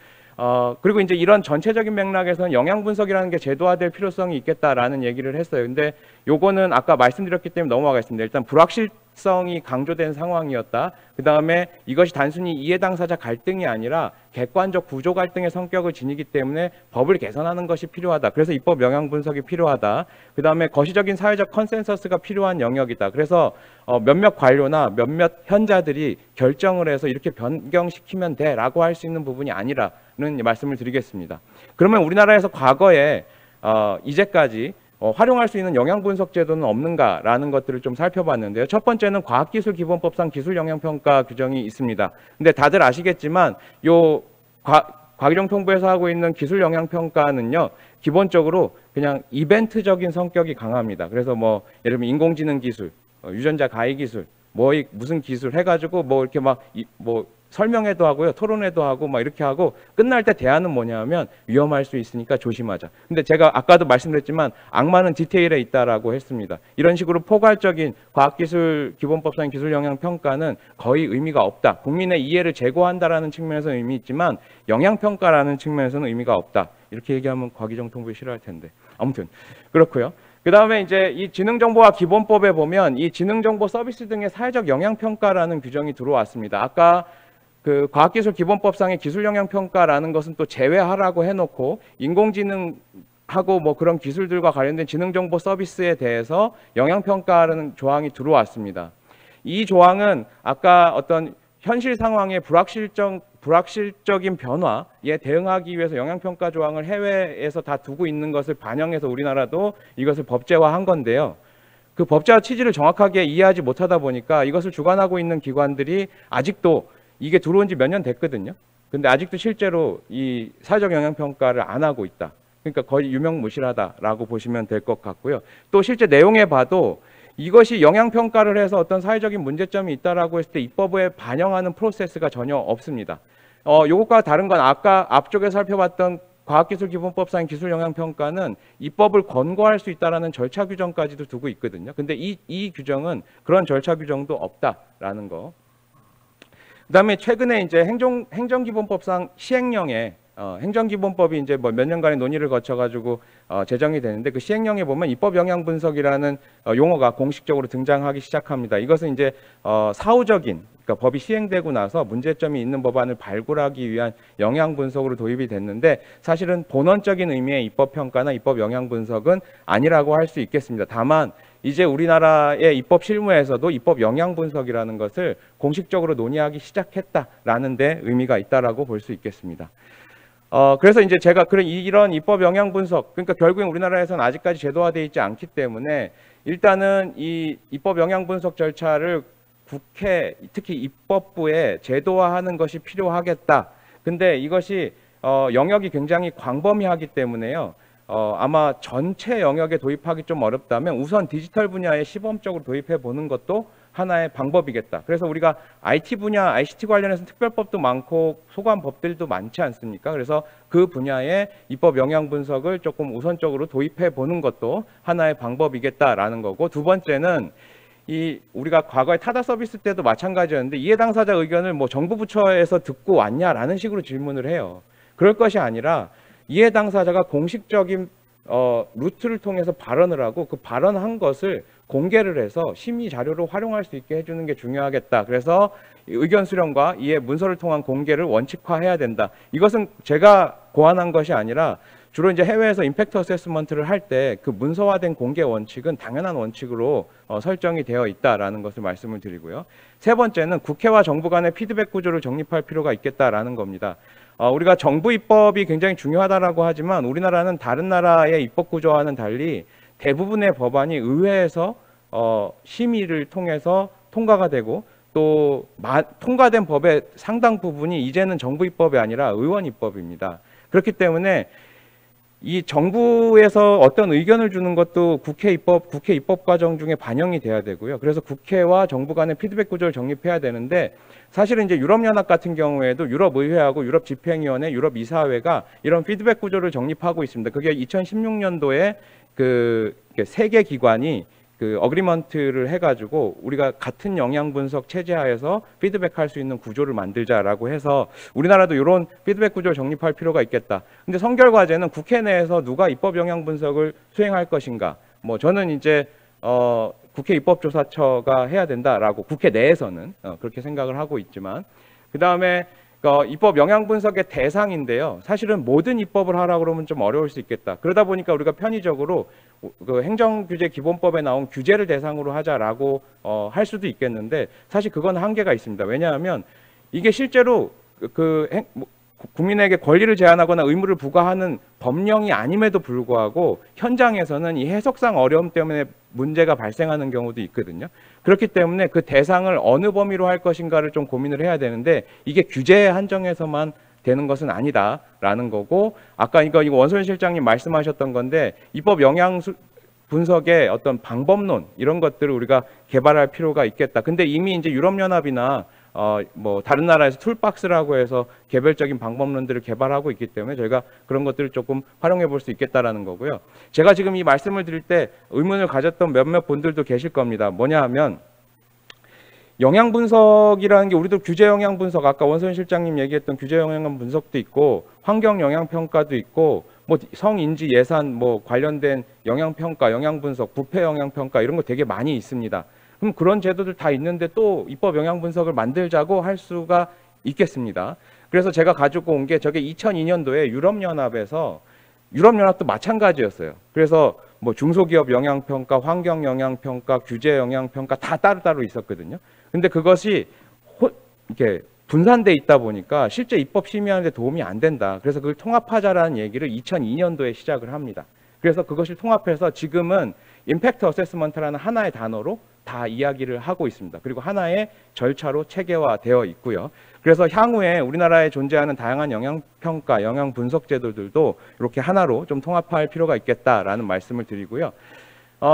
그리고 이제 이런 전체적인 맥락에서는 영향 분석이라는 게 제도화될 필요성이 있겠다라는 얘기를 했어요. 근데 요거는 아까 말씀드렸기 때문에 넘어가겠습니다. 일단 불확실성이 강조된 상황이었다. 그 다음에 이것이 단순히 이해 당사자 갈등이 아니라 객관적 구조 갈등의 성격을 지니기 때문에 법을 개선하는 것이 필요하다. 그래서 입법 영향 분석이 필요하다. 그 다음에 거시적인 사회적 컨센서스가 필요한 영역이다. 그래서 몇몇 관료나 몇몇 현자들이 결정을 해서 이렇게 변경시키면 돼라고 할 수 있는 부분이 아니라는 말씀을 드리겠습니다. 그러면 우리나라에서 과거에 이제까지 활용할 수 있는 영향 분석 제도는 없는가라는 것들을 좀 살펴봤는데요. 첫 번째는 과학기술기본법상 기술영향평가 규정이 있습니다. 근데 다들 아시겠지만 요 과기정통부에서 하고 있는 기술영향평가는요. 기본적으로 그냥 이벤트적인 성격이 강합니다. 그래서 뭐 예를 들면 인공지능 기술, 유전자 가해 기술, 무슨 기술 해가지고 뭐 이렇게 뭐 설명회도 하고요, 토론회도 하고 막 이렇게 하고 끝날 때 대안은 뭐냐면 위험할 수 있으니까 조심하자. 근데 제가 아까도 말씀드렸지만 악마는 디테일에 있다라고 했습니다. 이런 식으로 포괄적인 과학기술 기본법상 기술영향평가는 거의 의미가 없다. 국민의 이해를 제고한다라는 측면에서는 의미 있지만 영향평가라는 측면에서는 의미가 없다. 이렇게 얘기하면 과기정통부에 싫어할 텐데 아무튼 그렇고요. 그 다음에 이제 이 지능정보화 기본법에 보면 이 지능정보 서비스 등의 사회적 영향평가라는 규정이 들어왔습니다. 아까 그 과학기술기본법상의 기술영향평가라는 것은 또 제외하라고 해놓고 인공지능하고 뭐 그런 기술들과 관련된 지능정보 서비스에 대해서 영향평가라는 조항이 들어왔습니다. 이 조항은 아까 어떤 현실 상황의 불확실적인 변화에 대응하기 위해서 영향평가 조항을 해외에서 다 두고 있는 것을 반영해서 우리나라도 이것을 법제화한 건데요. 그 법제화 취지를 정확하게 이해하지 못하다 보니까 이것을 주관하고 있는 기관들이 아직도 이게 들어온 지 몇 년 됐거든요. 근데 아직도 실제로 이 사회적 영향평가를 안 하고 있다. 그러니까 거의 유명무실하다라고 보시면 될 것 같고요. 또 실제 내용에 봐도 이것이 영향평가를 해서 어떤 사회적인 문제점이 있다라고 했을 때 입법에 반영하는 프로세스가 전혀 없습니다. 요것과 다른 건 아까 앞쪽에 살펴봤던 과학기술기본법상 기술영향평가는 입법을 권고할 수 있다라는 절차 규정까지도 두고 있거든요. 근데 이 규정은 그런 절차 규정도 없다라는 거. 그다음에 최근에 이제 행정기본법상 시행령에 행정기본법이 이제 뭐 몇 년간의 논의를 거쳐가지고 제정이 되는데 그 시행령에 보면 입법 영향 분석이라는 용어가 공식적으로 등장하기 시작합니다. 이것은 이제 사후적인 그러니까 법이 시행되고 나서 문제점이 있는 법안을 발굴하기 위한 영향 분석으로 도입이 됐는데 사실은 본원적인 의미의 입법 평가나 입법 영향 분석은 아니라고 할 수 있겠습니다. 다만 이제 우리나라의 입법 실무에서도 입법 영향 분석이라는 것을 공식적으로 논의하기 시작했다라는 데 의미가 있다라고 볼 수 있겠습니다. 그래서 이제 제가 이런 입법 영향 분석, 그러니까 결국엔 우리나라에서는 아직까지 제도화되어 있지 않기 때문에 일단은 이 입법 영향 분석 절차를 국회, 특히 입법부에 제도화하는 것이 필요하겠다. 근데 이것이 영역이 굉장히 광범위하기 때문에요. 아마 전체 영역에 도입하기 좀 어렵다면 우선 디지털 분야에 시범적으로 도입해 보는 것도 하나의 방법이겠다. 그래서 우리가 IT 분야, ICT 관련해서 특별법도 많고 소관 법들도 많지 않습니까? 그래서 그 분야의 입법 영향 분석을 조금 우선적으로 도입해 보는 것도 하나의 방법이겠다라는 거고, 두 번째는 이 우리가 과거에 타다 서비스 때도 마찬가지였는데 이해 당사자 의견을 뭐 정부 부처에서 듣고 왔냐라는 식으로 질문을 해요. 그럴 것이 아니라 이해 당사자가 공식적인 루트를 통해서 발언을 하고 그 발언한 것을 공개를 해서 심의 자료로 활용할 수 있게 해주는 게 중요하겠다. 그래서 의견 수렴과 이해 문서를 통한 공개를 원칙화해야 된다. 이것은 제가 고안한 것이 아니라 주로 이제 해외에서 임팩트 어세스먼트를 할 때 그 문서화된 공개 원칙은 당연한 원칙으로 설정이 되어 있다라는 것을 말씀을 드리고요. 세 번째는 국회와 정부 간의 피드백 구조를 정립할 필요가 있겠다라는 겁니다. 우리가 정부 입법이 굉장히 중요하다라고 하지만 우리나라는 다른 나라의 입법 구조와는 달리 대부분의 법안이 의회에서 심의를 통해서 통과가 되고 또 통과된 법의 상당 부분이 이제는 정부 입법이 아니라 의원 입법입니다. 그렇기 때문에 이 정부에서 어떤 의견을 주는 것도 국회 입법 과정 중에 반영이 돼야 되고요. 그래서 국회와 정부 간의 피드백 구조를 정립해야 되는데 사실은 이제 유럽연합 같은 경우에도 유럽의회하고 유럽집행위원회, 유럽이사회가 이런 피드백 구조를 정립하고 있습니다. 그게 2016년도에 그 세계 기관이 그 어그리먼트를 해가지고 우리가 같은 영양 분석 체제 하에서 피드백할 수 있는 구조를 만들자라고 해서 우리나라도 이런 피드백 구조를 정립할 필요가 있겠다. 근데 선결 과제는 국회 내에서 누가 입법 영양 분석을 수행할 것인가. 뭐 저는 이제 국회 입법조사처가 해야 된다라고 국회 내에서는 그렇게 생각을 하고 있지만 그 다음에 입법 영향 분석의 대상인데요. 사실은 모든 입법을 하라고 그러면 좀 어려울 수 있겠다. 그러다 보니까 우리가 편의적으로 그 행정규제기본법에 나온 규제를 대상으로 하자라고 할 수도 있겠는데 사실 그건 한계가 있습니다. 왜냐하면 이게 실제로 국민에게 권리를 제한하거나 의무를 부과하는 법령이 아님에도 불구하고 현장에서는 이 해석상 어려움 때문에 문제가 발생하는 경우도 있거든요. 그렇기 때문에 그 대상을 어느 범위로 할 것인가를 좀 고민을 해야 되는데 이게 규제에 한정해서만 되는 것은 아니다라는 거고 아까 이거 원소연 실장님 말씀하셨던 건데 입법 영향 분석의 어떤 방법론 이런 것들을 우리가 개발할 필요가 있겠다. 근데 이미 이제 유럽연합이나 뭐 다른 나라에서 툴박스라고 해서 개별적인 방법론들을 개발하고 있기 때문에 저희가 그런 것들을 조금 활용해 볼 수 있겠다라는 거고요. 제가 지금 이 말씀을 드릴 때 의문을 가졌던 몇몇 분들도 계실 겁니다. 뭐냐 하면 영향 분석이라는 게 우리도 규제 영향 분석 아까 원소연 실장님 얘기했던 규제 영향 분석도 있고 환경 영향 평가도 있고 뭐 성인지 예산 뭐 관련된 영향 평가, 영향 분석, 부패 영향 평가 이런 거 되게 많이 있습니다. 그럼 그런 제도들 다 있는데 또 입법 영향 분석을 만들자고 할 수가 있겠습니다. 그래서 제가 가지고 온 게 저게 2002년도에 유럽연합도 마찬가지였어요. 그래서 뭐 중소기업 영향 평가, 환경 영향 평가, 규제 영향 평가 다 따로따로 있었거든요. 근데 그것이 이렇게 분산돼 있다 보니까 실제 입법 심의하는 데 도움이 안 된다. 그래서 그걸 통합하자라는 얘기를 2002년도에 시작을 합니다. 그래서 그것을 통합해서 지금은 임팩트 어세스먼트라는 하나의 단어로 다 이야기를 하고 있습니다. 그리고 하나의 절차로 체계화되어 있고요. 그래서 향후에 우리나라에 존재하는 다양한 영향평가, 영향분석 제도들도 이렇게 하나로 좀 통합할 필요가 있겠다라는 말씀을 드리고요.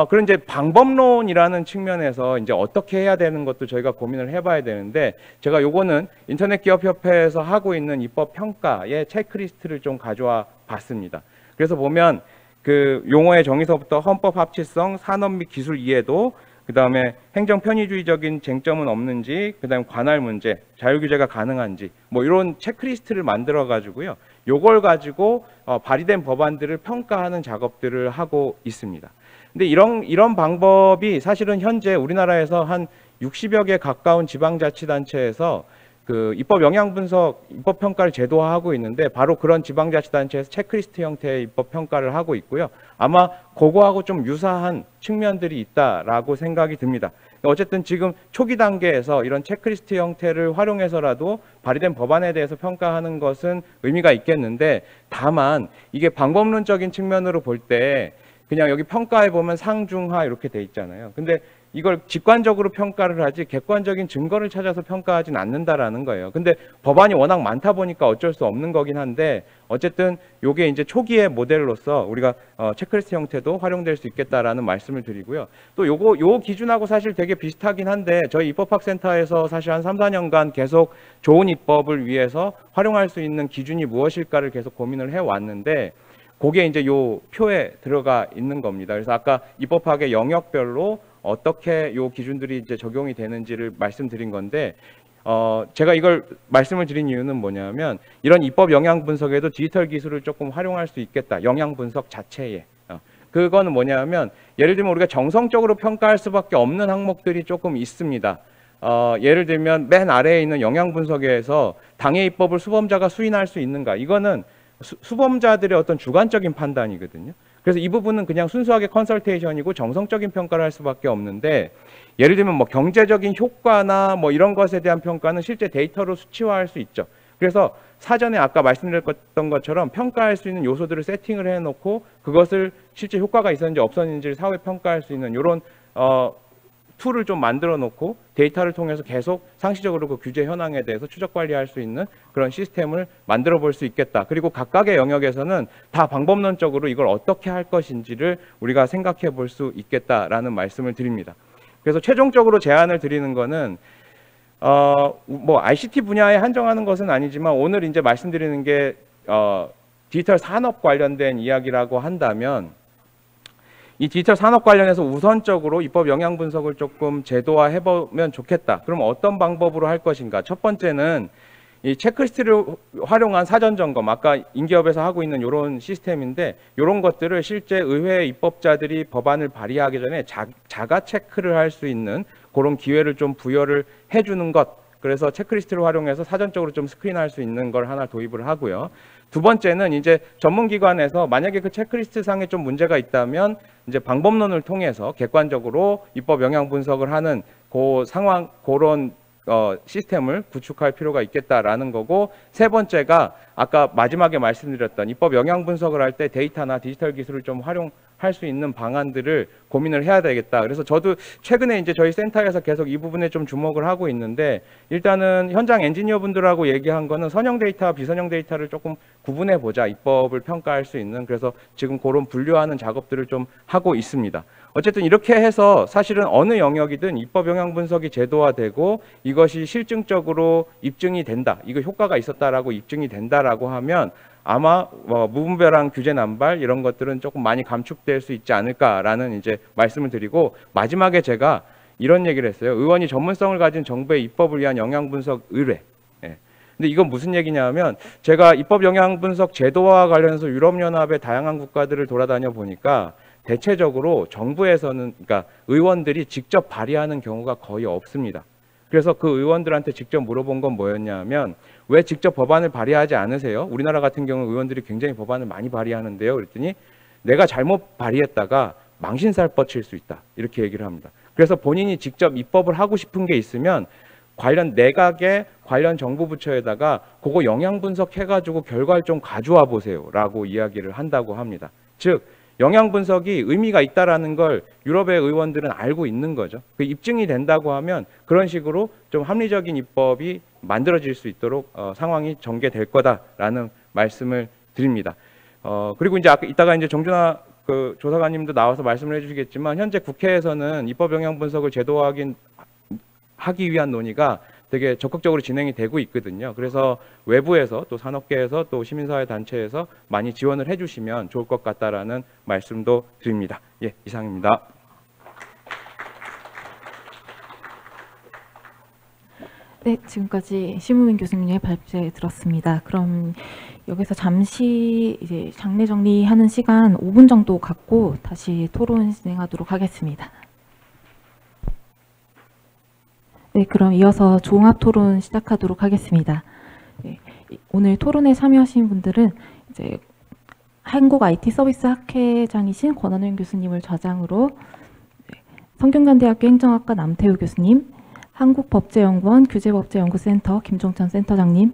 그런 이제 방법론이라는 측면에서 이제 어떻게 해야 되는 것도 저희가 고민을 해봐야 되는데 제가 요거는 인터넷기업협회에서 하고 있는 입법 평가의 체크리스트를 좀 가져와 봤습니다. 그래서 보면 그 용어의 정의서부터 헌법 합치성, 산업 및 기술 이해도, 그 다음에 행정 편의주의적인 쟁점은 없는지, 그 다음에 관할 문제, 자율 규제가 가능한지, 뭐 이런 체크리스트를 만들어 가지고요. 요걸 가지고 발의된 법안들을 평가하는 작업들을 하고 있습니다. 근데 이런 방법이 사실은 현재 우리나라에서 한 60여 개 가까운 지방자치단체에서 그 입법 영향 분석, 입법 평가를 제도화하고 있는데 바로 그런 지방자치단체에서 체크리스트 형태의 입법 평가를 하고 있고요. 아마 그거하고 좀 유사한 측면들이 있다라고 생각이 듭니다. 어쨌든 지금 초기 단계에서 이런 체크리스트 형태를 활용해서라도 발의된 법안에 대해서 평가하는 것은 의미가 있겠는데 다만 이게 방법론적인 측면으로 볼 때 그냥 여기 평가에 보면 상중하 이렇게 돼 있잖아요. 근데 이걸 직관적으로 평가를 하지 객관적인 증거를 찾아서 평가하진 않는다라는 거예요. 근데 법안이 워낙 많다 보니까 어쩔 수 없는 거긴 한데 어쨌든 요게 이제 초기의 모델로서 우리가 체크리스트 형태도 활용될 수 있겠다라는 말씀을 드리고요. 또 요 기준하고 사실 되게 비슷하긴 한데 저희 입법학센터에서 사실 한 3, 4년간 계속 좋은 입법을 위해서 활용할 수 있는 기준이 무엇일까를 계속 고민을 해왔는데 그게 이제 요 표에 들어가 있는 겁니다. 그래서 아까 입법학의 영역별로 어떻게 요 기준들이 이제 적용이 되는지를 말씀드린 건데 제가 이걸 말씀을 드린 이유는 뭐냐면 이런 입법 영향 분석에도 디지털 기술을 조금 활용할 수 있겠다. 영향 분석 자체에. 그거는 뭐냐면 예를 들면 우리가 정성적으로 평가할 수밖에 없는 항목들이 조금 있습니다. 예를 들면 맨 아래에 있는 영향 분석에서 당해 입법을 수범자가 수인할 수 있는가. 이거는 수범자들의 어떤 주관적인 판단이거든요. 그래서 이 부분은 그냥 순수하게 컨설테이션이고 정성적인 평가를 할 수밖에 없는데 예를 들면 뭐 경제적인 효과나 뭐 이런 것에 대한 평가는 실제 데이터로 수치화할 수 있죠. 그래서 사전에 아까 말씀드렸던 것처럼 평가할 수 있는 요소들을 세팅을 해놓고 그것을 실제 효과가 있었는지 없었는지를 사후에 평가할 수 있는 이런 툴을 좀 만들어 놓고 데이터를 통해서 계속 상시적으로 그 규제 현황에 대해서 추적 관리할 수 있는 그런 시스템을 만들어 볼 수 있겠다. 그리고 각각의 영역에서는 다 방법론적으로 이걸 어떻게 할 것인지를 우리가 생각해 볼 수 있겠다라는 말씀을 드립니다. 그래서 최종적으로 제안을 드리는 거는 뭐 ICT 분야에 한정하는 것은 아니지만 오늘 이제 말씀드리는 게 디지털 산업 관련된 이야기라고 한다면 이 디지털 산업 관련해서 우선적으로 입법 영향 분석을 조금 제도화해 보면 좋겠다. 그럼 어떤 방법으로 할 것인가? 첫 번째는 이 체크리스트를 활용한 사전 점검, 아까 인기업에서 하고 있는 이런 시스템인데 이런 것들을 실제 의회 입법자들이 법안을 발의하기 전에 자가 체크를 할 수 있는 그런 기회를 좀 부여를 해주는 것. 그래서 체크리스트를 활용해서 사전적으로 좀 스크린할 수 있는 걸 하나 도입을 하고요. 두 번째는 이제 전문기관에서 만약에 그 체크리스트 상에 좀 문제가 있다면 이제 방법론을 통해서 객관적으로 입법 영향 분석을 하는 그 상황, 그런 시스템을 구축할 필요가 있겠다라는 거고, 세 번째가 아까 마지막에 말씀드렸던 입법 영향 분석을 할 때 데이터나 디지털 기술을 좀 활용할 수 있는 방안들을 고민을 해야 되겠다. 그래서 저도 최근에 이제 저희 센터에서 계속 이 부분에 좀 주목을 하고 있는데, 일단은 현장 엔지니어 분들하고 얘기한 거는 선형 데이터와 비선형 데이터를 조금 구분해 보자. 입법을 평가할 수 있는. 그래서 지금 그런 분류하는 작업들을 좀 하고 있습니다. 어쨌든 이렇게 해서 사실은 어느 영역이든 입법 영향 분석이 제도화되고 이것이 실증적으로 입증이 된다. 이거 효과가 있었다라고 입증이 된다라고 하면 아마 무분별한 규제 남발 이런 것들은 조금 많이 감축될 수 있지 않을까라는 이제 말씀을 드리고, 마지막에 제가 이런 얘기를 했어요. 의원이 전문성을 가진 정부의 입법을 위한 영향 분석 의뢰. 근데 이건 무슨 얘기냐면 제가 입법 영향 분석 제도와 관련해서 유럽연합의 다양한 국가들을 돌아다녀 보니까 대체적으로 정부에서는, 그러니까 의원들이 직접 발의하는 경우가 거의 없습니다. 그래서 그 의원들한테 직접 물어본 건 뭐였냐면 왜 직접 법안을 발의하지 않으세요? 우리나라 같은 경우 의원들이 굉장히 법안을 많이 발의하는데요. 그랬더니 내가 잘못 발의했다가 망신살 뻗칠 수 있다. 이렇게 얘기를 합니다. 그래서 본인이 직접 입법을 하고 싶은 게 있으면 관련 내각의 관련 정부 부처에다가 그거 영향 분석해가지고 결과를 좀 가져와 보세요라고 이야기를 한다고 합니다. 즉 영향 분석이 의미가 있다라는 걸 유럽의 의원들은 알고 있는 거죠. 그 입증이 된다고 하면 그런 식으로 좀 합리적인 입법이 만들어질 수 있도록 상황이 전개될 거다라는 말씀을 드립니다. 그리고 이제 이따가 이제 정준하 그 조사관님도 나와서 말씀을 해주시겠지만 현재 국회에서는 입법 영향 분석을 제도화하기 위한 논의가 되게 적극적으로 진행이 되고 있거든요. 그래서 외부에서 또 산업계에서 또 시민사회 단체에서 많이 지원을 해주시면 좋을 것 같다라는 말씀도 드립니다. 예, 이상입니다. 네, 지금까지 심우민 교수님의 발제 들었습니다. 그럼 여기서 잠시 이제 장례 정리하는 시간 5분 정도 갖고 다시 토론 진행하도록 하겠습니다. 네, 그럼 이어서 종합 토론 시작하도록 하겠습니다. 네, 오늘 토론에 참여하신 분들은 이제 한국 IT 서비스 학회장이신 권한현 교수님을 좌장으로 성균관대학교 행정학과 남태우 교수님, 한국법제연구원 규제법제연구센터 김종천 센터장님,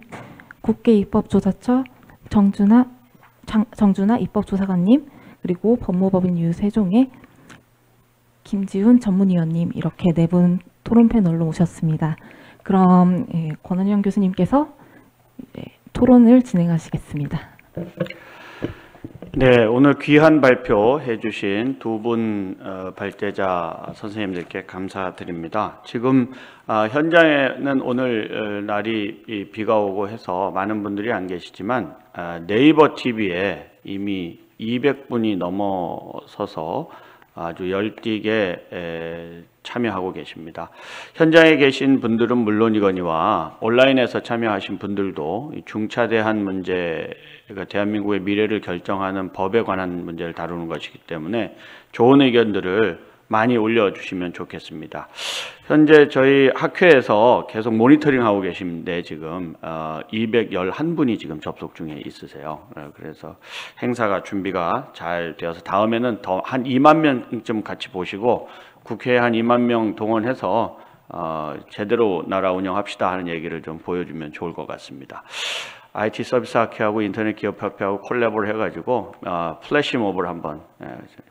국회입법조사처 정준하 입법조사관님, 그리고 법무법인 유세종의 김지훈 전문위원님, 이렇게 네 분 토론 패널로 모셨습니다. 그럼 권한현 교수님께서 토론을 진행하시겠습니다. 네, 오늘 귀한 발표 해주신 두 분 발제자 선생님들께 감사드립니다. 지금 현장에는 오늘 날이 비가 오고 해서 많은 분들이 안 계시지만 네이버 TV에 이미 200분이 넘어서서 아주 열띠게 참여하고 계십니다. 현장에 계신 분들은 물론이거니와 온라인에서 참여하신 분들도 중차대한 문제가 대한민국의 미래를 결정하는 법에 관한 문제를 다루는 것이기 때문에 좋은 의견들을 많이 올려주시면 좋겠습니다. 현재 저희 학회에서 계속 모니터링하고 계신데 지금 211분이 지금 접속 중에 있으세요. 그래서 행사가 준비가 잘 되어서 다음에는 더 한 2만 명쯤 같이 보시고 국회에 한 2만 명 동원해서 제대로 나라 운영합시다 하는 얘기를 좀 보여주면 좋을 것 같습니다. IT 서비스 학회하고 인터넷 기업협회하고 콜라보를 해가지고 플래시몹을 한번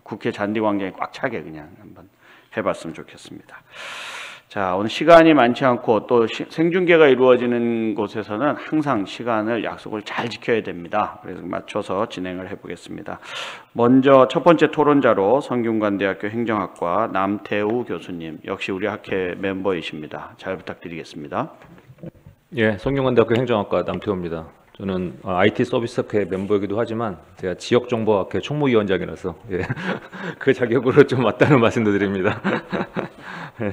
국회 잔디 광장에 꽉 차게 그냥 한번 해봤으면 좋겠습니다. 자, 오늘 시간이 많지 않고 또 생중계가 이루어지는 곳에서는 항상 시간을 약속을 잘 지켜야 됩니다. 그래서 맞춰서 진행을 해보겠습니다. 먼저 첫 번째 토론자로 성균관대학교 행정학과 남태우 교수님, 역시 우리 학회 멤버이십니다. 잘 부탁드리겠습니다. 예, 성균관대학교 행정학과 남태우입니다. 저는 IT 서비스학회 멤버이기도 하지만 제가 지역정보학회 총무위원장이라서 그 자격으로 좀 왔다는 말씀도 드립니다. 예.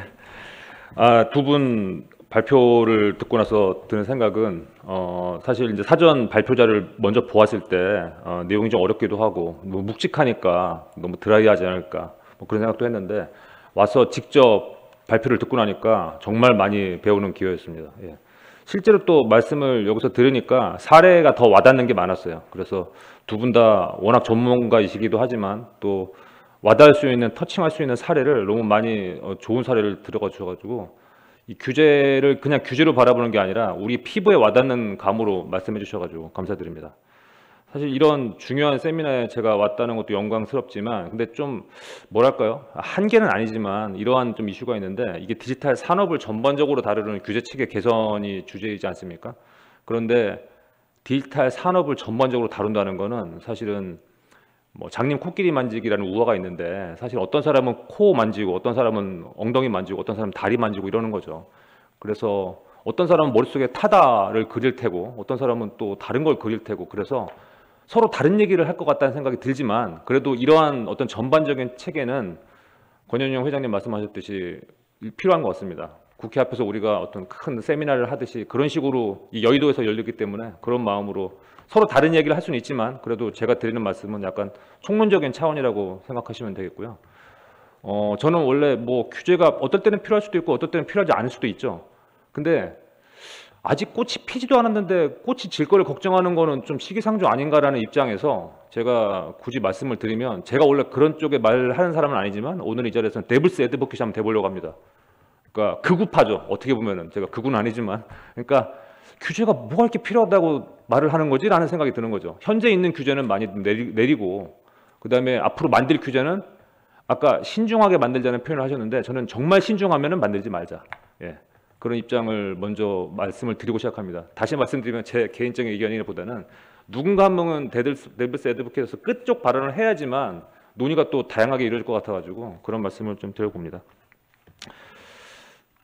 두 분 발표를 듣고 나서 드는 생각은 사실 이제 사전 발표자를 먼저 보았을 때 내용이 좀 어렵기도 하고 너무 묵직하니까 너무 드라이하지 않을까 뭐 그런 생각도 했는데 와서 직접 발표를 듣고 나니까 정말 많이 배우는 기회였습니다. 예. 실제로 또 말씀을 여기서 들으니까 사례가 더 와닿는 게 많았어요. 그래서 두 분 다 워낙 전문가이시기도 하지만 또 와닿을 수 있는, 터칭할 수 있는 사례를 너무 많이 좋은 사례를 들어가 주셔가지고 이 규제를 그냥 규제로 바라보는 게 아니라 우리 피부에 와닿는 감으로 말씀해 주셔가지고 감사드립니다. 사실 이런 중요한 세미나에 제가 왔다는 것도 영광스럽지만 근데 좀 뭐랄까요, 한계는 아니지만 이러한 좀 이슈가 있는데 이게 디지털 산업을 전반적으로 다루는 규제 체계 개선이 주제이지 않습니까? 그런데 디지털 산업을 전반적으로 다룬다는 거는 사실은 뭐 장님 코끼리 만지기라는 우화가 있는데 사실 어떤 사람은 코 만지고 어떤 사람은 엉덩이 만지고 어떤 사람은 다리 만지고 이러는 거죠. 그래서 어떤 사람은 머릿속에 타다를 그릴 테고 어떤 사람은 또 다른 걸 그릴 테고 그래서 서로 다른 얘기를 할 것 같다는 생각이 들지만 그래도 이러한 어떤 전반적인 체계는 권현영 회장님 말씀하셨듯이 필요한 것 같습니다. 국회 앞에서 우리가 어떤 큰 세미나를 하듯이 그런 식으로 이 여의도에서 열리기 때문에 그런 마음으로 서로 다른 얘기를 할 수는 있지만 그래도 제가 드리는 말씀은 약간 총론적인 차원이라고 생각하시면 되겠고요. 저는 원래 뭐 규제가 어떨 때는 필요할 수도 있고 어떨 때는 필요하지 않을 수도 있죠. 근데 아직 꽃이 피지도 않았는데 꽃이 질 거를 걱정하는 거는 좀 시기상조 아닌가라는 입장에서 제가 굳이 말씀을 드리면 제가 원래 그런 쪽에 말하는 사람은 아니지만 오늘 이 자리에서는 데블스 애드보킷 한번 돼보려고 합니다. 그러니까 극우파죠. 어떻게 보면은 제가 극우는 아니지만 그러니까 규제가 뭐가 이렇게 필요하다고 말을 하는 거지? 라는 생각이 드는 거죠. 현재 있는 규제는 많이 내리고 그 다음에 앞으로 만들 규제는 아까 신중하게 만들자는 표현을 하셨는데 저는 정말 신중하면 만들지 말자. 예. 그런 입장을 먼저 말씀을 드리고 시작합니다. 다시 말씀드리면 제 개인적인 의견이보다는 누군가 한 명은 데블스 애드보킷에서 끝쪽 발언을 해야지만 논의가 또 다양하게 이루어질 것 같아가지고 그런 말씀을 좀 드려봅니다.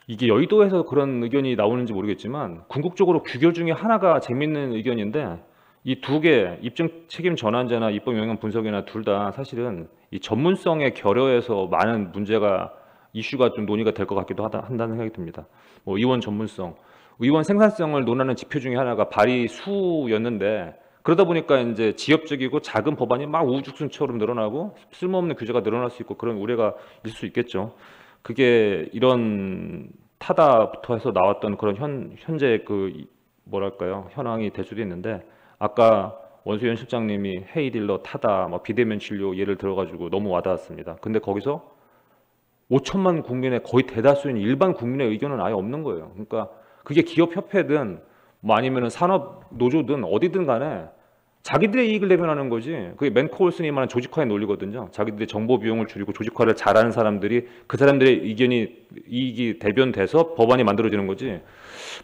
이게 여의도에서 그런 의견이 나오는지 모르겠지만 궁극적으로 규결 중에 하나가 재밌는 의견인데 이 두 개 입증 책임 전환자나 입법 영향 분석이나 둘 다 사실은 이 전문성의 결여에서 많은 문제가 이슈가 좀 논의가 될 것 같기도 한다는 생각이 듭니다. 뭐 의원 전문성, 의원 생산성을 논하는 지표 중에 하나가 발의 수였는데 그러다 보니까 이제 지엽적이고 작은 법안이 막 우후죽순처럼 늘어나고 쓸모없는 규제가 늘어날 수 있고 그런 우려가 있을 수 있겠죠. 그게 이런 타다부터 해서 나왔던 그런 현재 그 뭐랄까요 현황이 될 수도 있는데 아까 원수현 실장님이 헤이딜러 타다 뭐 비대면 진료 예를 들어가지고 너무 와닿았습니다. 근데 거기서 5천만 국민의 거의 대다수인 일반 국민의 의견은 아예 없는 거예요. 그러니까 그게 기업협회든 뭐 아니면은 산업 노조든 어디든 간에 자기들의 이익을 내면하는 거지. 그게 맨코올슨이 말하는 조직화의 논리거든요. 자기들의 정보 비용을 줄이고 조직화를 잘하는 사람들이 그 사람들의 이익이 대변돼서 법안이 만들어지는 거지.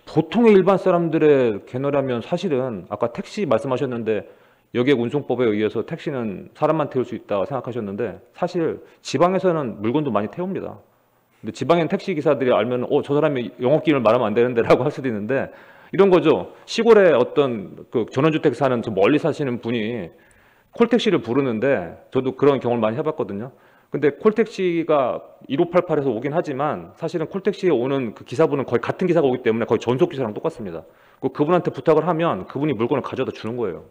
보통의 일반 사람들의 개노라면 사실은 아까 택시 말씀하셨는데 여객 운송법에 의해서 택시는 사람만 태울 수 있다 생각하셨는데 사실 지방에서는 물건도 많이 태웁니다. 근데 지방엔 택시 기사들이 알면 저 사람이 영업기밀 말하면 안 되는데라고 할 수도 있는데 이런 거죠. 시골에 어떤 그 전원주택 사는 저 멀리 사시는 분이 콜택시를 부르는데 저도 그런 경험을 많이 해봤거든요. 근데 콜택시가 1588에서 오긴 하지만 사실은 콜택시에 오는 그 기사분은 거의 같은 기사가 오기 때문에 거의 전속 기사랑 똑같습니다. 그분한테 부탁을 하면 그분이 물건을 가져다 주는 거예요.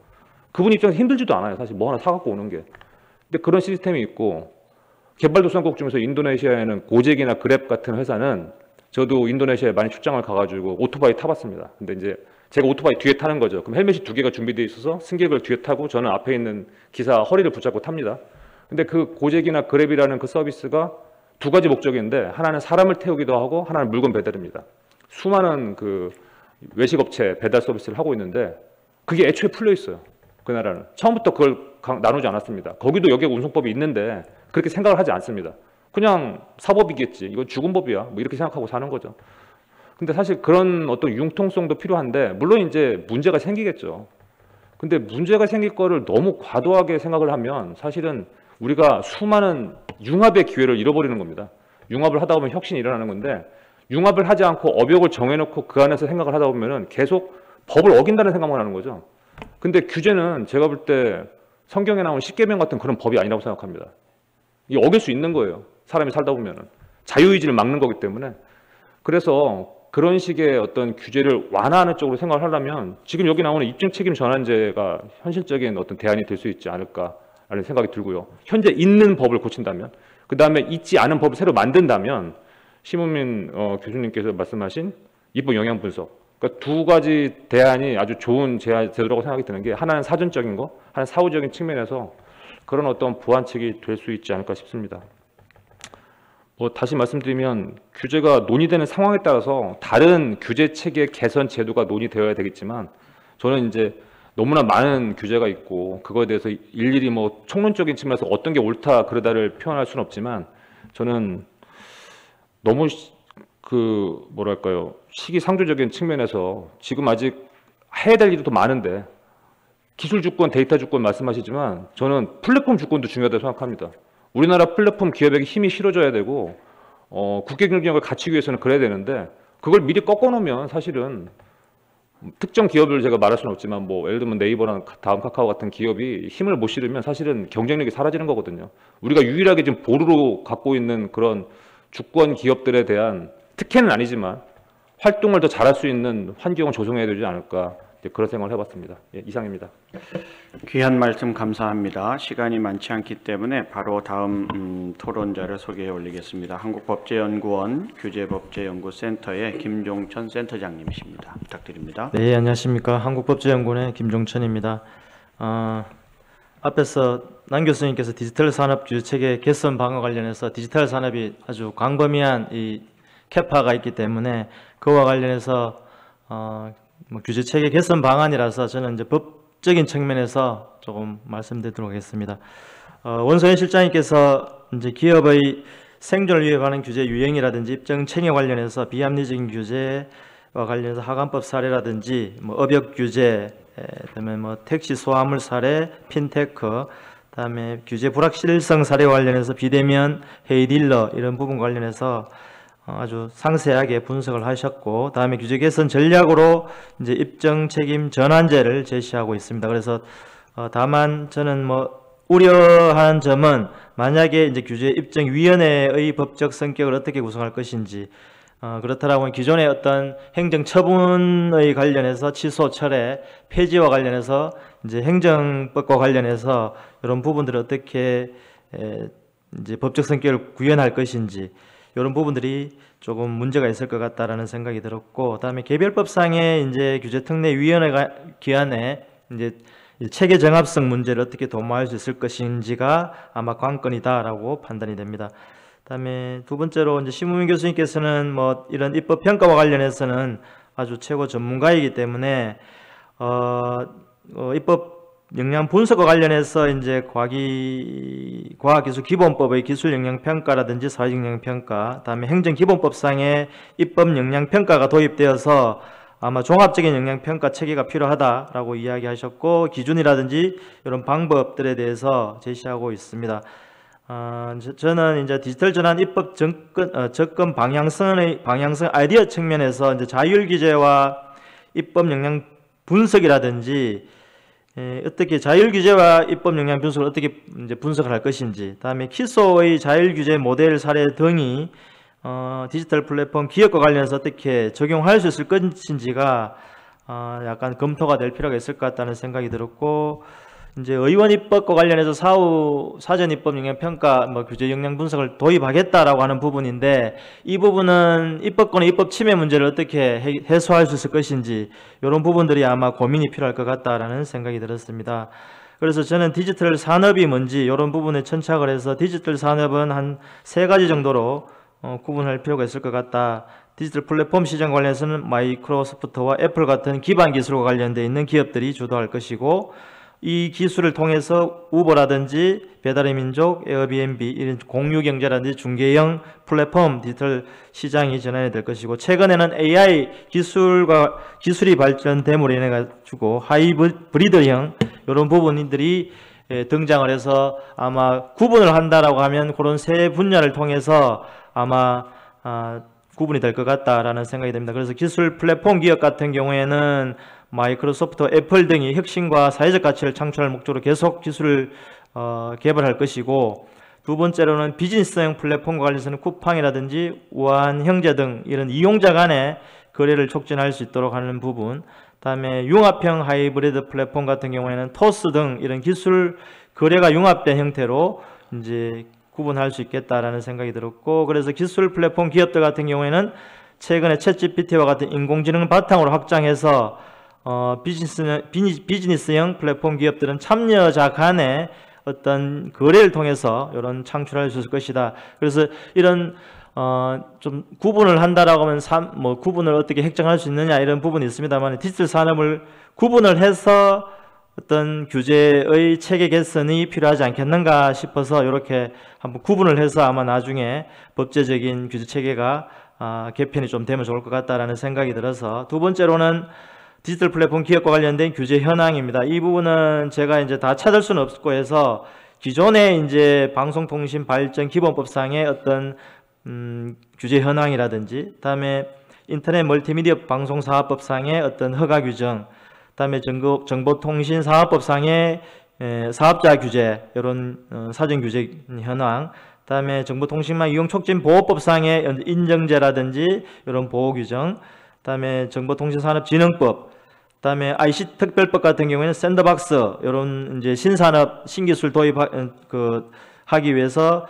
그분 입장에서 힘들지도 않아요. 사실 뭐 하나 사갖고 오는 게. 근데 그런 시스템이 있고, 개발도상국 중에서 인도네시아에는 고젝이나 그랩 같은 회사는, 저도 인도네시아에 많이 출장을 가가지고 오토바이 타봤습니다. 근데 이제 제가 오토바이 뒤에 타는 거죠. 그럼 헬멧이 2개가 준비되어 있어서 승객을 뒤에 타고 저는 앞에 있는 기사 허리를 붙잡고 탑니다. 근데 그 고젝이나 그랩이라는 그 서비스가 두 가지 목적인데, 하나는 사람을 태우기도 하고 하나는 물건 배달입니다. 수많은 그 외식업체 배달 서비스를 하고 있는데 그게 애초에 풀려 있어요. 그 나라는 처음부터 그걸 나누지 않았습니다. 거기도 여객 운송법이 있는데 그렇게 생각을 하지 않습니다. 그냥 사법이겠지, 이건 죽은 법이야, 뭐 이렇게 생각하고 사는 거죠. 근데 사실 그런 어떤 융통성도 필요한데, 물론 이제 문제가 생기겠죠. 근데 문제가 생길 거를 너무 과도하게 생각을 하면 사실은 우리가 수많은 융합의 기회를 잃어버리는 겁니다. 융합을 하다 보면 혁신이 일어나는 건데, 융합을 하지 않고 업역을 정해놓고 그 안에서 생각을 하다 보면은 계속 법을 어긴다는 생각만 하는 거죠. 근데 규제는 제가 볼 때 성경에 나온 십계명 같은 그런 법이 아니라고 생각합니다. 이게 어길 수 있는 거예요. 사람이 살다 보면은 자유의지를 막는 거기 때문에. 그래서 그런 식의 어떤 규제를 완화하는 쪽으로 생각을 하려면 지금 여기 나오는 입증 책임 전환제가 현실적인 어떤 대안이 될 수 있지 않을까라는 생각이 들고요. 현재 있는 법을 고친다면, 그 다음에 있지 않은 법을 새로 만든다면, 심은민 교수님께서 말씀하신 입법 영향 분석, 그러니까 두 가지 대안이 아주 좋은 제도라고 생각이 드는 게, 하나는 사전적인 거, 하나는 사후적인 측면에서 그런 어떤 보완책이 될 수 있지 않을까 싶습니다. 다시 말씀드리면 규제가 논의되는 상황에 따라서 다른 규제 체계 개선 제도가 논의되어야 되겠지만, 저는 이제 너무나 많은 규제가 있고 그거에 대해서 일일이 뭐 총론적인 측면에서 어떤 게 옳다 그르다를 표현할 수는 없지만, 저는 너무 뭐랄까요, 시기상조적인 측면에서 지금 아직 해야 될 일이 더 많은데, 기술 주권, 데이터 주권 말씀하시지만 저는 플랫폼 주권도 중요하다고 생각합니다. 우리나라 플랫폼 기업에게 힘이 실어줘야 되고, 국제 경쟁력을 갖추기 위해서는 그래야 되는데, 그걸 미리 꺾어놓으면 사실은 특정 기업을 제가 말할 수는 없지만, 뭐 예를 들면 네이버나 다음 카카오 같은 기업이 힘을 못 실으면 사실은 경쟁력이 사라지는 거거든요. 우리가 유일하게 지금 보루로 갖고 있는 그런 주권 기업들에 대한 특혜는 아니지만 활동을 더 잘할 수 있는 환경을 조성해야 되지 않을까, 그런 생각을 해봤습니다. 예, 이상입니다. 귀한 말씀 감사합니다. 시간이 많지 않기 때문에 바로 다음 토론자를 소개해 올리겠습니다. 한국법제연구원 규제법제연구센터의 김종천 센터장님이십니다. 부탁드립니다. 네, 안녕하십니까. 한국법제연구원의 김종천입니다. 앞에서 남 교수님께서 디지털 산업 규제 체계 개선 방안 관련해서 디지털 산업이 아주 광범위한 이 캐파가 있기 때문에 그와 관련해서 규제 체계 개선 방안이라서 저는 이제 법적인 측면에서 조금 말씀드리도록 하겠습니다. 원소연 실장님께서 이제 기업의 생존을 위협하는 규제 유형이라든지 입증 책임 관련해서 비합리적인 규제와 관련해서 하관법 사례라든지 뭐 업역 규제, 그다음에 뭐 택시 소화물 사례, 핀테크, 그다음에 규제 불확실성 사례 관련해서 비대면 회의 딜러 이런 부분 관련해서 아주 상세하게 분석을 하셨고, 다음에 규제 개선 전략으로 이제 입증 책임 전환제를 제시하고 있습니다. 그래서 다만 저는 뭐 우려한 점은, 만약에 이제 규제 입증 위원회의 법적 성격을 어떻게 구성할 것인지, 그렇다라고 기존의 어떤 행정 처분의 관련해서 취소, 철회, 폐지와 관련해서 이제 행정법과 관련해서 이런 부분들을 어떻게 이제 법적 성격을 구현할 것인지, 이런 부분들이 조금 문제가 있을 것 같다라는 생각이 들었고, 그다음에 개별법상의 이제 규제 특례위원회 기한에 이제 체계 정합성 문제를 어떻게 도모할 수 있을 것인지가 아마 관건이다라고 판단이 됩니다. 그다음에 두 번째로 이제 심우민 교수님께서는 뭐 이런 입법 평가와 관련해서는 아주 최고 전문가이기 때문에 입법 역량 분석과 관련해서 이제 과학기술 기본법의 기술 역량 평가라든지 사회적 역량 평가, 다음에 행정 기본법상의 입법 역량 평가가 도입되어서 아마 종합적인 역량 평가 체계가 필요하다라고 이야기하셨고, 기준이라든지 이런 방법들에 대해서 제시하고 있습니다. 저는 이제 디지털 전환 입법 접근 방향성 아이디어 측면에서 이제 자율 규제와 입법 역량 분석이라든지 어떻게 자율 규제와 입법 역량 분석을 어떻게 이제 분석을 할 것인지, 다음에 키소의 자율 규제 모델 사례 등이 디지털 플랫폼 기업과 관련해서 어떻게 적용할 수 있을 것인지가 약간 검토가 될 필요가 있을 것 같다는 생각이 들었고, 이제 의원 입법과 관련해서 사후 사전 입법 영향 평가 규제 역량 분석을 도입하겠다라고 하는 부분인데, 이 부분은 입법권의 입법 침해 문제를 어떻게 해소할 수 있을 것인지 이런 부분들이 아마 고민이 필요할 것 같다라는 생각이 들었습니다. 그래서 저는 디지털 산업이 뭔지 이런 부분에 천착을 해서 디지털 산업은 한 3가지 정도로 구분할 필요가 있을 것 같다. 디지털 플랫폼 시장 관련해서는 마이크로소프트와 애플 같은 기반 기술과 관련되어 있는 기업들이 주도할 것이고, 이 기술을 통해서 우버라든지 배달의 민족, 에어비앤비 이런 공유 경제라든지 중개형 플랫폼 디지털 시장이 전환이 될 것이고, 최근에는 AI 기술이 발전됨으로 인해 가지고 하이브리드형 이런 부분들이 등장을 해서 아마 구분을 한다라고 하면 그런 세 분야를 통해서 아마 구분이 될 것 같다라는 생각이 듭니다. 그래서 기술 플랫폼 기업 같은 경우에는 마이크로소프트, 애플 등이 혁신과 사회적 가치를 창출할 목적으로 계속 기술을 개발할 것이고, 두 번째로는 비즈니스형 플랫폼과 관련해서는 쿠팡이라든지 우한형제 등 이런 이용자 간의 거래를 촉진할 수 있도록 하는 부분, 다음에 융합형 하이브리드 플랫폼 같은 경우에는 토스 등 이런 기술 거래가 융합된 형태로 이제 구분할 수 있겠다라는 생각이 들었고, 그래서 기술 플랫폼 기업들 같은 경우에는 최근에 챗GPT와 같은 인공지능을 바탕으로 확장해서 비즈니스형 플랫폼 기업들은 참여자 간의 어떤 거래를 통해서 이런 창출할 수 있을 것이다. 그래서 이런 좀 구분을 한다라고 하면 구분을 어떻게 획정할 수 있느냐 이런 부분이 있습니다만, 디지털 산업을 구분을 해서 어떤 규제의 체계 개선이 필요하지 않겠는가 싶어서 이렇게 한번 구분을 해서 아마 나중에 법제적인 규제 체계가 개편이 좀 되면 좋을 것 같다라는 생각이 들어서, 두 번째로는 디지털 플랫폼 기업과 관련된 규제 현황입니다. 이 부분은 제가 이제 다 찾을 수는 없고 해서 기존의 이제 방송통신 발전 기본법상의 어떤 규제 현황이라든지, 그다음에 인터넷 멀티미디어 방송사업법상의 어떤 허가 규정, 그다음에 정보통신사업법상의 사업자 규제 이런 사전 규제 현황, 그다음에 정보통신망 이용 촉진 보호법상의 인정제라든지 이런 보호 규정, 그다음에 정보통신산업진흥법, 그다음에 ICT 특별법 같은 경우에는 샌드박스 이런 이제 신산업 신기술 도입 하기 위해서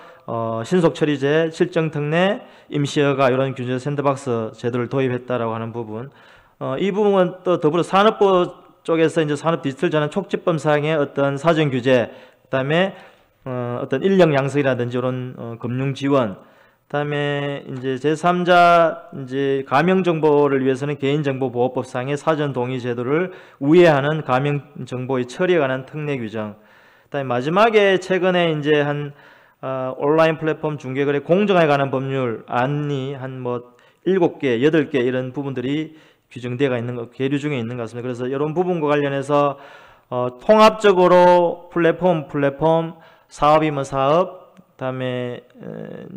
신속 처리제, 실정 특례, 임시허가 이런 규제 샌드박스 제도를 도입했다라고 하는 부분, 이 부분은 또 더불어 산업부 쪽에서 이제 산업 디지털 전환 촉진법상의 어떤 사전 규제, 그다음에 어떤 인력 양성이라든지 이런 금융 지원, 그다음에 이제 제3자 이제 가명 정보를 위해서는 개인정보보호법상의 사전 동의 제도를 우회하는 가명 정보의 처리에 관한 특례 규정, 그다음에 마지막에 최근에 이제 한 온라인 플랫폼 중개거래 공정화에 관한 법률 안이 한 7개, 8개 이런 부분들이 규정되어 있는 거, 계류 중에 있는 것 같습니다. 그래서 이런 부분과 관련해서 통합적으로 플랫폼, 사업이면 사업, 그다음에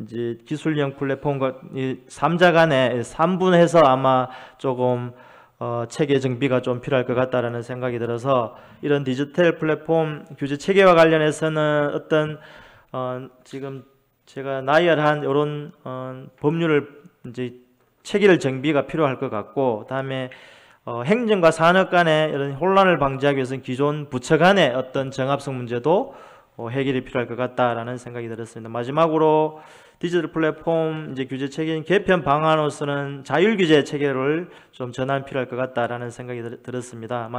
이제 기술형 플랫폼과 이 3자 간에 3분해서 아마 조금 체계 정비가 좀 필요할 것 같다라는 생각이 들어서, 이런 디지털 플랫폼 규제 체계와 관련해서는 어떤 지금 제가 나열한 이런 법률을 이제 체계를 정비가 필요할 것 같고, 다음에 행정과 산업 간의 이런 혼란을 방지하기 위해서는 기존 부처 간의 어떤 정합성 문제도 해결이 필요할 것 같다라는 생각이 들었습니다. 마지막으로 디지털 플랫폼 이제 규제 체계 개편 방안으로서는 자율 규제 체계를 좀 전환 필요할 것 같다라는 생각이 들었습니다.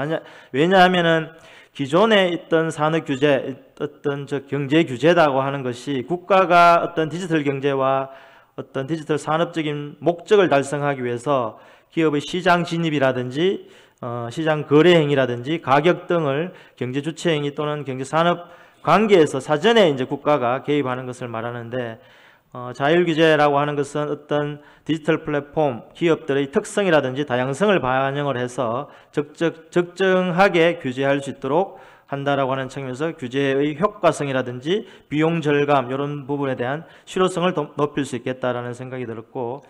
왜냐하면은 기존에 있던 산업 규제, 어떤 경제 규제라고 하는 것이 국가가 어떤 디지털 경제와 어떤 디지털 산업적인 목적을 달성하기 위해서 기업의 시장 진입이라든지 시장 거래 행위라든지 가격 등을 경제 주체 행위 또는 경제 산업 관계에서 사전에 이제 국가가 개입하는 것을 말하는데, 자율 규제라고 하는 것은 어떤 디지털 플랫폼 기업들의 특성이라든지 다양성을 반영을 해서 적정하게 규제할 수 있도록 한다라고 하는 측면에서 규제의 효과성이라든지 비용 절감 이런 부분에 대한 실효성을 높일 수 있겠다라는 생각이 들었고,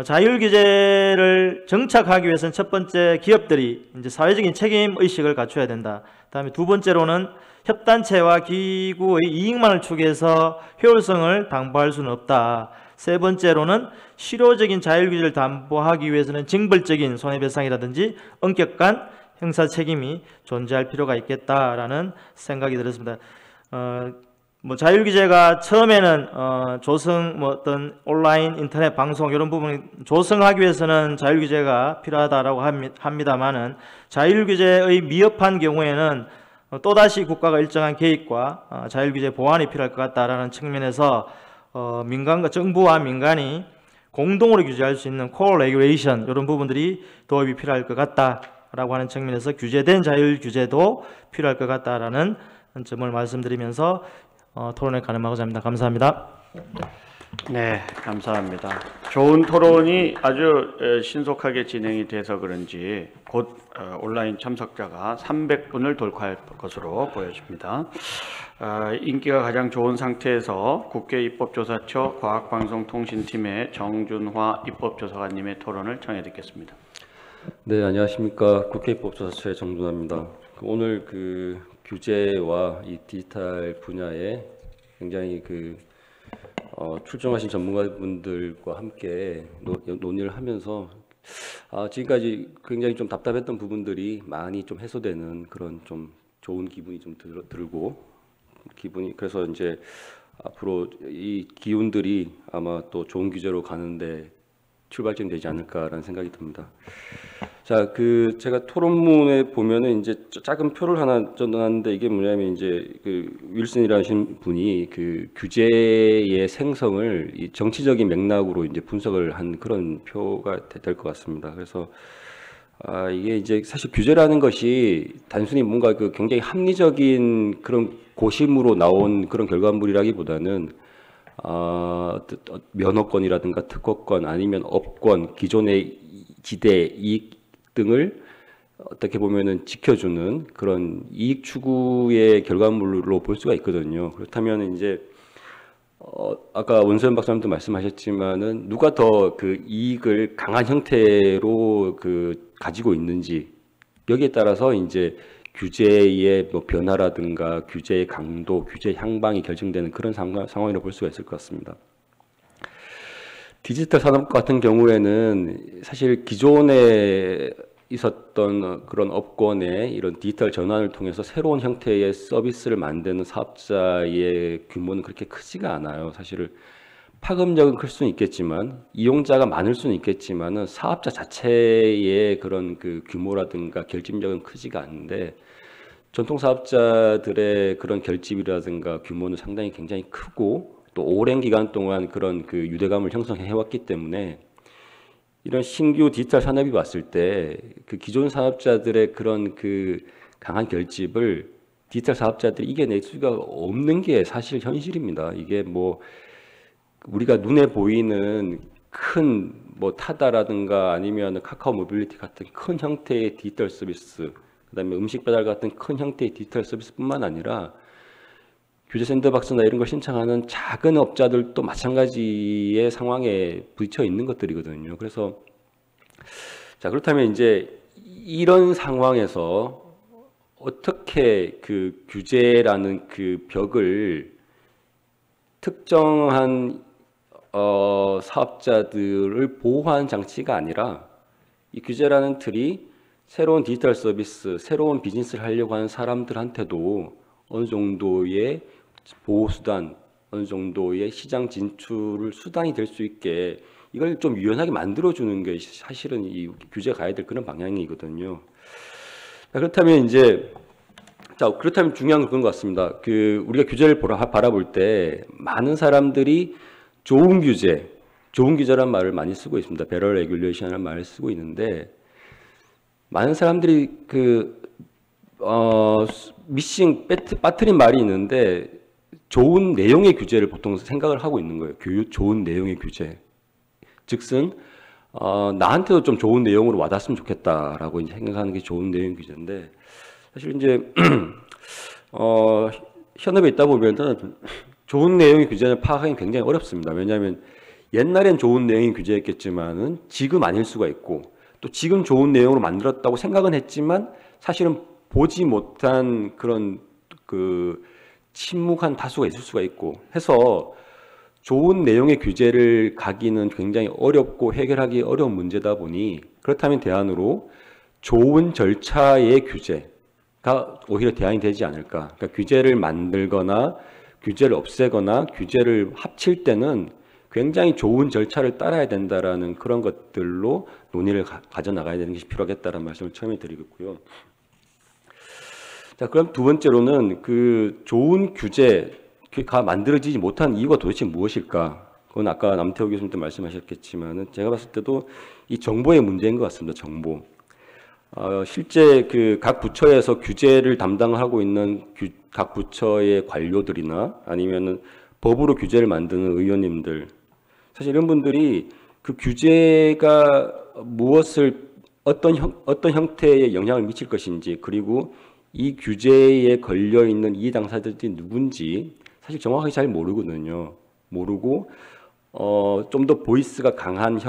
자율 규제를 정착하기 위해서는 첫 번째 기업들이 이제 사회적인 책임 의식을 갖춰야 된다. 그다음에 두 번째로는 협단체와 기구의 이익만을 추구해서 효율성을 담보할 수는 없다. 세 번째로는 실효적인 자율 규제를 담보하기 위해서는 징벌적인 손해배상이라든지 엄격한 형사 책임이 존재할 필요가 있겠다라는 생각이 들었습니다. 자율 규제가 처음에는 조성 어떤 온라인 인터넷 방송 이런 부분을 조성하기 위해서는 자율 규제가 필요하다라고 합니다만은 자율 규제의 미흡한 경우에는 또다시 국가가 일정한 개입과 자율 규제 보완이 필요할 것 같다라는 측면에서 민간과 정부와 민간이 공동으로 규제할 수 있는 core regulation 이런 부분들이 도입이 필요할 것 같다라고 하는 측면에서 규제된 자율 규제도 필요할 것 같다라는 점을 말씀드리면서 토론을 가능하고자 합니다. 감사합니다. 네, 감사합니다. 좋은 토론이 아주 신속하게 진행이 돼서 그런지 곧 온라인 참석자가 300분을 돌파할 것으로 보여집니다. 인기가 가장 좋은 상태에서 국회 입법조사처 과학방송통신팀의 정준화 입법조사관님의 토론을 청해 듣겠습니다. 네, 안녕하십니까. 국회 입법조사처의 정준화입니다. 오늘 규제와 이 디지털 분야에 굉장히 출중하신 전문가분들과 함께 논의를 하면서 지금까지 굉장히 좀 답답했던 부분들이 많이 좀 해소되는 그런 좀 좋은 기분이 좀 들고 그래서 이제 앞으로 이 기운들이 아마 또 좋은 규제로 가는데 출발점이 되지 않을까라는 생각이 듭니다. 자, 제가 토론문에 보면은 이제 작은 표를 하나 줬는데 이게 뭐냐면 이제 윌슨이라는 분이 규제의 생성을 이 정치적인 맥락으로 이제 분석을 한 그런 표가 될 것 같습니다. 그래서 이게 이제 사실 규제라는 것이 단순히 뭔가 굉장히 합리적인 그런 고심으로 나온 그런 결과물이라기보다는 면허권이라든가 특허권 아니면 업권 기존의 지대 이익 등을 어떻게 보면은 지켜주는 그런 이익 추구의 결과물로 볼 수가 있거든요. 그렇다면 이제 아까 원서연 박사님도 말씀하셨지만은 누가 더 그 이익을 강한 형태로 가지고 있는지 여기에 따라서 이제 규제의 변화라든가 규제의 강도, 규제 향방이 결정되는 그런 상황이라고 볼 수가 있을 것 같습니다. 디지털 산업 같은 경우에는 사실 기존에 있었던 그런 업권의 이런 디지털 전환을 통해서 새로운 형태의 서비스를 만드는 사업자의 규모는 그렇게 크지가 않아요. 사실은 파급력은 클 수는 있겠지만 이용자가 많을 수는 있겠지만은 사업자 자체의 그런 규모라든가 결집력은 크지가 않은데 전통 사업자들의 그런 결집이라든가 규모는 상당히 굉장히 크고 또 오랜 기간 동안 그런 유대감을 형성해 왔기 때문에 이런 신규 디지털 산업이 왔을 때 기존 사업자들의 그런 강한 결집을 디지털 사업자들이 이겨낼 수가 없는 게 사실 현실입니다. 이게 우리가 눈에 보이는 큰 타다라든가 아니면 카카오 모빌리티 같은 큰 형태의 디지털 서비스, 그다음에 음식 배달 같은 큰 형태의 디지털 서비스뿐만 아니라 규제 샌드박스나 이런 걸 신청하는 작은 업자들도 마찬가지의 상황에 부딪혀 있는 것들이거든요. 그래서 자, 그렇다면 이제 이런 상황에서 어떻게 규제라는 벽을 특정한 사업자들을 보호하는 장치가 아니라 이 규제라는 틀이 새로운 디지털 서비스, 새로운 비즈니스를 하려고 하는 사람들한테도 어느 정도의 보호수단, 어느 정도의 시장 진출 수단이 될 수 있게 이걸 좀 유연하게 만들어주는 게 사실은 이 규제가 가야 될 그런 방향이거든요. 그렇다면 이제 그렇다면 중요한 건 그런 것 같습니다. 우리가 규제를 바라볼 때 많은 사람들이 좋은 규제란 말을 많이 쓰고 있습니다. better regulation이라는 말을 쓰고 있는데 많은 사람들이 빠뜨린 말이 있는데 좋은 내용의 규제를 보통 생각을 하고 있는 거예요. 좋은 내용의 규제. 즉슨 나한테도 좀 좋은 내용으로 와닿았으면 좋겠다라고 이제 생각하는 게 좋은 내용 규제인데 사실 이제 현업에 있다 보면은 좋은 내용의 규제를 파악하기 굉장히 어렵습니다. 왜냐하면 옛날엔 좋은 내용인 규제였겠지만은 지금 아닐 수가 있고 또 지금 좋은 내용으로 만들었다고 생각은 했지만 사실은 보지 못한 그런 그 침묵한 다수가 있을 수가 있고 해서 좋은 내용의 규제를 가기는 굉장히 어렵고 해결하기 어려운 문제다 보니 그렇다면 대안으로 좋은 절차의 규제가 오히려 대안이 되지 않을까. 그러니까 규제를 만들거나 규제를 없애거나 규제를 합칠 때는 굉장히 좋은 절차를 따라야 된다라는 그런 것들로 논의를 가져나가야 되는 것이 필요하겠다는 말씀을 처음에 드리겠고요. 자, 그럼 두 번째로는 그 좋은 규제가 만들어지지 못한 이유가 도대체 무엇일까? 그건 아까 남태호 교수님도 말씀하셨겠지만은 제가 봤을 때도 이 정보의 문제인 것 같습니다. 정보. 실제 그 각 부처에서 규제를 담당하고 있는 각 부처의 관료들이나 아니면은 법으로 규제를 만드는 의원님들, 사실 이런 분들이 그 규제가 무엇을 어떤 형태의 영향을 미칠 것인지 그리고 이 규제에 걸려 있는 이해 당사자들이 누군지 사실 정확하게 잘 모르거든요. 모르고 좀 더 보이스가 강한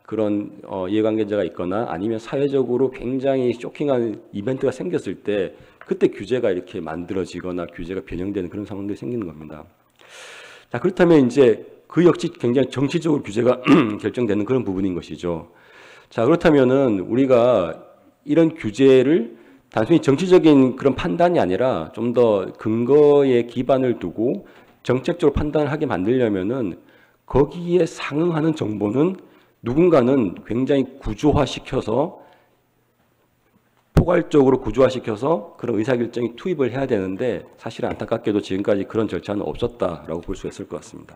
그런 이해관계자가 있거나 아니면 사회적으로 굉장히 쇼킹한 이벤트가 생겼을 때 그때 규제가 이렇게 만들어지거나 규제가 변형되는 그런 상황들이 생기는 겁니다. 자, 그렇다면 이제 그 역시 굉장히 정치적으로 규제가 결정되는 그런 부분인 것이죠. 자, 그렇다면은 우리가 이런 규제를 단순히 정치적인 그런 판단이 아니라 좀 더 근거에 기반을 두고 정책적으로 판단을 하게 만들려면은 거기에 상응하는 정보는 누군가는 굉장히 구조화시켜서 포괄적으로 구조화시켜서 그런 의사결정에 투입을 해야 되는데 사실 안타깝게도 지금까지 그런 절차는 없었다라고 볼 수 있을 것 같습니다.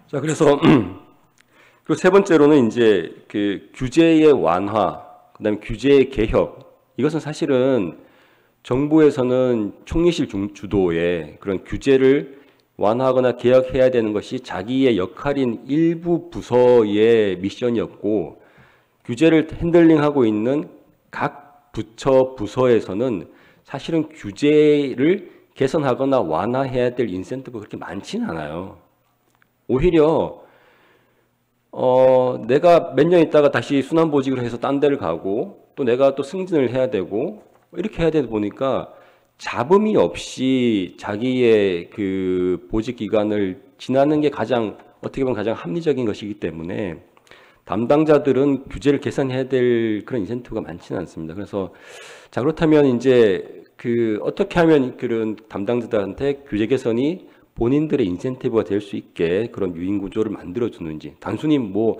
자, 그래서 그리고 세 번째로는 이제 그 규제의 완화, 그다음에 규제의 개혁. 이것은 사실은 정부에서는 총리실 주도의 그런 규제를 완화하거나 개혁해야 되는 것이 자기의 역할인 일부 부서의 미션이었고 규제를 핸들링하고 있는 각 부처 부서에서는 사실은 규제를 개선하거나 완화해야 될 인센티브가 그렇게 많지는 않아요. 오히려 내가 몇 년 있다가 다시 순환보직을 해서 딴 데를 가고 또 내가 또 승진을 해야 되고 이렇게 해야 되다 보니까 잡음이 없이 자기의 그 보직 기간을 지나는 게 어떻게 보면 가장 합리적인 것이기 때문에 담당자들은 규제를 개선해야 될 그런 인센티브가 많지는 않습니다. 그래서 자, 그렇다면 이제 그 어떻게 하면 그런 담당자들한테 규제 개선이 본인들의 인센티브가 될 수 있게 그런 유인 구조를 만들어 주는지, 단순히 뭐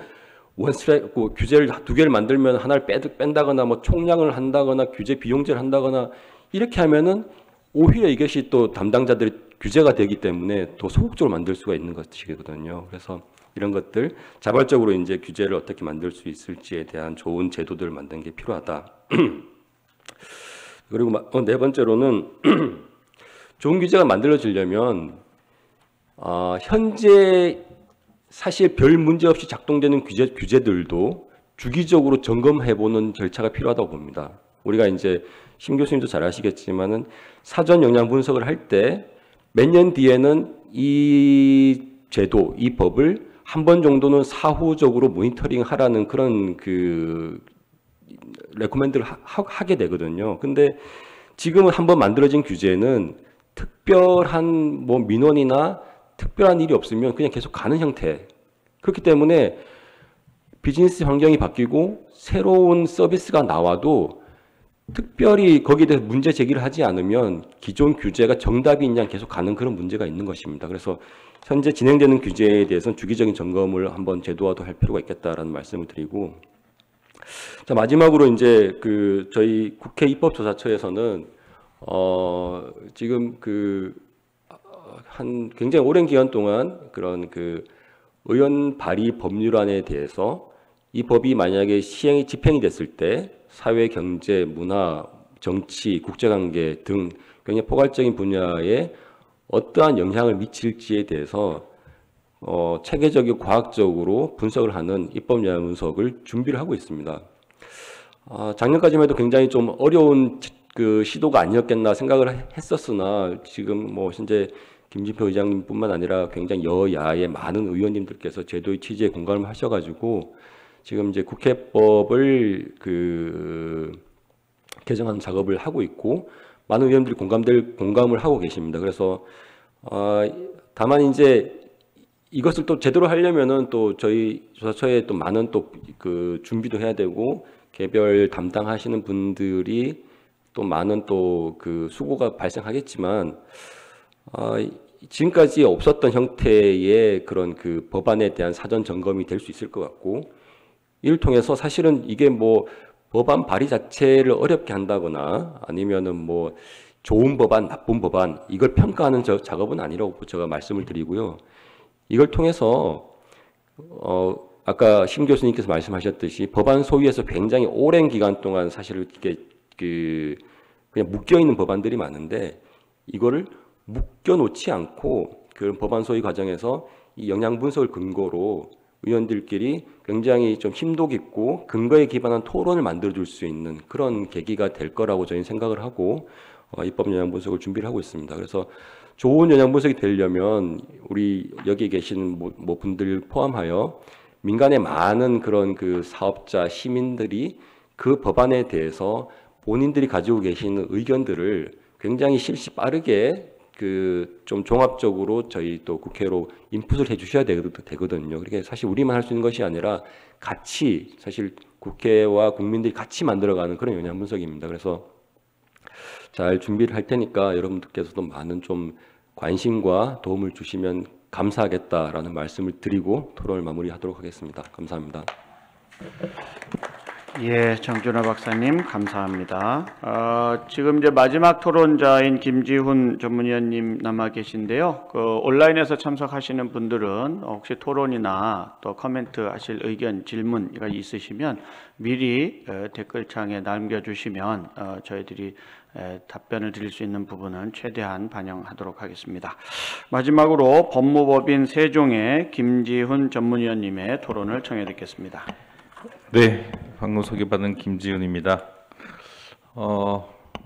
규제를 두 개를 만들면 하나를 뺀다거나 뭐 총량을 한다거나 규제 비용제를 한다거나 이렇게 하면은 오히려 이것이 또 담당자들의 규제가 되기 때문에 더 소극적으로 만들 수가 있는 것이거든요. 그래서 이런 것들 자발적으로 이제 규제를 어떻게 만들 수 있을지에 대한 좋은 제도들을 만드는 게 필요하다. 그리고 네 번째로는 좋은 규제가 만들어지려면 현재 사실 별 문제 없이 작동되는 규제들도 주기적으로 점검해보는 절차가 필요하다고 봅니다. 우리가 이제 심 교수님도 잘 아시겠지만은 사전 영향 분석을 할 때 몇 년 뒤에는 이 제도, 이 법을 한 번 정도는 사후적으로 모니터링 하라는 그런 그 레코멘드를 하게 되거든요. 근데 지금은 한번 만들어진 규제는 특별한 뭐 민원이나 특별한 일이 없으면 그냥 계속 가는 형태. 그렇기 때문에 비즈니스 환경이 바뀌고 새로운 서비스가 나와도 특별히 거기에 대해서 문제 제기를 하지 않으면 기존 규제가 정답이 있냐 계속 가는 그런 문제가 있는 것입니다. 그래서 현재 진행되는 규제에 대해서는 주기적인 점검을 한번 제도화도 할 필요가 있겠다라는 말씀을 드리고, 자, 마지막으로 이제 그 저희 국회 입법조사처에서는 지금 한 굉장히 오랜 기간 동안 그런 그 의원 발의 법률안에 대해서 이 법이 만약에 집행이 됐을 때 사회, 경제, 문화, 정치, 국제관계 등 굉장히 포괄적인 분야에 어떠한 영향을 미칠지에 대해서 체계적이고 과학적으로 분석을 하는 입법영향 분석을 준비를 하고 있습니다. 작년까지만 해도 굉장히 좀 어려운 그 시도가 아니었겠나 생각을 했었으나 지금 뭐 현재 김진표 의장님뿐만 아니라 굉장히 여야의 많은 의원님들께서 제도의 취지에 공감을 하셔가지고 지금 이제 국회법을 개정하는 작업을 하고 있고 많은 의원들이 공감을 하고 계십니다. 그래서 다만 이제 이것을 또 제대로 하려면은 또 저희 조사처에 또 많은 또 준비도 해야 되고 개별 담당하시는 분들이 또 많은 또 수고가 발생하겠지만 지금까지 없었던 형태의 그런 법안에 대한 사전 점검이 될 수 있을 것 같고 이를 통해서 사실은 이게 뭐 법안 발의 자체를 어렵게 한다거나 아니면은 뭐 좋은 법안, 나쁜 법안 이걸 평가하는 작업은 아니라고 제가 말씀을 드리고요. 이걸 통해서 아까 심 교수님께서 말씀하셨듯이 법안 소위에서 굉장히 오랜 기간 동안 사실 이게 그냥 묶여 있는 법안들이 많은데 이거를 묶여 놓지 않고 그런 법안 소위 과정에서 이 영양 분석을 근거로 의원들끼리 굉장히 좀 심도 깊고 근거에 기반한 토론을 만들어 줄 수 있는 그런 계기가 될 거라고 저희는 생각을 하고 입법 영양 분석을 준비를 하고 있습니다. 그래서 좋은 영양 분석이 되려면 우리 여기 계신 뭐 분들 포함하여 민간의 많은 그런 사업자, 시민들이 그 법안에 대해서 본인들이 가지고 계시는 의견들을 굉장히 실시 빠르게 좀 종합적으로 저희 또 국회로 인풋을 해주셔야 되거든요. 그러니까 사실 우리만 할 수 있는 것이 아니라 같이 사실 국회와 국민들이 같이 만들어가는 그런 영양 분석입니다. 그래서 잘 준비를 할 테니까 여러분들께서도 많은 좀 관심과 도움을 주시면 감사하겠다라는 말씀을 드리고 토론을 마무리하도록 하겠습니다. 감사합니다. 예, 정준하 박사님 감사합니다. 지금 이제 마지막 토론자인 김지훈 전문위원님 남아 계신데요. 온라인에서 참석하시는 분들은 혹시 토론이나 또 코멘트 하실 의견, 질문이 있으시면 미리 댓글창에 남겨주시면 저희들이 답변을 드릴 수 있는 부분은 최대한 반영하도록 하겠습니다. 마지막으로 법무법인 세종의 김지훈 전문위원님의 토론을 청해 듣겠습니다. 네, 방금 소개받은 김지훈입니다.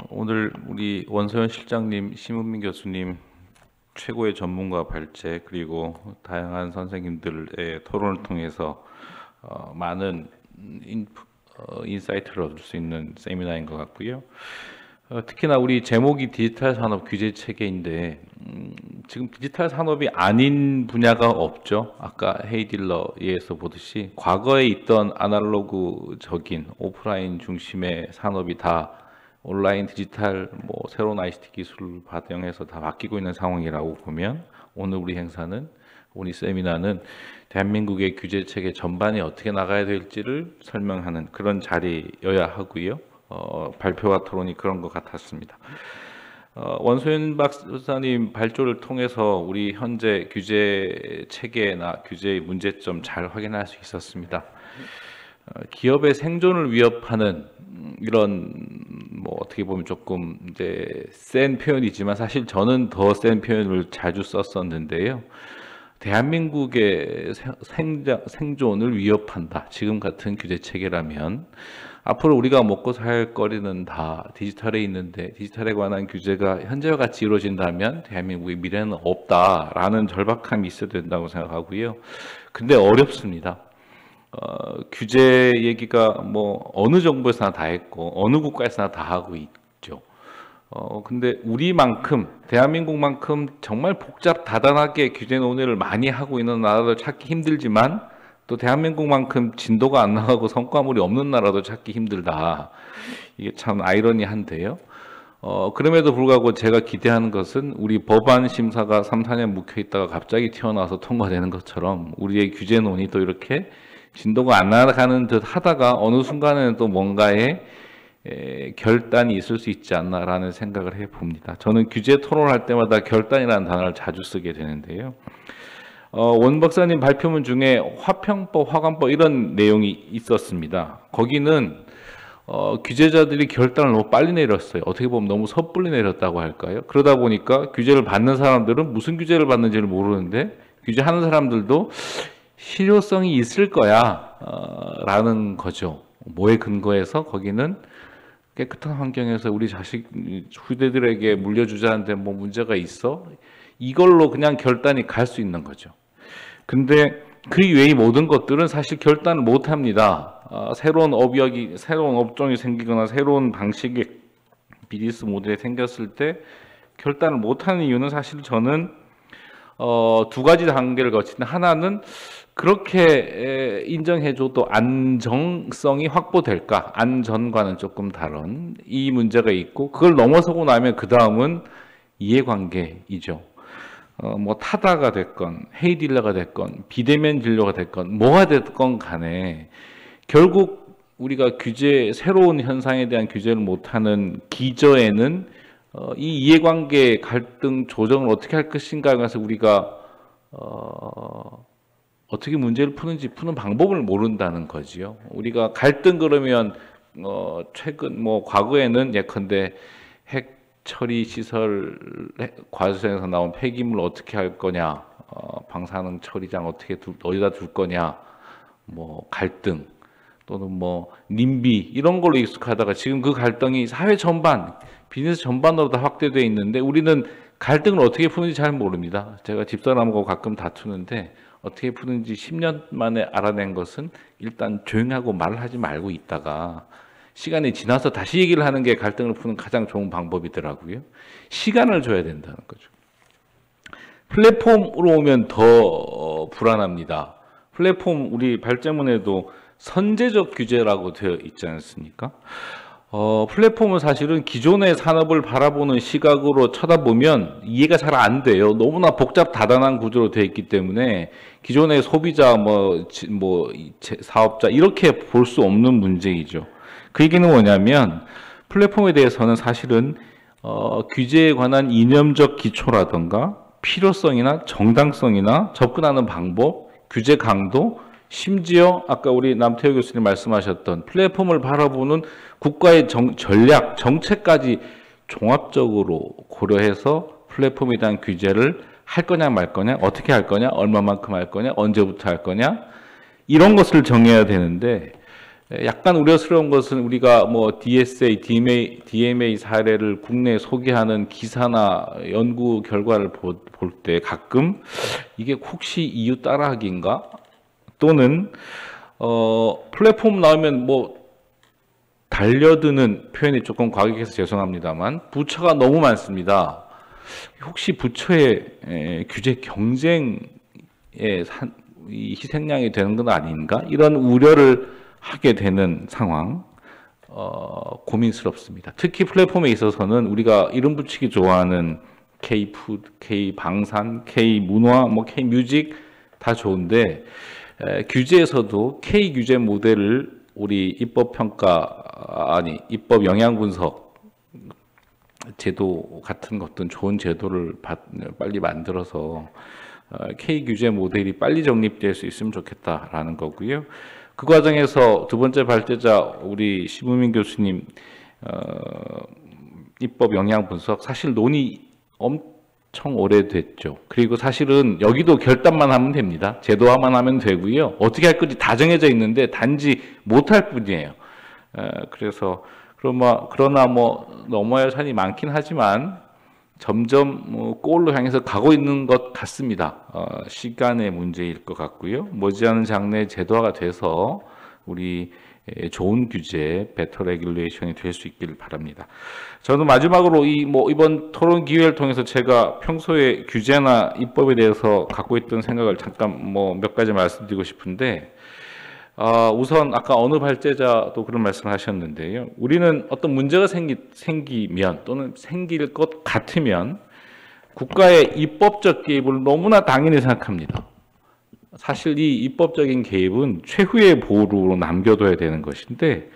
오늘 우리 원서현 실장님, 심은민 교수님 최고의 전문가 발제 그리고 다양한 선생님들의 토론을 통해서 많은 인사이트를 얻을 수 있는 세미나인 것 같고요. 특히나 우리 제목이 디지털 산업 규제 체계인데 지금 디지털 산업이 아닌 분야가 없죠. 아까 헤이딜러에서 보듯이 과거에 있던 아날로그적인 오프라인 중심의 산업이 다 온라인 디지털 새로운 ICT 기술을 반영해서 다 바뀌고 있는 상황이라고 보면 오늘 우리 행사는 우리 세미나는 대한민국의 규제 체계 전반이 어떻게 나가야 될지를 설명하는 그런 자리여야 하고요. 발표와 토론이 그런 것 같았습니다. 원소연 박사님 발조를 통해서 우리 현재 규제 체계나 규제의 문제점 잘 확인할 수 있었습니다. 기업의 생존을 위협하는 이런 어떻게 보면 조금 이제 센 표현이지만 사실 저는 더 센 표현을 자주 썼었는데요. 대한민국의 생존을 위협한다. 지금 같은 규제 체계라면 앞으로 우리가 먹고 살 거리는 다 디지털에 있는데 디지털에 관한 규제가 현재와 같이 이루어진다면 대한민국의 미래는 없다라는 절박함이 있어야 된다고 생각하고요. 근데 어렵습니다. 규제 얘기가 어느 정부에서나 다 했고 어느 국가에서나 다 하고 있죠. 근데 우리만큼 대한민국만큼 정말 복잡 다단하게 규제 논의를 많이 하고 있는 나라도 찾기 힘들지만 또 대한민국만큼 진도가 안 나가고 성과물이 없는 나라도 찾기 힘들다. 이게 참 아이러니한데요. 그럼에도 불구하고 제가 기대하는 것은 우리 법안 심사가 3, 4년 묵혀 있다가 갑자기 튀어나와서 통과되는 것처럼 우리의 규제 논의도 이렇게 진도가 안 나가는 듯 하다가 어느 순간에는 또 뭔가의 결단이 있을 수 있지 않나라는 생각을 해봅니다. 저는 규제 토론할 때마다 결단이라는 단어를 자주 쓰게 되는데요. 원 박사님 발표문 중에 화평법, 화관법 이런 내용이 있었습니다. 거기는 규제자들이 결단을 너무 빨리 내렸어요. 어떻게 보면 너무 섣불리 내렸다고 할까요? 그러다 보니까 규제를 받는 사람들은 무슨 규제를 받는지를 모르는데 규제하는 사람들도 실효성이 있을 거야 라는 거죠. 뭐에 근거해서 거기는 깨끗한 환경에서 우리 자식 후대들에게 물려주자는데 문제가 있어? 이걸로 그냥 결단이 갈 수 있는 거죠. 근데 그 외의 모든 것들은 사실 결단을 못 합니다. 새로운 업종이 생기거나 새로운 방식의 비즈니스 모델이 생겼을 때 결단을 못 하는 이유는 사실 저는 두 가지 단계를 거치는데, 하나는 그렇게 인정해줘도 안정성이 확보될까? 안전과는 조금 다른 이 문제가 있고, 그걸 넘어서고 나면 그 다음은 이해관계이죠. 뭐 타다가 됐건 헤이딜러가 됐건 비대면 진료가 됐건 뭐가 됐건 간에 결국 우리가 새로운 현상에 대한 규제를 못하는 기저에는 이 이해관계 갈등 조정을 어떻게 할 것인가에 관해서 우리가 어떻게 문제를 푸는지 푸는 방법을 모른다는 거지요. 우리가 갈등 그러면 최근 과거에는 예컨대 핵 처리 시설 과수생에서 나온 폐기물 어떻게 할 거냐, 방사능 처리장 어디다 둘 거냐, 갈등 또는 님비 이런 걸로 익숙하다가 지금 그 갈등이 사회 전반, 비즈니스 전반으로 다 확대되어 있는데 우리는 갈등을 어떻게 푸는지 잘 모릅니다. 제가 집사람하고 가끔 다투는데 어떻게 푸는지 10년 만에 알아낸 것은 일단 조용하고 말을 하지 말고 있다가 시간이 지나서 다시 얘기를 하는 게 갈등을 푸는 가장 좋은 방법이더라고요. 시간을 줘야 된다는 거죠. 플랫폼으로 오면 더 불안합니다. 플랫폼 우리 발제문에도 선제적 규제라고 되어 있지 않습니까? 플랫폼은 사실은 기존의 산업을 바라보는 시각으로 쳐다보면 이해가 잘 안 돼요. 너무나 복잡 다단한 구조로 되어 있기 때문에 기존의 소비자, 사업자 이렇게 볼 수 없는 문제이죠. 그 얘기는 뭐냐면 플랫폼에 대해서는 사실은 규제에 관한 이념적 기초라든가 필요성이나 정당성이나 접근하는 방법, 규제 강도, 심지어 아까 우리 남태호 교수님 말씀하셨던 플랫폼을 바라보는 국가의 전략, 정책까지 종합적으로 고려해서 플랫폼에 대한 규제를 할 거냐 말 거냐, 어떻게 할 거냐, 얼마만큼 할 거냐, 언제부터 할 거냐 이런 것을 정해야 되는데 약간 우려스러운 것은 우리가 DSA, DMA 사례를 국내에 소개하는 기사나 연구 결과를 볼 때 가끔 이게 혹시 EU 따라하기인가? 또는 플랫폼 나오면 달려드는 표현이 조금 과격해서 죄송합니다만 부처가 너무 많습니다. 혹시 부처의 규제 경쟁에 이 희생양이 되는 건 아닌가? 이런 우려를 하게 되는 상황 고민스럽습니다. 특히 플랫폼에 있어서는 우리가 이름 붙이기 좋아하는 K-푸드, K-방산, K-문화, K-뮤직 다 좋은데 규제에서도 K-규제 모델을 우리 입법 영향 분석 제도 같은 것든 좋은 제도를 빨리 만들어서 K-규제 모델이 빨리 정립될 수 있으면 좋겠다라는 거고요. 그 과정에서 두 번째 발제자 우리 심우민 교수님 입법 영향 분석 사실 논의 엄청 오래됐죠. 그리고 사실은 여기도 결단만 하면 됩니다. 제도화만 하면 되고요. 어떻게 할 건지 다 정해져 있는데 단지 못할 뿐이에요. 그래서 그러나 넘어야 할 산이 많긴 하지만 점점 골로 향해서 가고 있는 것 같습니다. 시간의 문제일 것 같고요. 머지않은 장래에 제도화가 돼서 우리 좋은 규제, 베터 레귤레이션이 될 수 있기를 바랍니다. 저는 마지막으로 이번 토론 기회를 통해서 제가 평소에 규제나 입법에 대해서 갖고 있던 생각을 잠깐 몇 가지 말씀드리고 싶은데 우선 아까 어느 발제자도 그런 말씀을 하셨는데요. 우리는 어떤 문제가 생기면 또는 생길 것 같으면 국가의 입법적 개입을 너무나 당연히 생각합니다. 사실 이 입법적인 개입은 최후의 보루로 남겨둬야 되는 것인데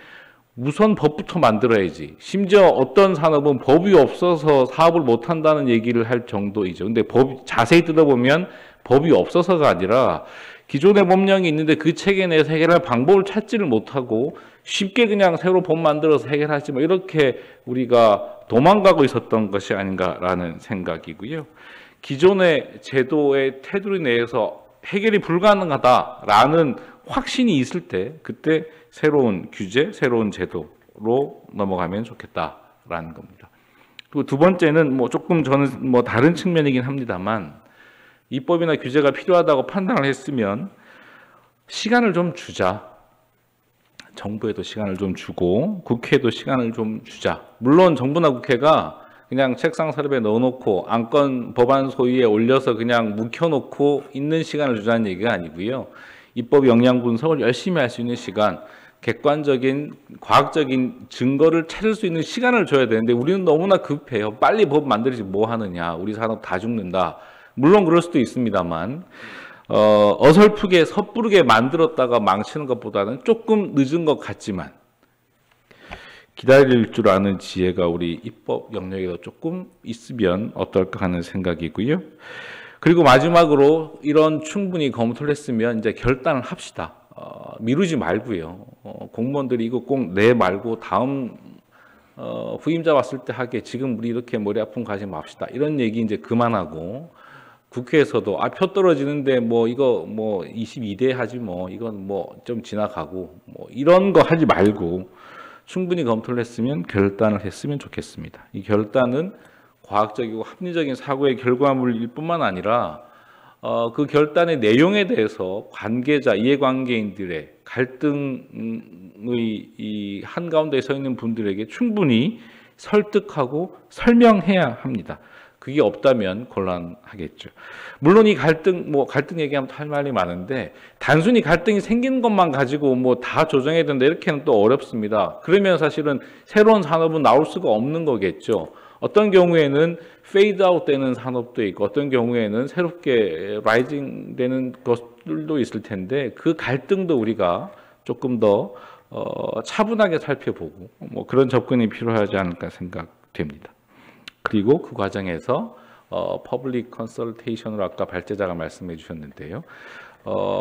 우선 법부터 만들어야지. 심지어 어떤 산업은 법이 없어서 사업을 못한다는 얘기를 할 정도이죠. 근데 자세히 뜯어보면 법이 없어서가 아니라 기존의 법령이 있는데 그 체계 내에서 해결할 방법을 찾지를 못하고 쉽게 그냥 새로 법 만들어서 해결하지 이렇게 우리가 도망가고 있었던 것이 아닌가라는 생각이고요. 기존의 제도의 테두리 내에서 해결이 불가능하다라는 확신이 있을 때 그때 새로운 규제, 새로운 제도로 넘어가면 좋겠다라는 겁니다. 그리고 두 번째는 뭐 조금 저는 뭐 다른 측면이긴 합니다만 입법이나 규제가 필요하다고 판단을 했으면 시간을 좀 주자. 정부에도 시간을 좀 주고 국회에도 시간을 좀 주자. 물론 정부나 국회가 그냥 책상 서랍에 넣어놓고 안건 법안 소위에 올려서 그냥 묵혀놓고 있는 시간을 주자는 얘기가 아니고요. 입법 영향 분석을 열심히 할 수 있는 시간, 객관적인 과학적인 증거를 찾을 수 있는 시간을 줘야 되는데 우리는 너무나 급해요. 빨리 법 만들지 뭐 하느냐. 우리 산업 다 죽는다. 물론 그럴 수도 있습니다만 어설프게 섣부르게 만들었다가 망치는 것보다는 조금 늦은 것 같지만 기다릴 줄 아는 지혜가 우리 입법 영역에도 조금 있으면 어떨까 하는 생각이고요. 그리고 마지막으로 이런 충분히 검토를 했으면 이제 결단을 합시다. 미루지 말고요. 공무원들이 이거 꼭 내 말고 다음 후임자 왔을 때 하게 지금 우리 이렇게 머리 아픈 거 하지 맙시다. 이런 얘기 이제 그만하고 국회에서도 표 떨어지는데 뭐 이거 뭐 22대 하지 뭐 이건 뭐 좀 지나가고 뭐 이런 거 하지 말고 충분히 검토를 했으면 결단을 했으면 좋겠습니다. 이 결단은 과학적이고 합리적인 사고의 결과물일 뿐만 아니라 그 결단의 내용에 대해서 관계자, 이해관계인들의 갈등의 이 한가운데 서 있는 분들에게 충분히 설득하고 설명해야 합니다. 그게 없다면 곤란하겠죠. 물론 이 갈등 얘기하면 할 말이 많은데 단순히 갈등이 생기는 것만 가지고 뭐 다 조정해야 된다 이렇게는 또 어렵습니다. 그러면 사실은 새로운 산업은 나올 수가 없는 거겠죠. 어떤 경우에는 페이드 아웃 되는 산업도 있고 어떤 경우에는 새롭게 라이징 되는 것들도 있을 텐데 그 갈등도 우리가 조금 더 차분하게 살펴보고 뭐 그런 접근이 필요하지 않을까 생각됩니다. 그리고 그 과정에서 퍼블릭 컨설테이션으로 아까 발제자가 말씀해 주셨는데요.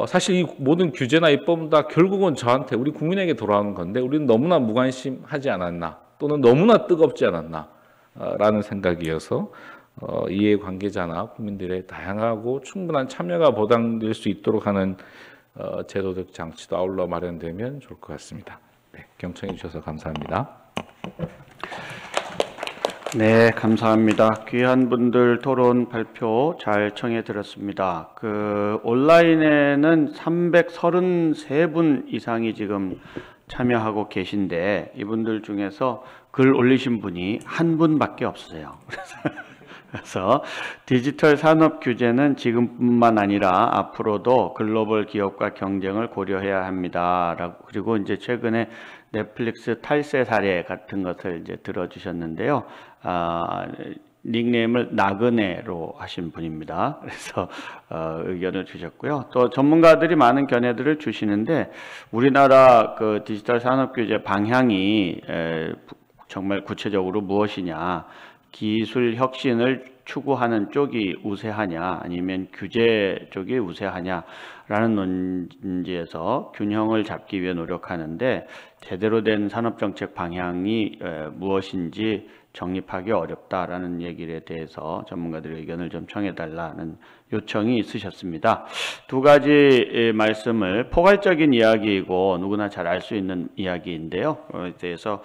사실 이 모든 규제나 입법은 다 결국은 저한테 우리 국민에게 돌아오는 건데 우리는 너무나 무관심하지 않았나 또는 너무나 뜨겁지 않았나 라는 생각이어서 이해관계자나 국민들의 다양하고 충분한 참여가 보장될 수 있도록 하는 제도적 장치도 아울러 마련되면 좋을 것 같습니다. 네, 경청해 주셔서 감사합니다. 네, 감사합니다. 귀한 분들 토론 발표 잘 청해 들었습니다. 온라인에는 333분 이상이 지금 참여하고 계신데 이분들 중에서 글 올리신 분이 한 분밖에 없으세요. 그래서 디지털 산업 규제는 지금뿐만 아니라 앞으로도 글로벌 기업과 경쟁을 고려해야 합니다. 그리고 이제 최근에 넷플릭스 탈세 사례 같은 것을 이제 들어주셨는데요. 닉네임을 나그네로 하신 분입니다. 그래서 의견을 주셨고요. 또 전문가들이 많은 견해들을 주시는데 우리나라 그 디지털 산업 규제 방향이 정말 구체적으로 무엇이냐, 기술 혁신을 추구하는 쪽이 우세하냐 아니면 규제 쪽이 우세하냐라는 논지에서 균형을 잡기 위해 노력하는데 제대로 된 산업정책 방향이 무엇인지 정립하기 어렵다라는 얘기에 대해서 전문가들의 의견을 좀 청해달라는 요청이 있으셨습니다. 두 가지 말씀을 포괄적인 이야기이고 누구나 잘 알 수 있는 이야기인데요. 대해서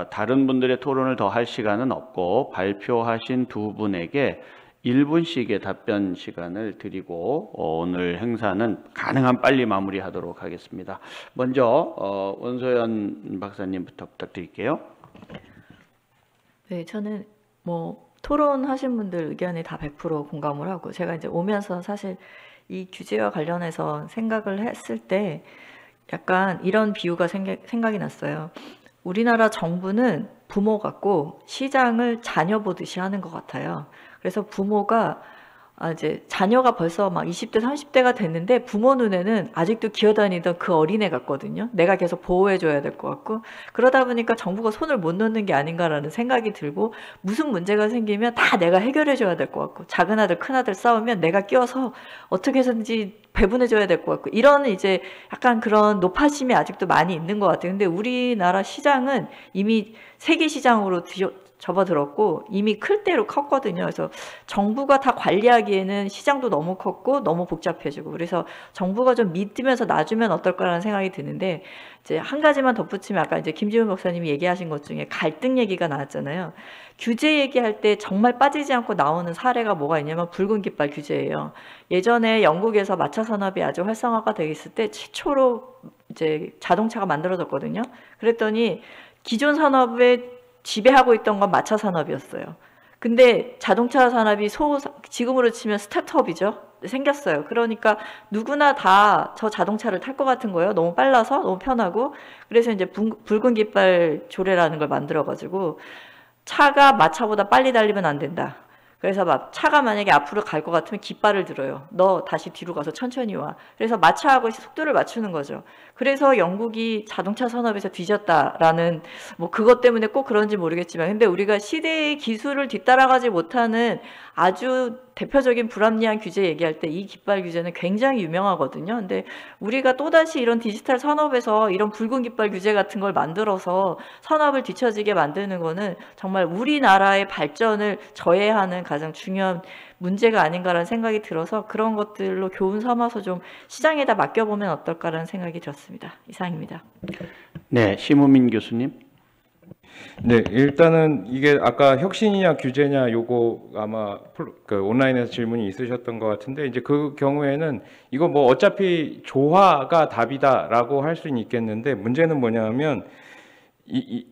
다른 분들의 토론을 더 할 시간은 없고 발표하신 두 분에게 1분씩의 답변 시간을 드리고 오늘 행사는 가능한 빨리 마무리하도록 하겠습니다. 먼저 원소연 박사님부터 부탁드릴게요. 네, 저는 뭐 토론하신 분들 의견에 다 100% 공감을 하고 제가 이제 오면서 사실 이 규제와 관련해서 생각을 했을 때 약간 이런 비유가 생각이 났어요. 우리나라 정부는 부모 같고 시장을 자녀 보듯이 하는 것 같아요. 그래서 부모가 이제 자녀가 벌써 막 20대, 30대가 됐는데 부모 눈에는 아직도 기어다니던 그 어린애 같거든요. 내가 계속 보호해줘야 될 것 같고 그러다 보니까 정부가 손을 못 놓는 게 아닌가라는 생각이 들고 무슨 문제가 생기면 다 내가 해결해줘야 될 것 같고 작은 아들, 큰 아들 싸우면 내가 끼어서 어떻게 해서든지 배분해줘야 될 것 같고 이런 이제 약간 그런 노파심이 아직도 많이 있는 것 같아요. 근데 우리나라 시장은 이미 세계 시장으로 접어들었고 이미 클 대로 컸거든요. 그래서 정부가 다 관리하기에는 시장도 너무 컸고 너무 복잡해지고 그래서 정부가 좀 믿으면서 놔주면 어떨까라는 생각이 드는데 이제 한 가지만 덧붙이면 아까 이제 김지훈 목사님이 얘기하신 것 중에 갈등 얘기가 나왔잖아요. 규제 얘기할 때 정말 빠지지 않고 나오는 사례가 뭐가 있냐면 붉은 깃발 규제예요. 예전에 영국에서 마차 산업이 아주 활성화가 되어 있을 때 최초로 이제 자동차가 만들어졌거든요. 그랬더니 기존 산업에 지배하고 있던 건 마차 산업이었어요. 근데 자동차 산업이 지금으로 치면 스타트업이죠. 생겼어요. 그러니까 누구나 다 저 자동차를 탈 것 같은 거예요. 너무 빨라서 너무 편하고. 그래서 이제 붉은 깃발 조례라는 걸 만들어가지고 차가 마차보다 빨리 달리면 안 된다. 그래서 막 차가 만약에 앞으로 갈 것 같으면 깃발을 들어요. 너 다시 뒤로 가서 천천히 와. 그래서 마차하고 속도를 맞추는 거죠. 그래서 영국이 자동차 산업에서 뒤졌다라는 뭐 그것 때문에 꼭 그런지 모르겠지만 근데 우리가 시대의 기술을 뒤따라가지 못하는 아주 대표적인 불합리한 규제 얘기할 때 이 깃발 규제는 굉장히 유명하거든요. 근데 우리가 또다시 이런 디지털 산업에서 이런 붉은 깃발 규제 같은 걸 만들어서 산업을 뒤처지게 만드는 거는 정말 우리나라의 발전을 저해하는 가장 중요한 문제가 아닌가라는 생각이 들어서 그런 것들로 교훈 삼아서 좀 시장에다 맡겨보면 어떨까라는 생각이 들었습니다. 이상입니다. 네, 심우민 교수님. 네, 일단은 이게 아까 혁신이냐 규제냐 요거 아마 그 온라인에서 질문이 있으셨던 것 같은데 이제 그 경우에는 이거 뭐 어차피 조화가 답이다라고 할 수는 있겠는데 문제는 뭐냐면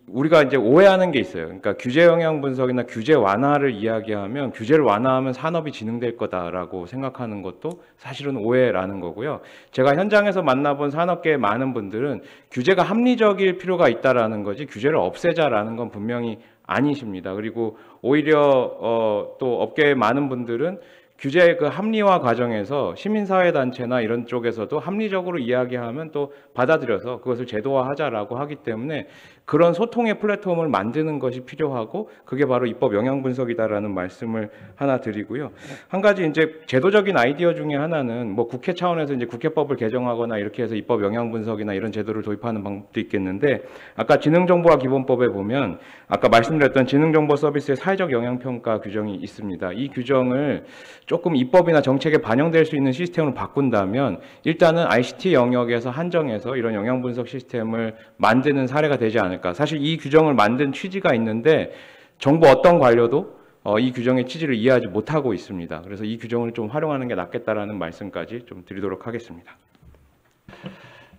우리가 이제 오해하는 게 있어요. 그러니까 규제 영향 분석이나 규제 완화를 이야기하면 규제를 완화하면 산업이 진흥될 거다라고 생각하는 것도 사실은 오해라는 거고요. 제가 현장에서 만나본 산업계의 많은 분들은 규제가 합리적일 필요가 있다라는 거지 규제를 없애자라는 건 분명히 아니십니다. 그리고 오히려 또 업계의 많은 분들은 규제의 그 합리화 과정에서 시민사회단체나 이런 쪽에서도 합리적으로 이야기하면 또 받아들여서 그것을 제도화하자라고 하기 때문에 그런 소통의 플랫폼을 만드는 것이 필요하고 그게 바로 입법 영향 분석이다라는 말씀을 하나 드리고요. 한 가지 이제 제도적인 아이디어 중에 하나는 뭐 국회 차원에서 이제 국회법을 개정하거나 이렇게 해서 입법 영향 분석이나 이런 제도를 도입하는 방법도 있겠는데 아까 지능정보화 기본법에 보면 아까 말씀드렸던 지능정보 서비스의 사회적 영향평가 규정이 있습니다. 이 규정을 조금 입법이나 정책에 반영될 수 있는 시스템으로 바꾼다면 일단은 ICT 영역에서 한정해서 이런 영향 분석 시스템을 만드는 사례가 되지 않을까. 사실 이 규정을 만든 취지가 있는데 정부 어떤 관료도 이 규정의 취지를 이해하지 못하고 있습니다. 그래서 이 규정을 좀 활용하는 게 낫겠다라는 말씀까지 좀 드리도록 하겠습니다.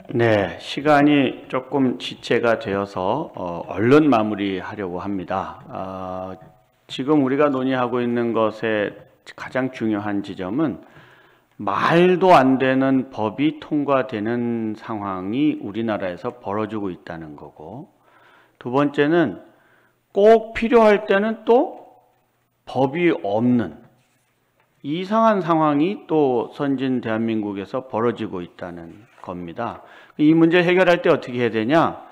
네, 시간이 조금 지체가 되어서 얼른 마무리하려고 합니다. 지금 우리가 논의하고 있는 것의 가장 중요한 지점은 말도 안 되는 법이 통과되는 상황이 우리나라에서 벌어지고 있다는 거고 두 번째는 꼭 필요할 때는 또 법이 없는 이상한 상황이 또 선진 대한민국에서 벌어지고 있다는 겁니다. 이 문제 해결할 때 어떻게 해야 되냐?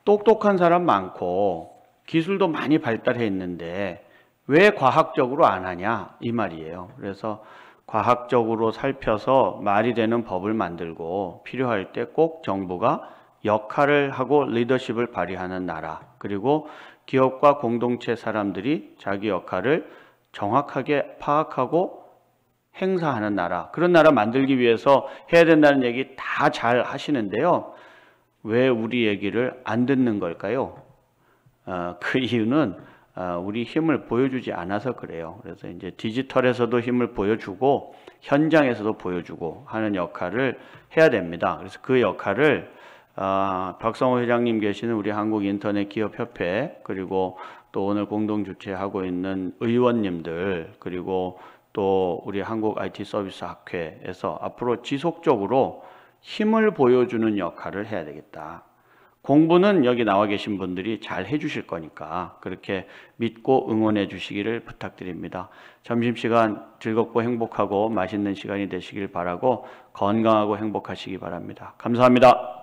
똑똑한 사람 많고 기술도 많이 발달해 있는데 왜 과학적으로 안 하냐? 이 말이에요. 그래서 과학적으로 살펴서 말이 되는 법을 만들고 필요할 때 꼭 정부가 역할을 하고 리더십을 발휘하는 나라 그리고 기업과 공동체 사람들이 자기 역할을 정확하게 파악하고 행사하는 나라 그런 나라 만들기 위해서 해야 된다는 얘기 다 잘 하시는데요. 왜 우리 얘기를 안 듣는 걸까요? 그 이유는 우리 힘을 보여주지 않아서 그래요. 그래서 이제 디지털에서도 힘을 보여주고 현장에서도 보여주고 하는 역할을 해야 됩니다. 그래서 그 역할을 박성호 회장님 계시는 우리 한국인터넷기업협회 그리고 또 오늘 공동 주최하고 있는 의원님들 그리고 또 우리 한국IT서비스학회에서 앞으로 지속적으로 힘을 보여주는 역할을 해야 되겠다. 공부는 여기 나와 계신 분들이 잘 해주실 거니까 그렇게 믿고 응원해 주시기를 부탁드립니다. 점심시간 즐겁고 행복하고 맛있는 시간이 되시길 바라고 건강하고 행복하시기 바랍니다. 감사합니다.